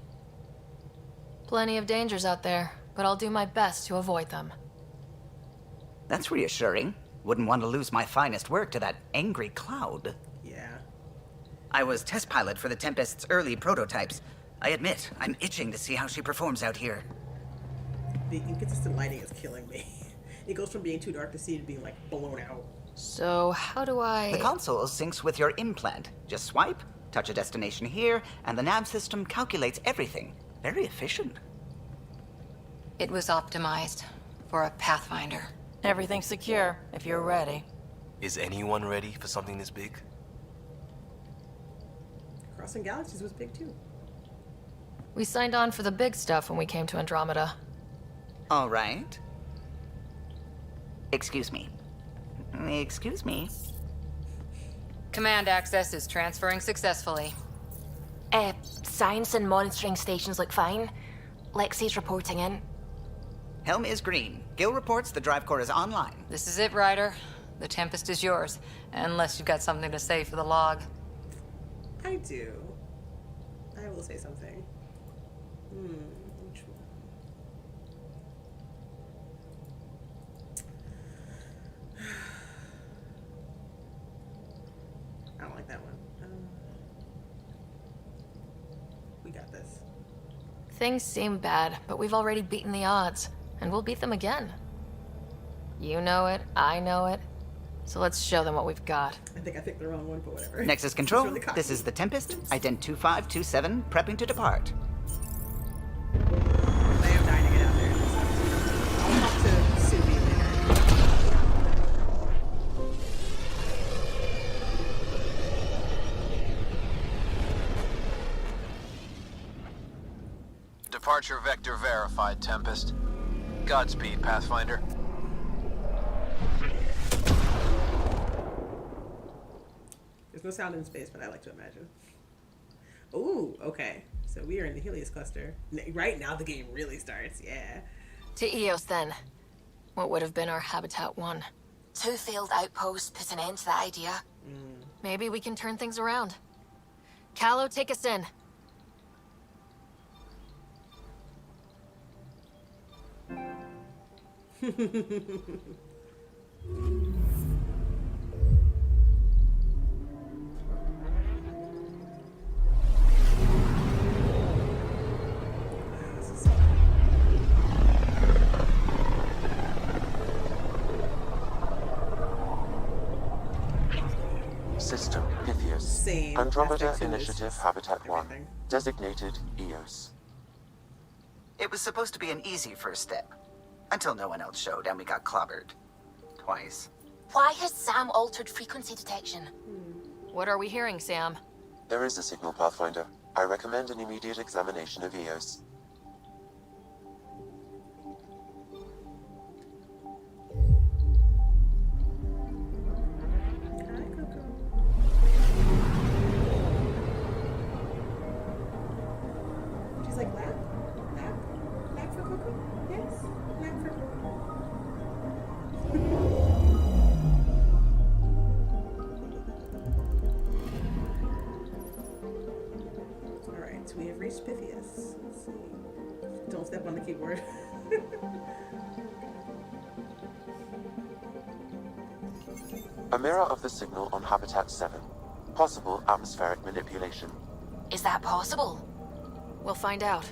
Plenty of dangers out there, but I'll do my best to avoid them. That's reassuring. Wouldn't want to lose my finest work to that angry cloud. Yeah. I was test pilot for the Tempest's early prototypes. I admit, I'm itching to see how she performs out here. The inconsistent lighting is killing me. It goes from being too dark to see to being, like, blown out. So, how do I... The console syncs with your implant. Just swipe, touch a destination here, and the nav system calculates everything. Very efficient. It was optimized for a Pathfinder. Everything's secure, if you're ready. Is anyone ready for something this big? Crossing Galaxies was big, too. We signed on for the big stuff when we came to Andromeda. All right. Excuse me. Excuse me. Command access is transferring successfully. Science and monitoring stations look fine. Lexi's reporting in. Helm is green. Gil reports the drive core is online. This is it, Ryder. The Tempest is yours, unless you've got something to say for the log. I do. I will say something. Which one? I don't like that one. We got this. Things seem bad, but we've already beaten the odds, and we'll beat them again. You know it, I know it. So let's show them what we've got. I think I picked the wrong one, but whatever. Nexus Control, really this is the Tempest. Ident 2527, prepping to depart. I am dying to get out there. I'll talk to Subi later. Departure vector verified, Tempest. Godspeed, Pathfinder. There's no sound in space, but I like to imagine. Ooh, okay. So we are in the Helios cluster. Right now the game really starts, yeah. To Eos then. What would have been our Habitat 1. 2 failed outposts put an end to that idea. Maybe we can turn things around. Calo, take us in. System, Pythias. Same. Andromeda Initiative Habitat 1. Designated Eos. It was supposed to be an easy first step. Until no one else showed and we got clobbered. Twice. Why has Sam altered frequency detection? What are we hearing, Sam? There is a signal, Pathfinder. I recommend an immediate examination of EOS. She's like, lap for Coco? Yes, lap for Coco. Alright, so we have reached Pythias. Let's see. Don't step on the keyboard. A mirror of the signal on Habitat 7. Possible atmospheric manipulation. Is that possible? We'll find out.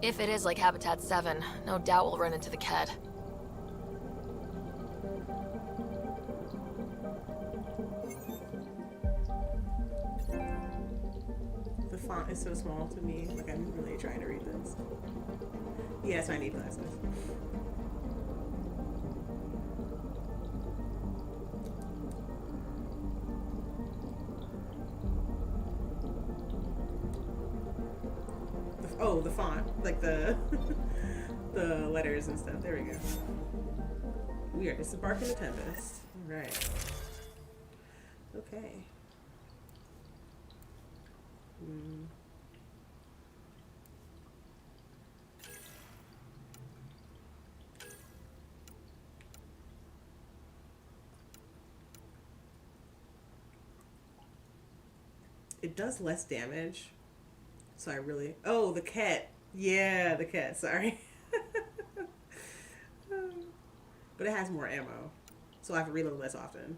If it is like Habitat 7, no doubt we'll run into the Ked. The font is so small to me. Like, I'm really trying to read this. Yes, I need glasses. Oh, the font, like the the letters and stuff. There we go. We are disembarking the Tempest. All right. Okay. It does less damage. So I really... Oh, the cat. Yeah, the cat. Sorry. But it has more ammo. So I have to reload less often.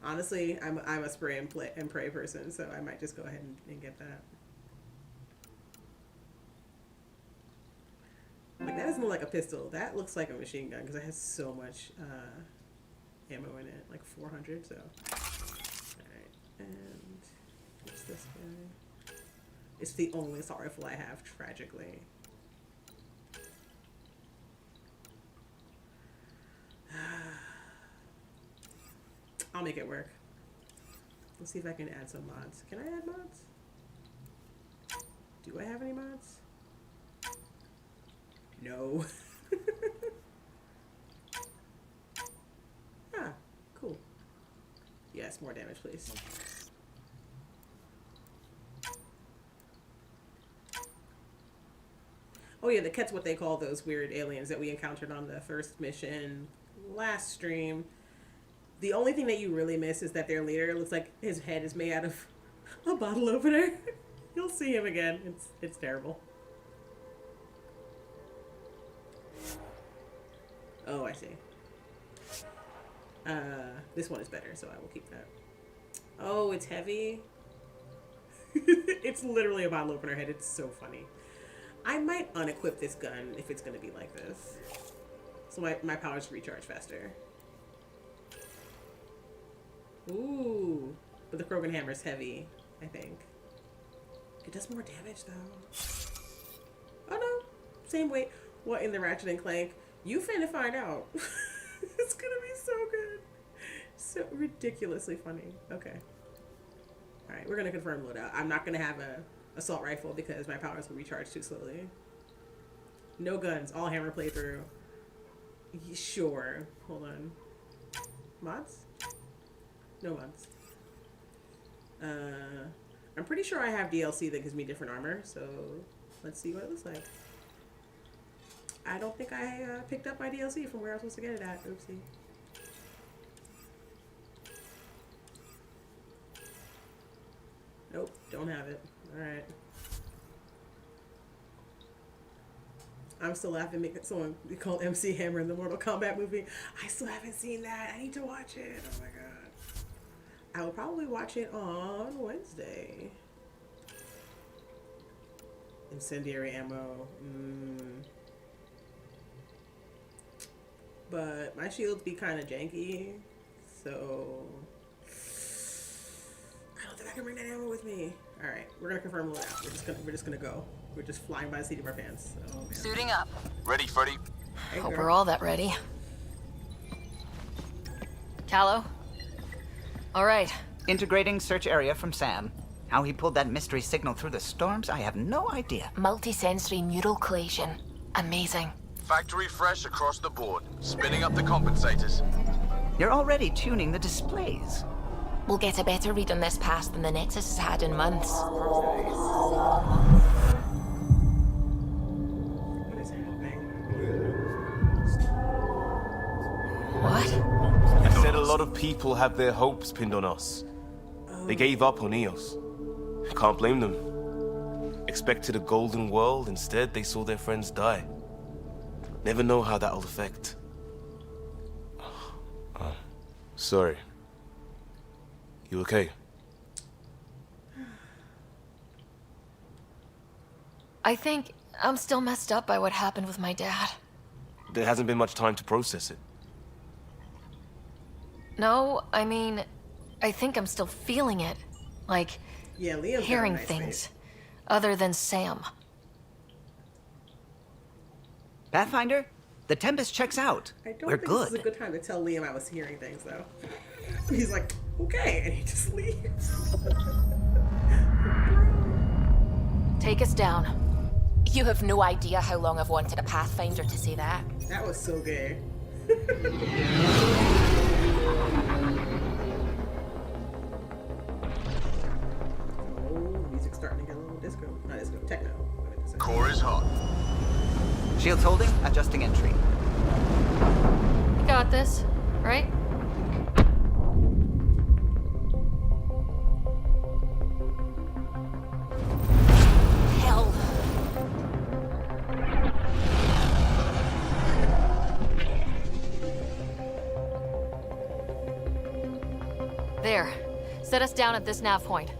Honestly, I'm a spray and pray person, so I might just go ahead and get that. Like, that doesn't look like a pistol. That looks like a machine gun because it has so much ammo in it. Like 400, so... Alright, and... What's this guy? It's the only assault rifle I have, tragically. I'll make it work. Let's see if I can add some mods. Can I add mods? Do I have any mods? No. Ah, cool. Yes, more damage, please. Oh yeah, the Ket's what they call those weird aliens that we encountered on the first mission last stream. The only thing that you really miss is that their leader looks like his head is made out of a bottle opener. You'll see him again. It's terrible. Oh, I see. This one is better, so I will keep that. Oh, it's heavy. It's literally a bottle opener head. It's so funny. I might unequip this gun if it's going to be like this. So my powers recharge faster. Ooh. But the Krogan hammer is heavy, I think. It does more damage, though. Oh, no. Same weight. What in the Ratchet and Clank? You finna find out. It's going to be so good. So ridiculously funny. Okay. Alright, we're going to confirm loadout. I'm not going to have a assault rifle because my powers will recharge too slowly. No guns, all hammer playthrough. Sure. Hold on. Mods? No mods. I'm pretty sure I have DLC that gives me different armor, so let's see what it looks like. I don't think I picked up my DLC from where I was supposed to get it at. Oopsie. Nope, don't have it. Alright. I'm still laughing at someone called MC Hammer in the Mortal Kombat movie. I still haven't seen that. I need to watch it. Oh my god. I will probably watch it on Wednesday. Incendiary ammo. But my shields be kind of janky, so I don't think I can bring that ammo with me. All right, we're gonna confirm loadout. We're just gonna go. We're just flying by the seat of our pants. Oh, man. Suiting up. Ready, Freddy? Hey, Hope girl. we're all that ready. Callow? All right. Integrating search area from Sam. How he pulled that mystery signal through the storms, I have no idea. Multisensory neural collation. Amazing. Factory fresh across the board. Spinning up the compensators. You're already tuning the displays. We'll get a better read on this pass than the Nexus has had in months. What is happening? What? It said a lot of people have their hopes pinned on us. They gave up on Eos. Can't blame them. Expected a golden world, instead they saw their friends die. Never know how that'll affect. Sorry. You okay? I think I'm still messed up by what happened with my dad. There hasn't been much time to process it. No, I mean, I think I'm still feeling it. Like, Yeah, Liam's got a hearing nice things. face. Other than Sam. Pathfinder, the Tempest checks out. I don't We're think good. this is a good time to tell Liam I was hearing things, though. He's like, okay, and he just leaves. Take us down. You have no idea how long I've wanted a Pathfinder to say that. That was so gay. Oh, music's starting to get a little disco. Not disco, techno. I meant to say. Core is hot. Shields holding, adjusting entry. You got this, right? Hell. There. Set us down at this nav point.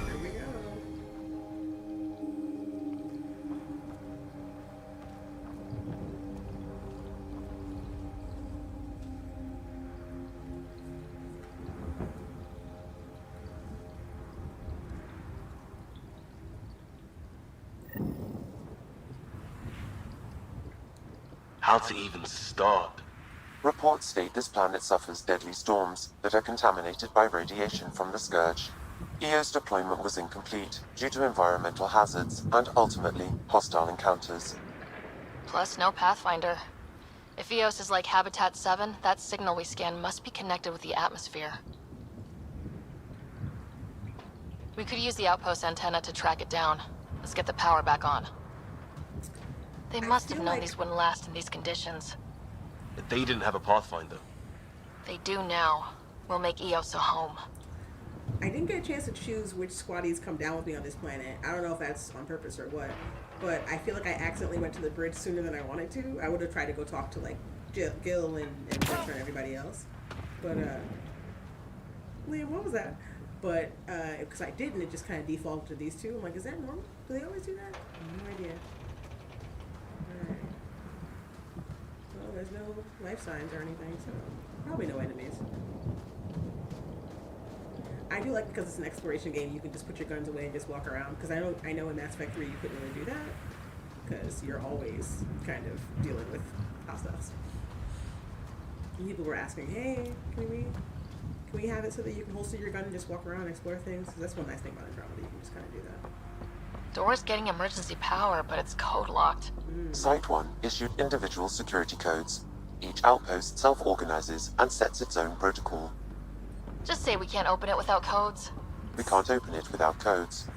Here we go. How to even start? Reports state this planet suffers deadly storms that are contaminated by radiation from the Scourge. EO's deployment was incomplete due to environmental hazards and ultimately hostile encounters. Plus, no Pathfinder. If Eos is like Habitat 7, that signal we scan must be connected with the atmosphere. We could use the outpost antenna to track it down. Let's get the power back on. They must have known these wouldn't last in these conditions. If they didn't have a Pathfinder. They do now. We'll make Eos a home. I didn't get a chance to choose which squaddies come down with me on this planet. I don't know if that's on purpose or what, but I feel like I accidentally went to the bridge sooner than I wanted to. I would have tried to go talk to like Gil and Victor and everybody else, but Liam, what was that? But because I didn't, it just kind of defaulted to these two. I'm like, is that normal? Do they always do that? No idea. Alright. Well, there's no life signs or anything, so probably no enemies. I do like, because it's an exploration game, you can just put your guns away and just walk around. Because I know in Mass Effect 3 you couldn't really do that, because you're always kind of dealing with hostiles. And people were asking, hey, can we have it so that you can holster your gun and just walk around and explore things? 'Cause that's one nice thing about Andromeda, you can just kind of do that. Door's getting emergency power, but it's code locked. Site 1 issued individual security codes. Each outpost self-organizes and sets its own protocol. Just say we can't open it without codes. We can't open it without codes.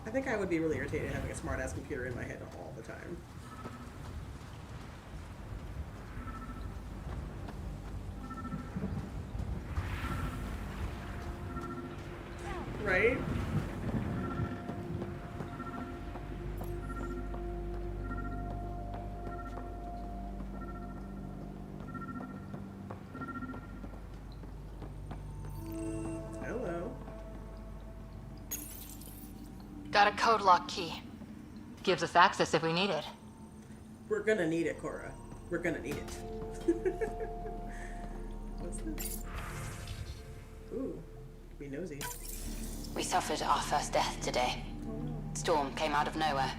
I think I would be really irritated having a smart-ass computer in my head all the time. Right? Got a code lock key. Gives us access if we need it. We're gonna need it, Cora. We're gonna need it. What's this? Ooh, be nosy. We suffered our first death today. Storm came out of nowhere.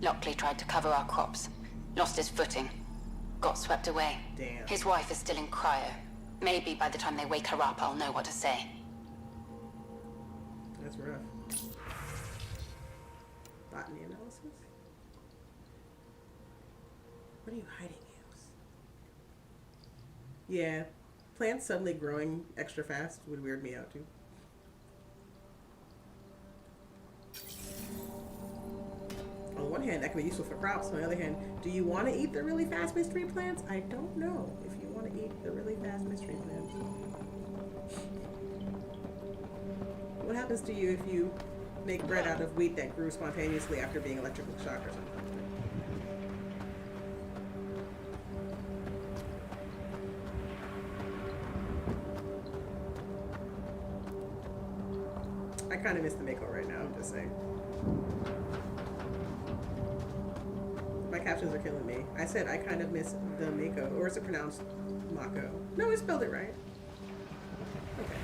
Lockley tried to cover our crops. Lost his footing. Got swept away. Damn. His wife is still in cryo. Maybe by the time they wake her up, I'll know what to say. That's rough. Botany analysis? What are you hiding, Eos? Yeah. Plants suddenly growing extra fast would weird me out too. On the one hand, that could be useful for crops. On the other hand, do you want to eat the really fast mystery plants? I don't know if you want to eat the really fast mystery plants. What happens to you if you make bread out of wheat that grew spontaneously after being electrically shocked or something? I kind of miss the Mako right now, I'm just saying. My captions are killing me. I said I kind of miss the Mako, or is it pronounced Mako? No, I spelled it right. Okay.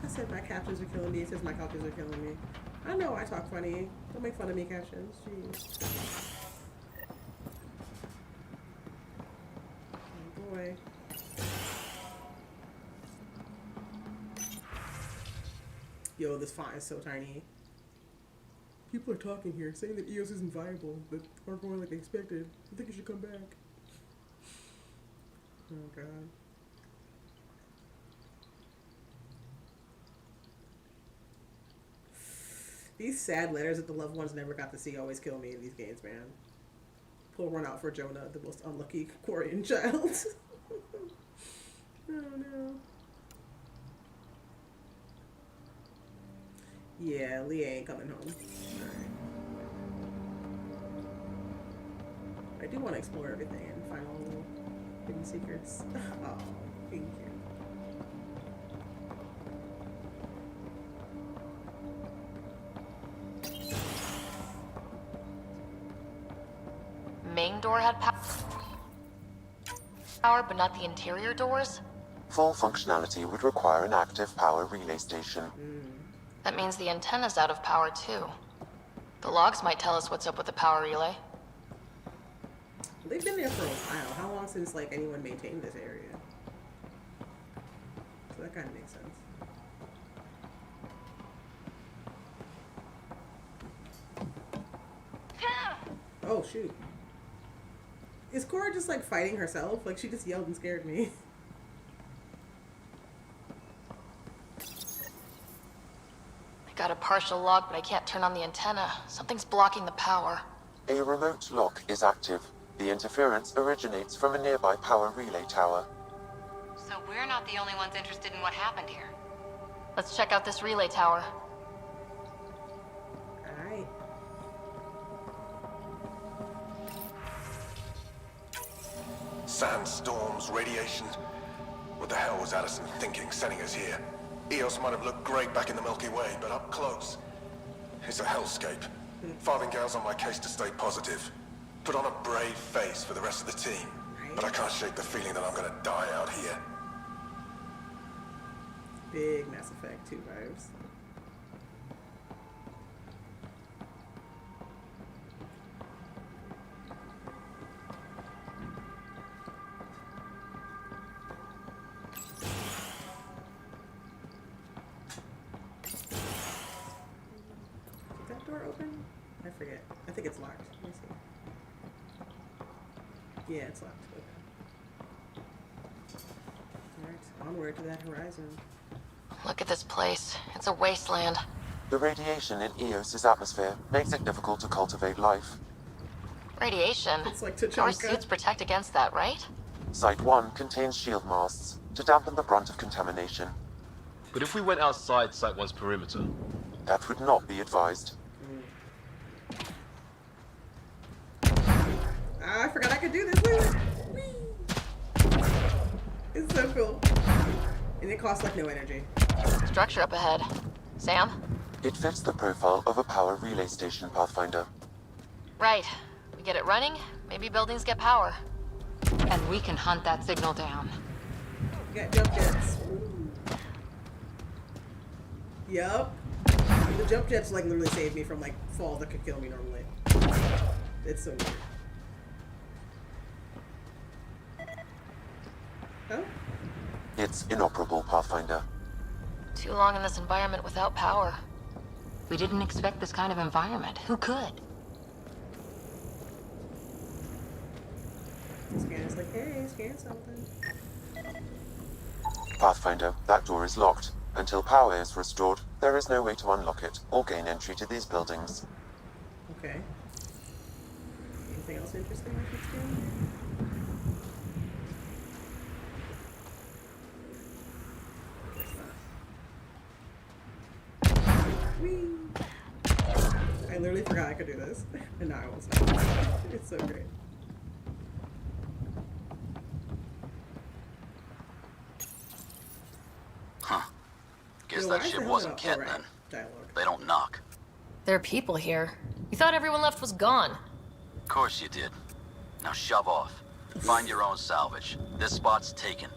I said my captions are killing me. It says my captions are killing me. I know I talk funny. Don't make fun of me, captions. Jeez. Oh boy. Yo, this font is so tiny. People are talking here, saying that EOS isn't viable, but aren't going like they expected. I think you should come back. Oh god. These sad letters that the loved ones never got to see always kill me in these games, man. Pull one out for Jonah, the most unlucky Quarian child. Oh no. Yeah, Leah ain't coming home. Alright. I do want to explore everything and find all the little hidden secrets. Oh, thank you. Main door had power, but not the interior doors? Full functionality would require an active power relay station. That means the antenna's out of power too. The logs might tell us what's up with the power relay. They've been there for a while. How long since like anyone maintained this area? So that kind of makes sense. Oh shoot. Is Cora just like fighting herself? Like she just yelled and scared me. Got a partial log, but I can't turn on the antenna. Something's blocking the power. A remote lock is active. The interference originates from a nearby power relay tower. So we're not the only ones interested in what happened here. Let's check out this relay tower. Alright. Sandstorms, radiation. What the hell was Addison thinking sending us here? EOS might have looked great back in the Milky Way, but up close, it's a hellscape. Farthingale's on my case to stay positive. Put on a brave face for the rest of the team, but I can't shake the feeling that I'm gonna die out here. Big Mass Effect 2 vibes. Open? I forget. I think it's locked. Let me see. Yeah, it's locked. Okay. Alright, onward to that horizon. Look at this place. It's a wasteland. The radiation in Eos's atmosphere makes it difficult to cultivate life. Radiation? It's like our suits protect against that, right? Site 1 contains shield masts to dampen the brunt of contamination. But if we went outside Site 1's perimeter? That would not be advised. I forgot I could do this. Wait. It's so cool. And it costs like no energy. Structure up ahead. Sam? It fits the profile of a power relay station, Pathfinder. Right. We get it running, maybe buildings get power. And we can hunt that signal down. Got jump jets. Yup. The jump jets like literally saved me from like fall that could kill me normally. It's so weird. Oh? It's inoperable, Pathfinder. Too long in this environment without power. We didn't expect this kind of environment. Who could? Scanner's like, hey, scan something. Pathfinder, that door is locked. Until power is restored, there is no way to unlock it or gain entry to these buildings. Okay. Anything else interesting I could scan? Whee! I literally forgot I could do this. And now I won't stop. It's so great. Huh. Guess Yo, that why is ship the wasn't helmet Ket up? then. Dialogue. They don't knock. There are people here. We thought everyone left was gone. Of course you did. Now shove off. Find your own salvage. This spot's taken.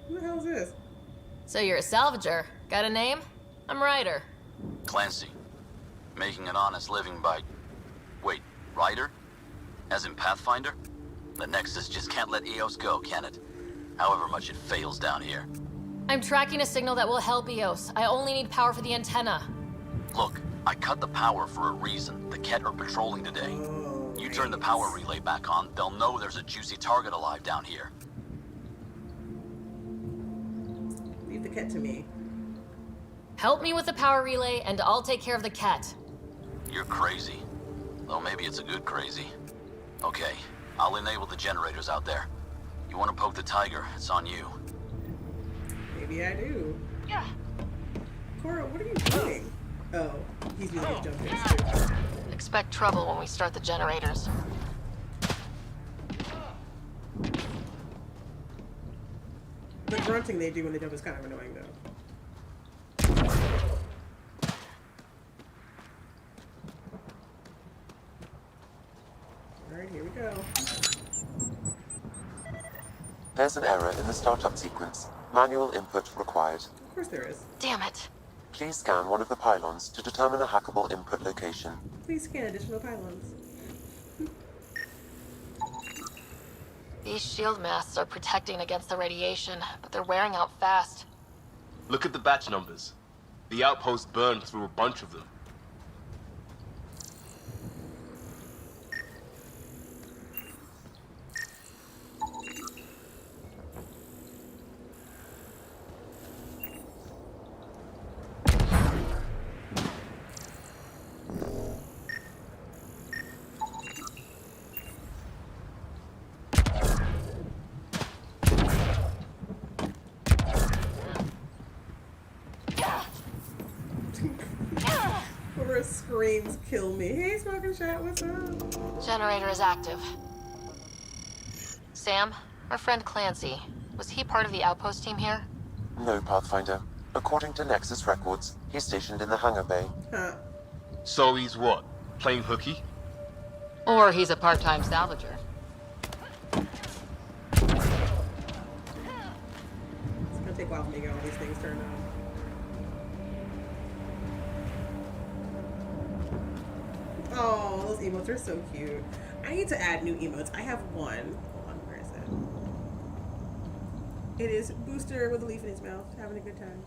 Who the hell is this? So you're a salvager. Got a name? I'm Ryder. Clancy. Making an honest living by... Wait, Ryder? As in Pathfinder? The Nexus just can't let EOS go, can it? However much it fails down here. I'm tracking a signal that will help EOS. I only need power for the antenna. Look, I cut the power for a reason. The Ket are patrolling today. You turn the power relay back on, they'll know there's a juicy target alive down here. Leave the Ket to me. Help me with the power relay, and I'll take care of the Ket. You're crazy. Though maybe it's a good crazy. Okay, I'll enable the generators out there. You want to poke the tiger, it's on you. Maybe I do. Yeah. Cora, what are you doing? Oh, he's using his jump jets too. Expect trouble when we start the generators. The grunting they do when they jump is kind of annoying though. Alright, here we go. There's an error in the startup sequence. Manual input required. Of course there is. Damn it. Please scan one of the pylons to determine a hackable input location. Please scan additional pylons. These shield masts are protecting against the radiation, but they're wearing out fast. Look at the batch numbers. The outpost burned through a bunch of them. Cora screams, kill me. Hey, Smoking Chat, what's up? Generator is active. Sam, our friend Clancy, was he part of the outpost team here? No, Pathfinder. According to Nexus records, he's stationed in the hangar bay. Huh. So he's what? Playing hooky? Or he's a part-time salvager. It's gonna take a while for me to get all these things turned on. Oh, those emotes are so cute. I need to add new emotes. I have one. Hold on, where is it? It is Booster with a leaf in his mouth, having a good time.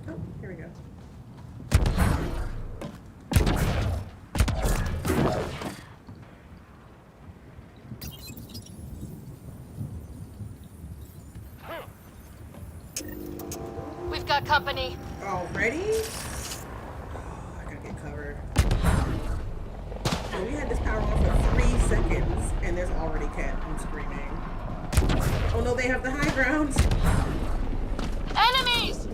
Oh, here we go. We've got company. Already? Oh, I gotta get covered. So we had this power on for 3 seconds, and there's already Ket. I'm screaming. Oh no, they have the high ground. Enemies!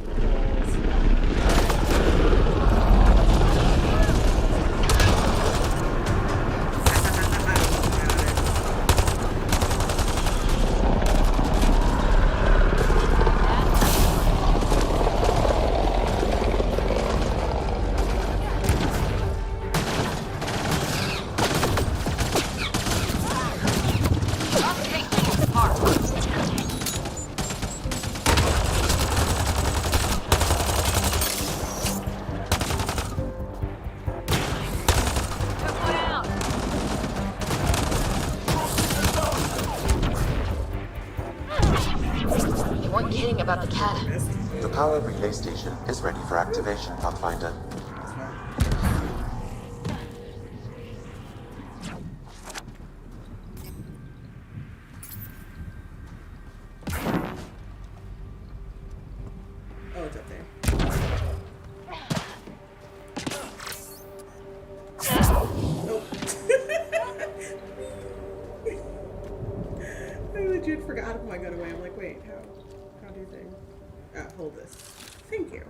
power relay station is ready for activation, Pathfinder. Oh, it's up there. Nope. I legit forgot to put my gun away. I'm like, wait, how do things? Hold this. Thank you.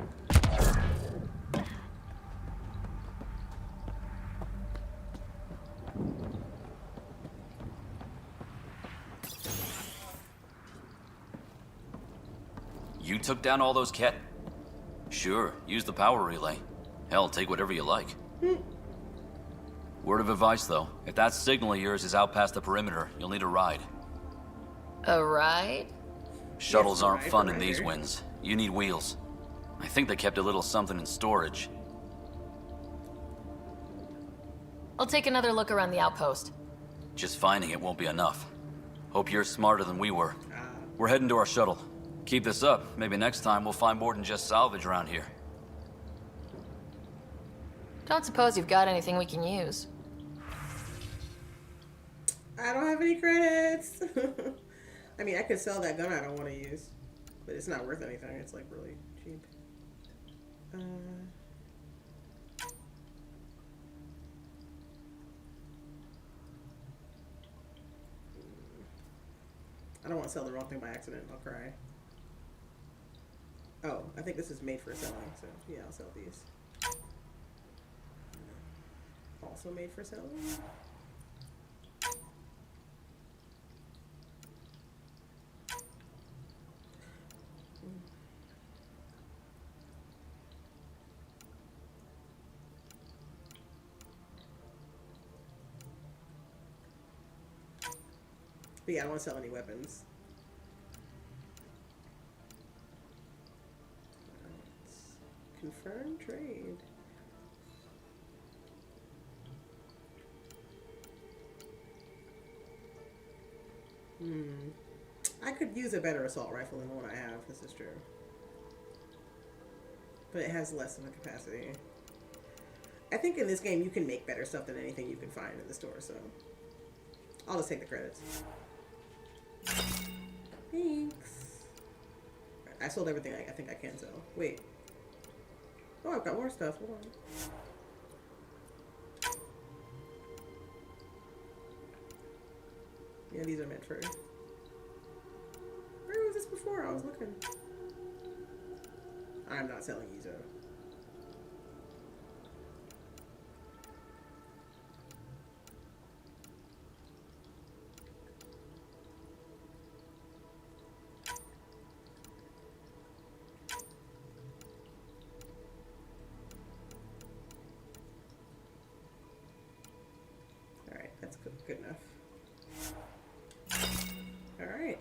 You took down all those cat? Sure, use the power relay. Hell, take whatever you like. Word of advice, though. If that signal of yours is out past the perimeter, you'll need a ride. A ride? Shuttles aren't fun in these winds. You need wheels. I think they kept a little something in storage. I'll take another look around the outpost. Just finding it won't be enough. Hope you're smarter than we were. We're heading to our shuttle. Keep this up. Maybe next time we'll find more than just salvage around here. Don't suppose you've got anything we can use. I don't have any credits. I mean, I could sell that gun I don't want to use, but it's not worth anything. It's like really cheap. I don't want to sell the wrong thing by accident. I'll cry. Oh, I think this is made for selling, so yeah, I'll sell these. Also made for selling. But yeah, I don't want to sell any weapons. Confirm trade. I could use a better assault rifle than the one I have, this is true. But it has less of a capacity. I think in this game you can make better stuff than anything you can find in the store, so I'll just take the credits. Thanks. I sold everything I think I can sell. Wait. Oh, I've got more stuff. Hold on. Yeah, these are meant for... Where was this before? I was looking. I'm not selling Ezo. Alright, that's good enough. Alright.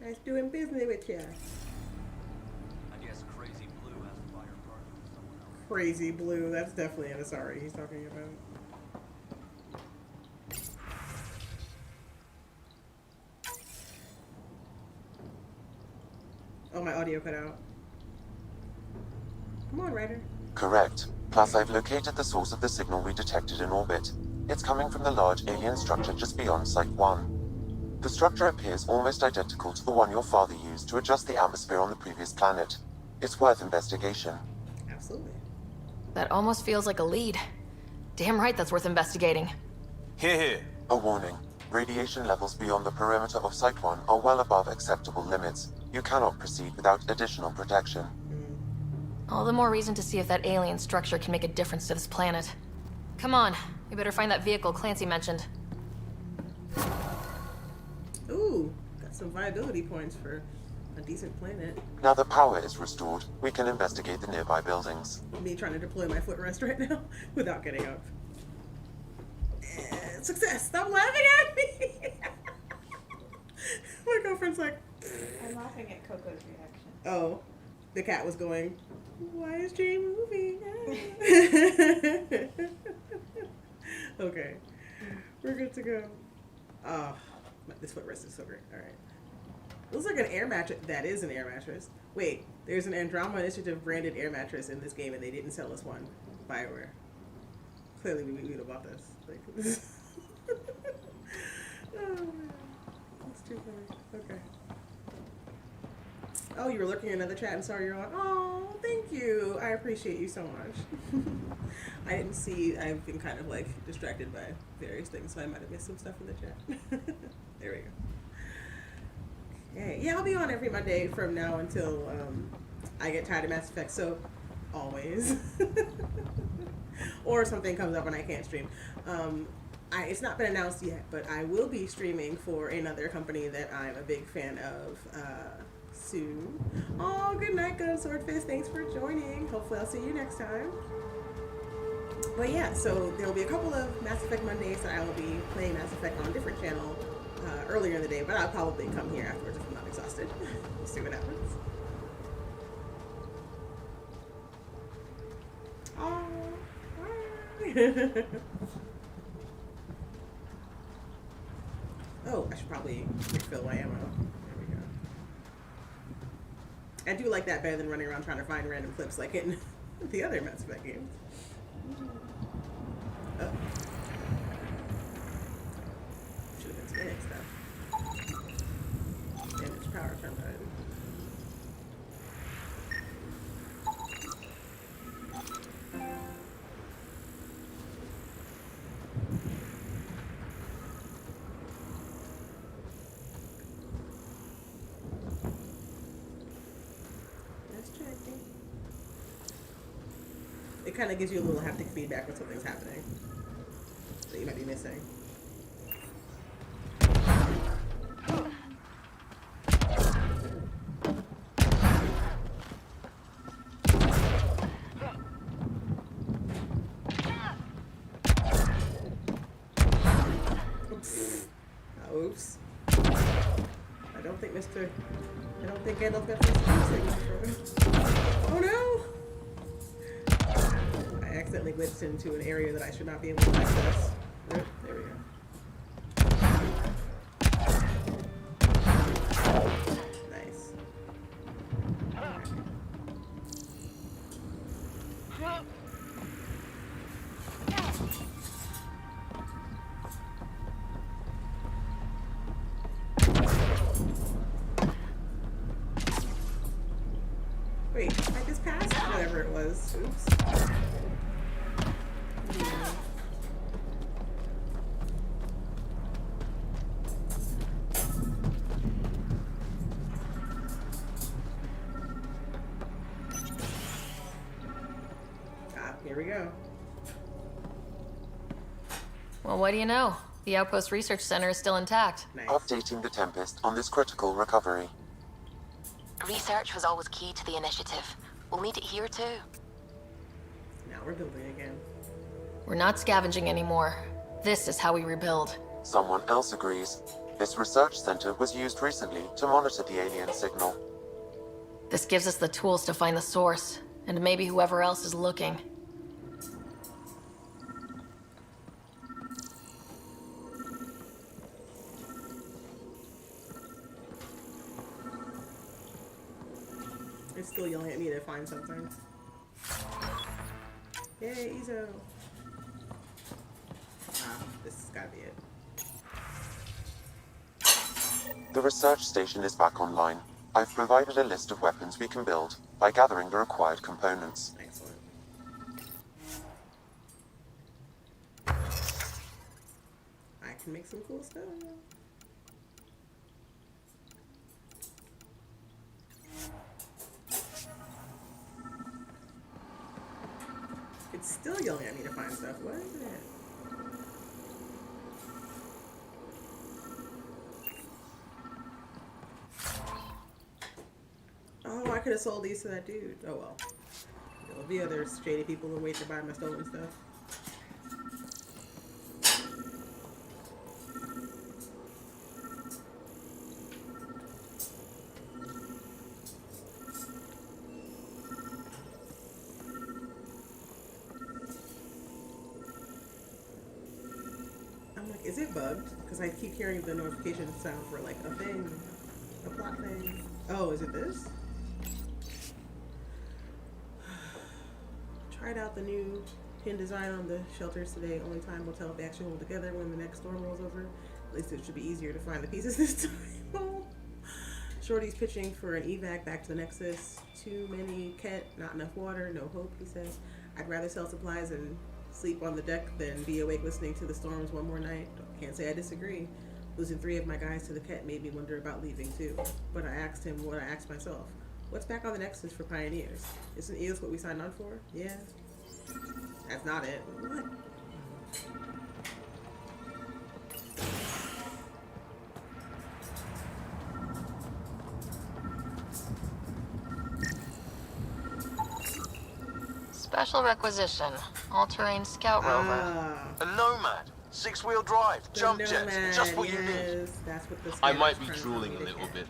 Nice doing business with ya. I guess Crazy Blue has to buy her part from someone else. Crazy Blue, that's definitely an Asari he's talking about. Oh, my audio cut out. Come on, Ryder. Correct. Plus, I've located the source of the signal we detected in orbit. It's coming from the large alien structure just beyond Site 1. The structure appears almost identical to the one your father used to adjust the atmosphere on the previous planet. It's worth investigation. Absolutely. That almost feels like a lead. Damn right that's worth investigating. Here. A warning. Radiation levels beyond the perimeter of Site 1 are well above acceptable limits. You cannot proceed without additional protection. All the more reason to see if that alien structure can make a difference to this planet. Come on, we better find that vehicle Clancy mentioned. Ooh, got some viability points for a decent planet. Now the power is restored, we can investigate the nearby buildings. Me trying to deploy my footrest right now without getting up. And success! Stop laughing at me! My girlfriend's like... I'm laughing at Coco's reaction. Oh, the cat was going, why is Jay moving? Okay, we're good to go. Oh, this footrest is so great. All right. Looks like an air mattress. That is an air mattress. Wait, there's an Andromeda Initiative branded air mattress in this game, and they didn't sell us one. Bioware. Clearly, we would have bought this. Like, oh man, that's too funny. Okay. Oh, you were looking at another chat and saw you're on. Oh, thank you. I appreciate you so much. I didn't see. I've been kind of like distracted by various things, so I might have missed some stuff in the chat. There we go. Okay. Yeah, I'll be on every Monday from now until I get tired of Mass Effect. So always, or something comes up and I can't stream. It's not been announced yet, but I will be streaming for another company that I'm a big fan of. Soon. Oh, good night, Gun Swordfist. Thanks for joining. Hopefully I'll see you next time. But yeah, so there'll be a couple of Mass Effect Mondays that I will be playing Mass Effect on a different channel earlier in the day, but I'll probably come here afterwards if I'm not exhausted. We'll see what happens. Oh, oh, I should probably refill my ammo. I do like that better than running around trying to find random clips like in the other Mass Effect games. Oh. Should have been spinning stuff. Damage power turned on. It kind of gives you a little haptic feedback when something's happening that you might be missing. Oops. Oops. I don't think Gandalf got this. Oh no! I accidentally glitched into an area that I should not be able to access. Oh, there we go. Nice. Wait, I just passed whatever it was. Oops. Here we go. Well, what do you know? The Outpost Research Center is still intact. Nice. Updating the Tempest on this critical recovery. Research was always key to the initiative. We'll need it here too. Now we're building again. We're not scavenging anymore. This is how we rebuild. Someone else agrees. This research center was used recently to monitor the alien signal. This gives us the tools to find the source, and maybe whoever else is looking. They're still yelling at me to find something. Yay, Izo! This has gotta be it. The research station is back online. I've provided a list of weapons we can build by gathering the required components. Excellent. I can make some cool stuff. It's still yelling at me to find stuff. What is it? Oh, I could have sold these to that dude. Oh well. There'll be other shady people who wait to buy my stolen stuff. I'm like, is it bugged? Because I keep hearing the notification sound for like a thing, a plot thing. Oh, is it this? Tried out the new pin design on the shelters today. Only time will tell if they actually hold together when the next storm rolls over. At least it should be easier to find the pieces this time. Shorty's pitching for an evac back to the Nexus. Too many Ket, not enough water, no hope, he says. I'd rather sell supplies and sleep on the deck than be awake listening to the storms one more night. Can't say I disagree. Losing 3 of my guys to the Ket made me wonder about leaving too. But I asked him what I asked myself. What's back on the Nexus for pioneers? Isn't EOS what we signed on for? Yeah. That's not it. What? Special requisition. All-terrain scout rover. A Nomad. 6-wheel drive. Jump jets. Just what you need. That's what the I might be drooling a little bit.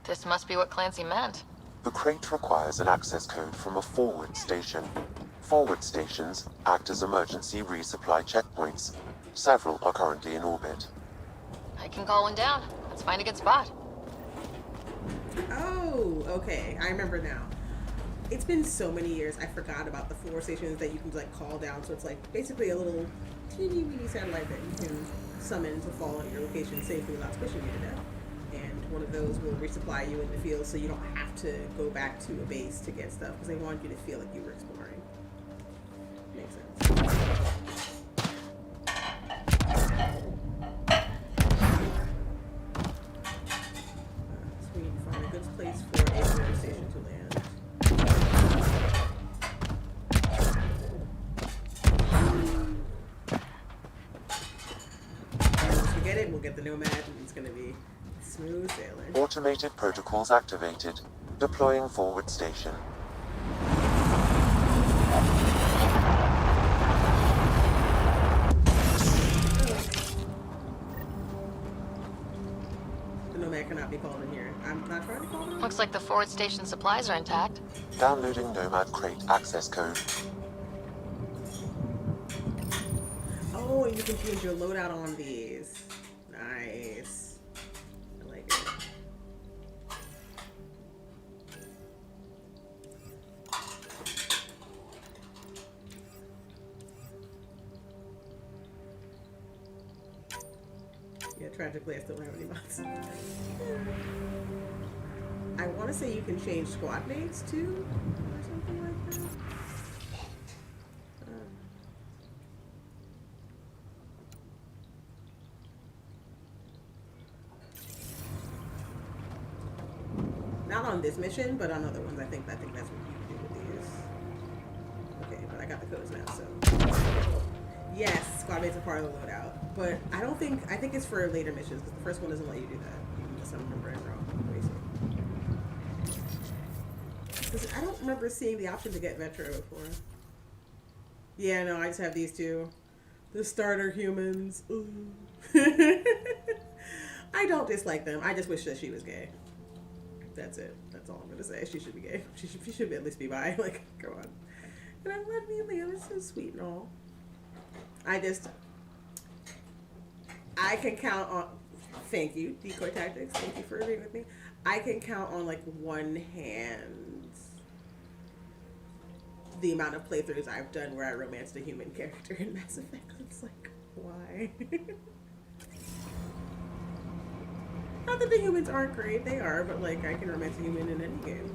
This must be what Clancy meant. The crate requires an access code from a forward station. Forward stations act as emergency resupply checkpoints. Several are currently in orbit. I can call one down. Let's find a good spot. Oh, okay. I remember now. It's been so many years, I forgot about the 4 stations that you can like call down. So it's like basically a little teeny weeny satellite that you can summon to fall on your location safely without squishing you to death. And one of those will resupply you in the field so you don't have to go back to a base to get stuff because they want you to feel like you were exploring. Makes sense. So we need to find a good place for a weather station to land. Once we get it, we'll get the Nomad and it's going to be smooth sailing. Automated protocols activated. Deploying forward station. The Nomad cannot be called in here. I'm not trying to call it. Looks like the forward station supplies are intact. Downloading Nomad crate access code. Oh, and you can change your loadout on these. Nice. I like it. Yeah, tragically, I still don't have any mods. I want to say you can change squad mates too, or something like that. Not on this mission, but on other ones. I think that's what you can do with these. Okay, but I got the codes now, so yes, squad mates are part of the loadout. But I think it's for later missions because the first one doesn't let you do that. Unless I'm remembering wrong. Let me see. Because I don't remember seeing the option to get Metro before. Yeah, no, I just have these two. The starter humans. Ooh. I don't dislike them. I just wish that she was gay. That's it. That's all I'm gonna say. She should be gay. She should at least be bi. Like, come on. And I love Nelia. It's so sweet and all. I can count on. Thank you, Decoy Tactics. Thank you for agreeing with me. I can count on like one hand the amount of playthroughs I've done where I romanced a human character in Mass Effect. It's like, why? Not that the humans aren't great, they are, but like I can romance a human in any game.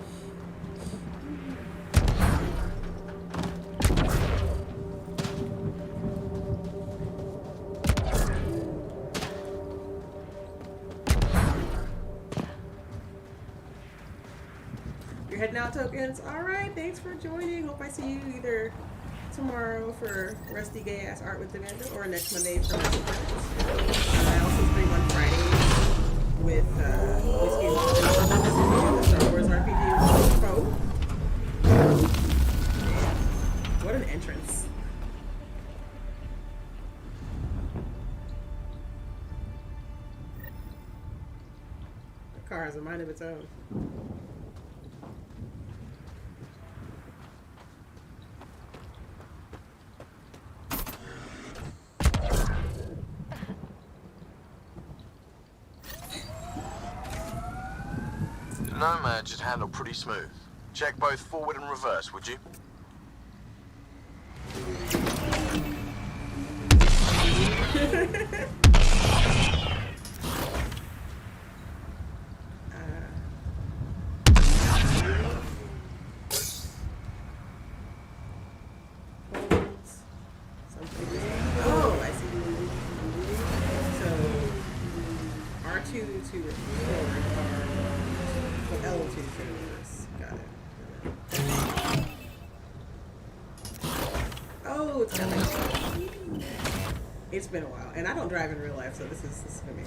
You're heading out, Tokens. Alright, thanks for joining. Hope I see you either tomorrow for rusty gay ass art with Amanda or next Monday for Mass Effect. I also stream on Fridays with Whiskey the Star Wars RPG Pro. What an entrance. The car has a mind of its own. Nomad should handle pretty smooth. Check both forward and reverse, would you? Oh, I see. So R2 to record are L2 to reverse. Got it. Oh, it's got like, it's been a while, and I don't drive in real life, so this is gonna be.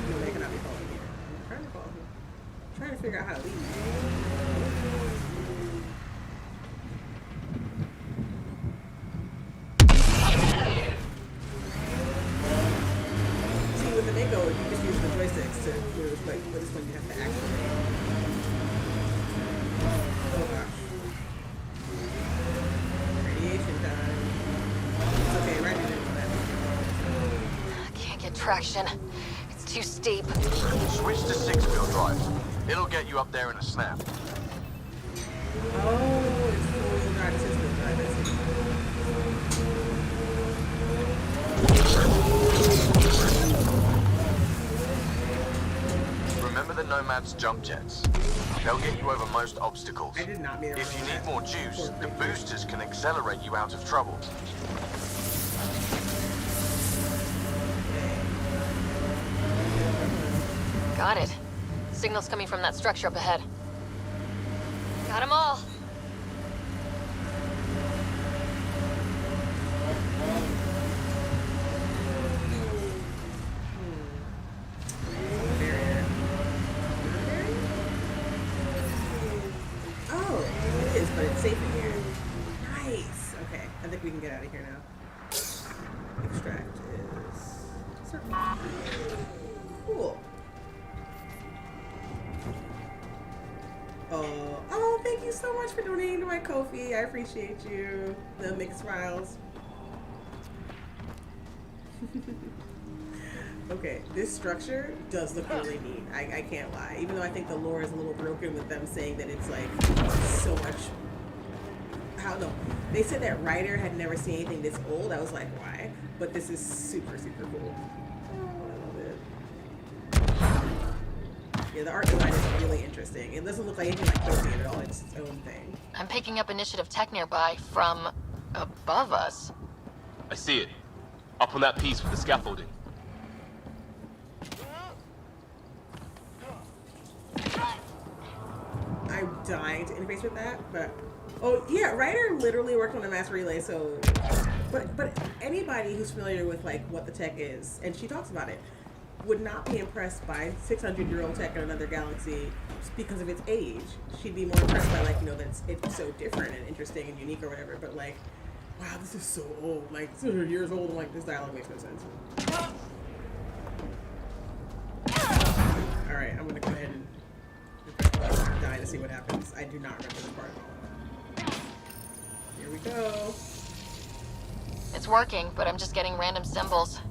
No, they cannot be following here. I'm trying to follow him. I'm trying to figure out how to leave. See, with the Mako, you just use the joysticks to move, but with this one you have to activate. Oh gosh. Radiation time. It's okay, right now. Can't get traction. It's too steep. Switch to 6-wheel drive. It'll get you up there in a snap. Oh, it's four-wheel drive, six-wheel drive. I see. Remember the Nomad's jump jets? They'll get you over most obstacles. I did not mean to If you run need that. more juice, the boosters can accelerate you out of trouble. Got it. Signal's coming from that structure up ahead. Got 'em all. Oh, it is, but it's safe in here. Nice. Okay, I think we can get out of here now. Extract is certain. Cool. Oh, thank you so much for donating to my Ko-fi. I appreciate you. The mixed smiles. Okay, this structure does look really neat. I can't lie. Even though I think the lore is a little broken with them saying that it's like so much. I don't know. They said that Ryder had never seen anything this old. I was like, why? But this is super, super cool. Oh, I love it. Yeah, the art design is really interesting. It doesn't look like anything like Turian at all. It's its own thing. I'm picking up initiative tech nearby from above us. I see it. Up on that piece with the scaffolding. I'm dying to interface with that, but oh yeah, Ryder literally worked on the mass relay. So, but anybody who's familiar with like what the tech is, and she talks about it, would not be impressed by 600-year-old tech in another galaxy just because of its age. She'd be more impressed by like, you know, that it's so different and interesting and unique or whatever. But like, wow, this is so old, like 600 years old. And like this dialogue makes no sense. All right, I'm gonna go ahead and die to see what happens. I do not remember this part at all. Here we go. It's working, but I'm just getting random symbols.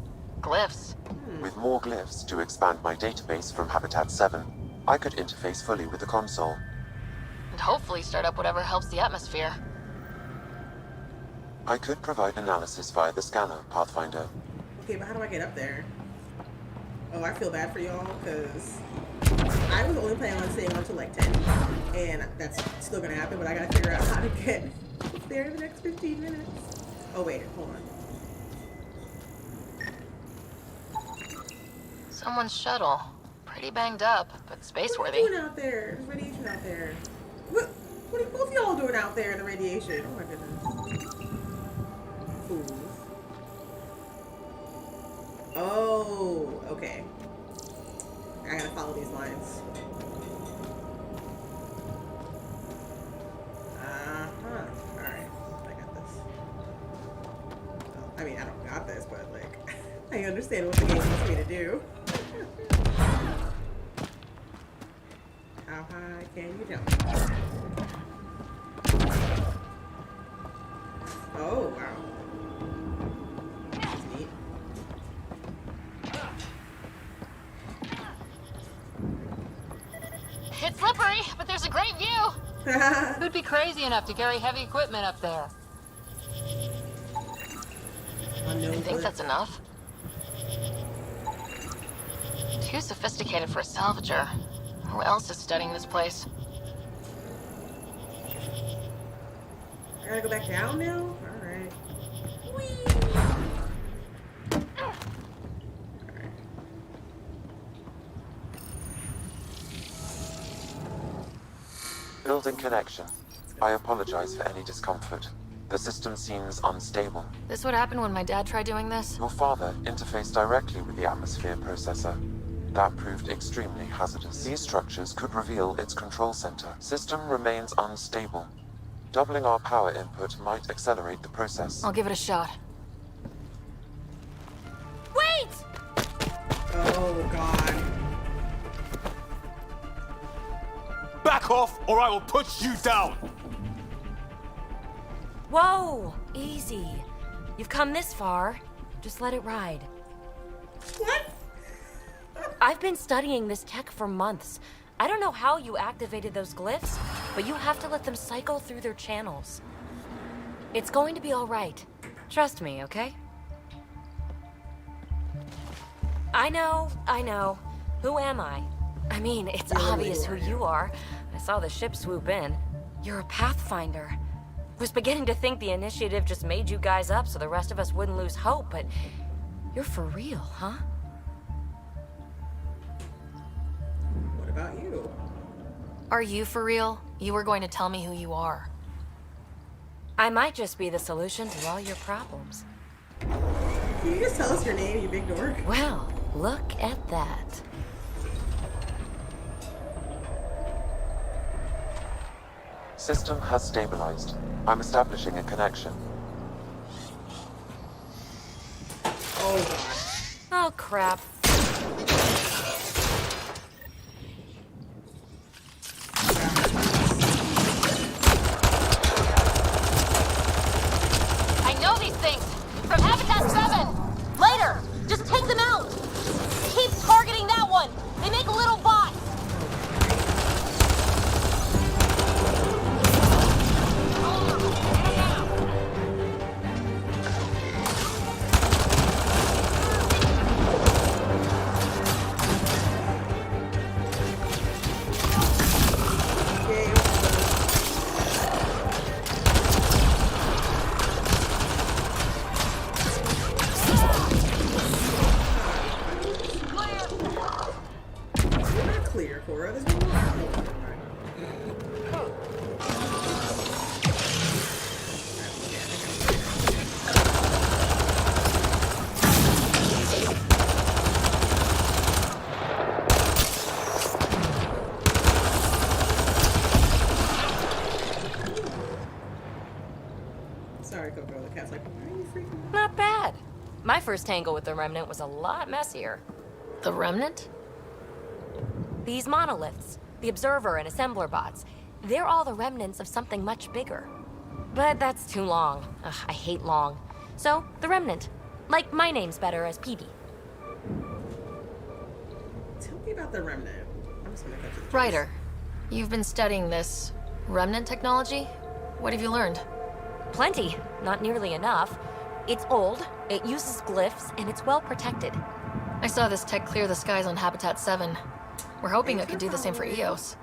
Glyphs. With more glyphs to expand my database from Habitat 7, I could interface fully with the console. And hopefully start up whatever helps the atmosphere. I could provide analysis via the scanner, Pathfinder. Okay, but how do I get up there? Oh, I feel bad for y'all, because I was only planning on staying on to like 10, and that's still gonna happen, but I gotta figure out how to get there in the next 15 minutes. Oh wait, hold on. Someone's shuttle. Pretty banged up, but space What are worthy. you doing out there? There's radiation out there. What are both y'all doing out there in the radiation? Oh my goodness. Fools. Oh, okay. I gotta follow these lines. Alright, I got this. Well, I mean, I don't got this, but like, I understand what the game wants me to do. How high can you jump? Oh, wow. That's neat. It's slippery, but there's a great view. Who'd be crazy enough to carry heavy equipment up there? I think that's enough. Too sophisticated for a salvager. Who else is studying this place? I gotta go back down now? Alright. Building connection. I apologize for any discomfort. The system seems unstable. This would happen when my dad tried doing this? Your father interfaced directly with the atmosphere processor. That proved extremely hazardous. These structures could reveal its control center. System remains unstable. Doubling our power input might accelerate the process. I'll give it a shot. Wait! Oh, God. Back off, or I will put you down! Whoa! Easy. You've come this far. Just let it ride. What? I've been studying this tech for months. I don't know how you activated those glyphs, but you have to let them cycle through their channels. It's going to be all right. Trust me, okay? I know. Who am I? I mean, it's obvious who you are. I saw the ship swoop in. You're a Pathfinder. Was beginning to think the initiative just made you guys up so the rest of us wouldn't lose hope, but you're for real, huh? What about you? Are you for real? You were going to tell me who you are. I might just be the solution to all your problems. Can you just tell us your name, you big dork? Well, look at that. System has stabilized. I'm establishing a connection. Oh, God. Oh, crap. I know these things! From Habitat 7! Later! Just take them out! Keep targeting that one! They make little bots! Clear, Cora. There's no more. Sorry, Coco. The cat's like, why are you freaking? Not bad. My first tangle with the Remnant was a lot messier. The Remnant? These monoliths, the Observer and Assembler bots, they're all the remnants of something much bigger. But that's too long. Ugh, I hate long. So, the Remnant. Like, my name's better as PB. Tell me about the Remnant. I'm just gonna cut to the chase. Ryder, you've been studying this Remnant technology? What have you learned? Plenty. Not nearly enough. It's old, it uses glyphs, and it's well protected. I saw this tech clear the skies on Habitat 7. We're hoping it could do the same for EOS.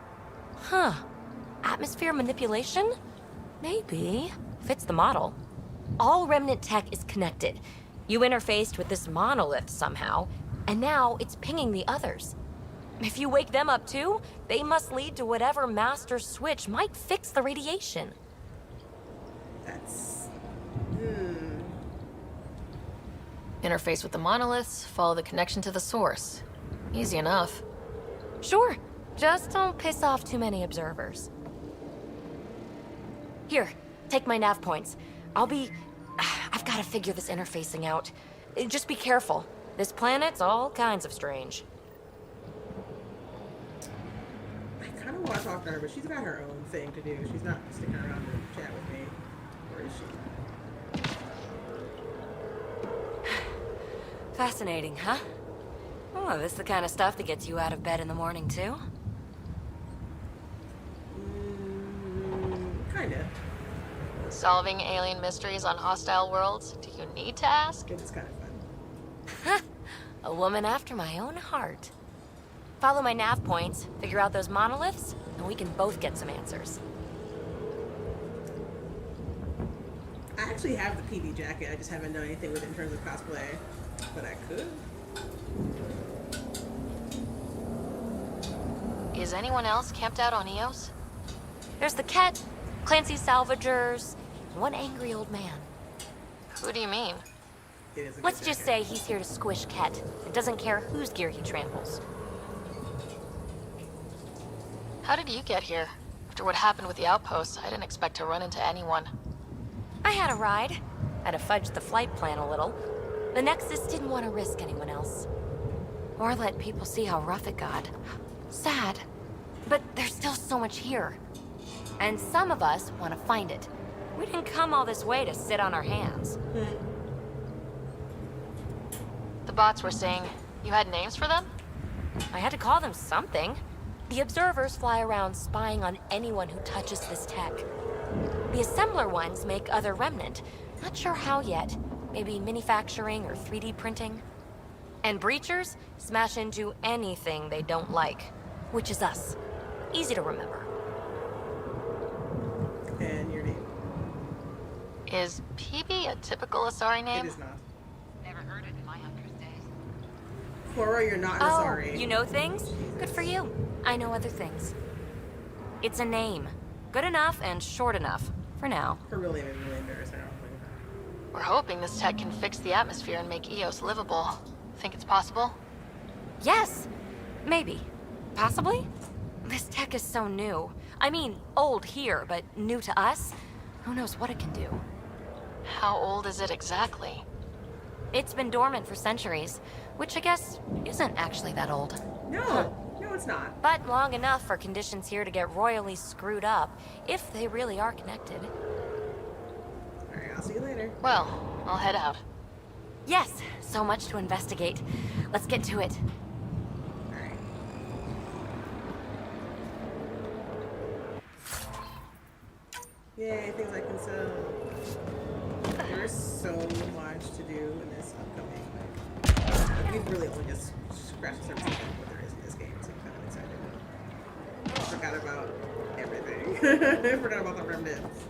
Huh. Atmosphere manipulation? Maybe. Fits the model. All Remnant tech is connected. You interfaced with this monolith somehow, and now it's pinging the others. If you wake them up too, they must lead to whatever master switch might fix the radiation. That's... Interface with the monoliths, follow the connection to the source. Easy enough. Sure. Just don't piss off too many observers. Here, take my nav points. I've got to figure this interfacing out. Just be careful. This planet's all kinds of strange. I kind of want to talk to her, but she's got her own thing to do. She's not sticking around to chat with me. Or is she? Fascinating, huh? Oh, this is the kind of stuff that gets you out of bed in the morning, too? Kinda. Solving alien mysteries on hostile worlds? Do you need to ask? It's kind of fun. A woman after my own heart. Follow my nav points, figure out those monoliths, and we can both get some answers. I actually have the PB jacket. I just haven't done anything with it in terms of cosplay, but I could. Is anyone else camped out on Eos? There's the Ket, Clancy's salvagers, and one angry old man. Who do you mean? Let's just say he's here to squish Ket and doesn't care whose gear he tramples. How did you get here? After what happened with the outposts, I didn't expect to run into anyone. I had a ride. Had to fudge the flight plan a little. The Nexus didn't want to risk anyone else. Or let people see how rough it got. Sad. But there's still so much here. And some of us want to find it. We didn't come all this way to sit on our hands. The bots were saying you had names for them? I had to call them something. The observers fly around spying on anyone who touches this tech. The assembler ones make other remnant. Not sure how yet. Maybe manufacturing or 3D printing. And breachers smash into anything they don't like. Which is us. Easy to remember. And your name? Is PB a typical Asari name? It is not. Never heard it in my hunter's days. Cora, you're not an Asari. Oh, you know things? Good for you. I know other things. It's a name. Good enough and short enough. For now. Her real name is really embarrassing. We're hoping this tech can fix the atmosphere and make Eos livable. Think it's possible? Yes. Maybe. Possibly? This tech is so new. I mean, old here, but new to us? Who knows what it can do? How old is it exactly? It's been dormant for centuries, which I guess isn't actually that old. No, no it's not. But long enough for conditions here to get royally screwed up, if they really are connected. Alright, I'll see you later. Well, I'll head out. Yes, so much to investigate. Let's get to it. Alright. Yay, things I can sell. There's so much to do in this upcoming. Like, we've really only just scratched the surface of what there is in this game, so I'm kind of excited. I forgot about everything. I forgot about the remnants.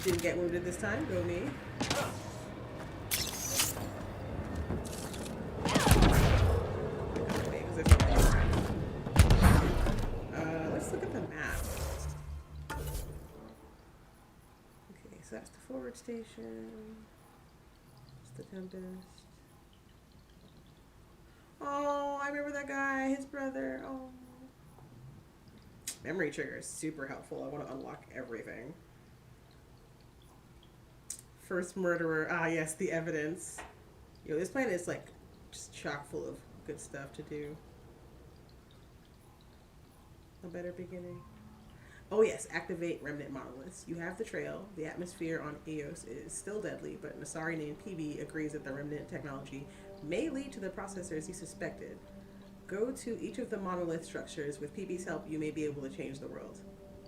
Didn't get wounded this time, go me. Let's look at the map. Okay, so that's the forward station. It's the Tempest. Oh, I remember that guy, his brother. Oh. Memory trigger is super helpful. I want to unlock everything. First murderer. Ah, yes, the evidence. Yo, this planet is like just chock full of good stuff to do. A better beginning. Oh yes, activate remnant monoliths. You have the trail. The atmosphere on Eos is still deadly, but an Asari named PB agrees that the remnant technology may lead to the processors he suspected. Go to each of the monolith structures. With PB's help, you may be able to change the world.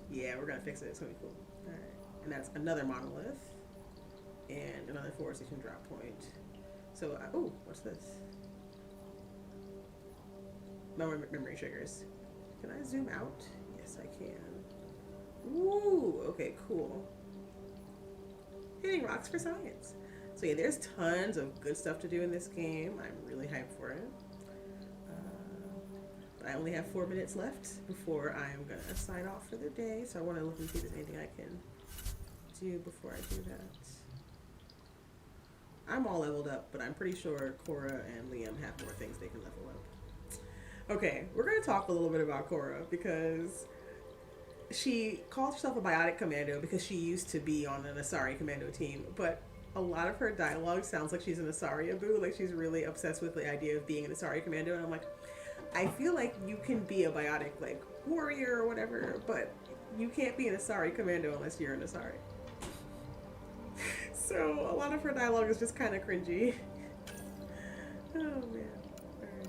Yeah, we're gonna fix it. It's gonna be cool. Alright. And that's another monolith. And another forward station drop point. So, oh, what's this? Memory triggers. Can I zoom out? Yes, I can. Ooh, okay, cool. Hitting rocks for science. So yeah, there's tons of good stuff to do in this game. I'm really hyped for it. But I only have 4 minutes left before I'm gonna sign off for the day. So I want to look and see if there's anything I can do before I do that. I'm all leveled up, but I'm pretty sure Cora and Liam have more things they can level up. Okay, we're going to talk a little bit about Cora because she calls herself a biotic commando because she used to be on an Asari commando team, but a lot of her dialogue sounds like she's an Asari Abu, like she's really obsessed with the idea of being an Asari commando, and I'm like, I feel like you can be a biotic, like, warrior or whatever, but you can't be an Asari commando unless you're an Asari. So a lot of her dialogue is just kind of cringy. Oh man. Alright.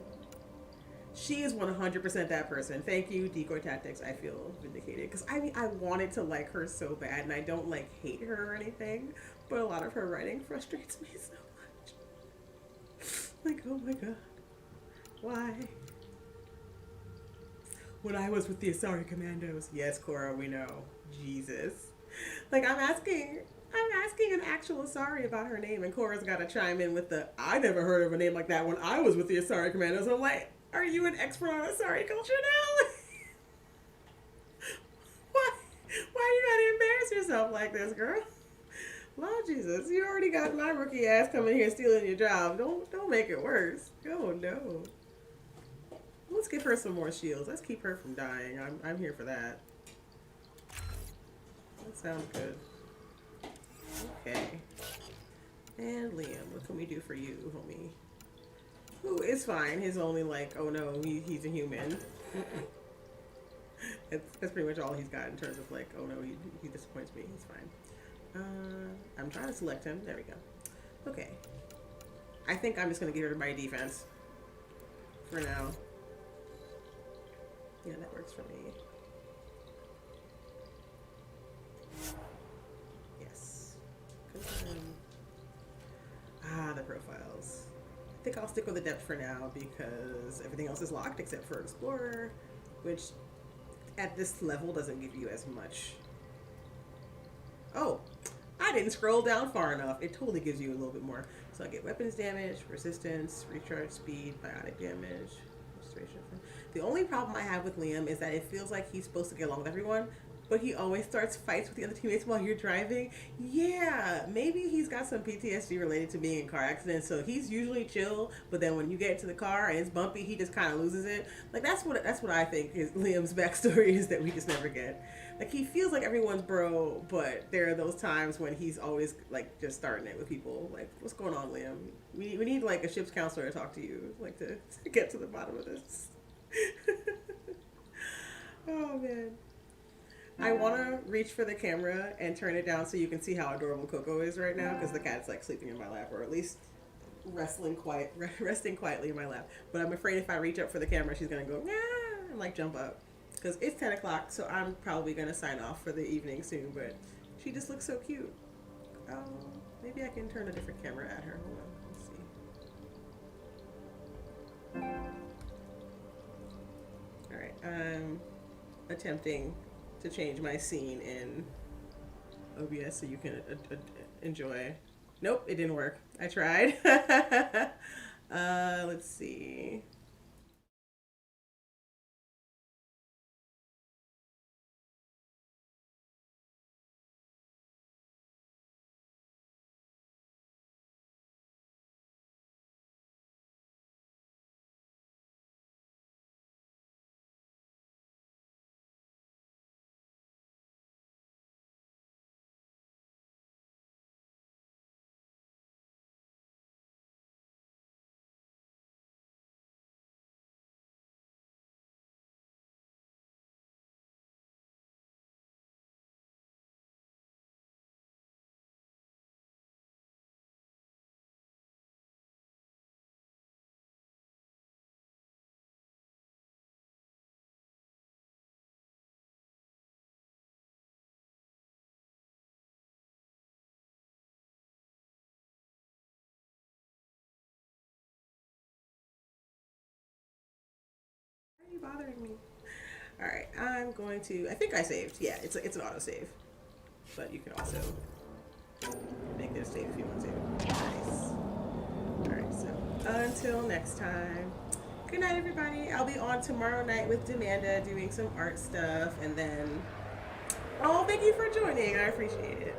She is 100% that person. Thank you, Decoy Tactics. I feel vindicated. Because, I mean, I wanted to like her so bad, and I don't, like, hate her or anything, but a lot of her writing frustrates me so much. Like, oh my god. Why? When I was with the Asari Commandos. Yes, Cora, we know. Jesus. Like, I'm asking an actual Asari about her name, and Cora's got to chime in with the, I never heard of a name like that when I was with the Asari Commandos. I'm like, are you an expert on Asari culture now? Why you gotta embarrass yourself like this, girl? Lord Jesus, you already got my rookie ass coming here stealing your job. Don't make it worse. Oh no. Let's give her some more shields. Let's keep her from dying. I'm here for that. That sounds good. Okay. And Liam, what can we do for you, homie? Ooh, it's fine. His only like, oh no, he's a human. That's pretty much all he's got in terms of like, oh no, he disappoints me. He's fine. I'm trying to select him. There we go. Okay. I think I'm just gonna give everybody defense for now. Yeah, that works for me. Yes. The profiles. I think I'll stick with the depth for now because everything else is locked except for Explorer, which at this level doesn't give you as much. Oh, I didn't scroll down far enough. It totally gives you a little bit more. So I get weapons damage, resistance, recharge speed, biotic damage, restoration. The only problem I have with Liam is that it feels like he's supposed to get along with everyone, but he always starts fights with the other teammates while you're driving. Yeah, maybe he's got some PTSD related to being in car accidents, so he's usually chill, but then when you get into the car and it's bumpy, he just kind of loses it. Like, that's what I think is Liam's backstory is that we just never get. Like, he feels like everyone's bro, but there are those times when he's always, like, just starting it with people. Like, what's going on, Liam? We need, like, a ship's counselor to talk to you, like, to get to the bottom of this. Oh, man. I want to reach for the camera and turn it down so you can see how adorable Coco is right now, because the cat's like sleeping in my lap, or at least resting quietly in my lap. But I'm afraid if I reach up for the camera, she's going to go, nah, and like jump up. Because it's 10 o'clock, so I'm probably going to sign off for the evening soon, but she just looks so cute. Maybe I can turn a different camera at her. Hold on, let's see. Alright, I'm attempting to change my scene in OBS so you can enjoy. Nope, it didn't work. I tried. Let's see. Why are you bothering me? Alright, I'm going to, I think I saved. Yeah, it's an autosave. But you can also make it a save if you want to. Nice. Alright, so until next time. Good night, everybody. I'll be on tomorrow night with Demanda doing some art stuff, and then, oh, thank you for joining. I appreciate it.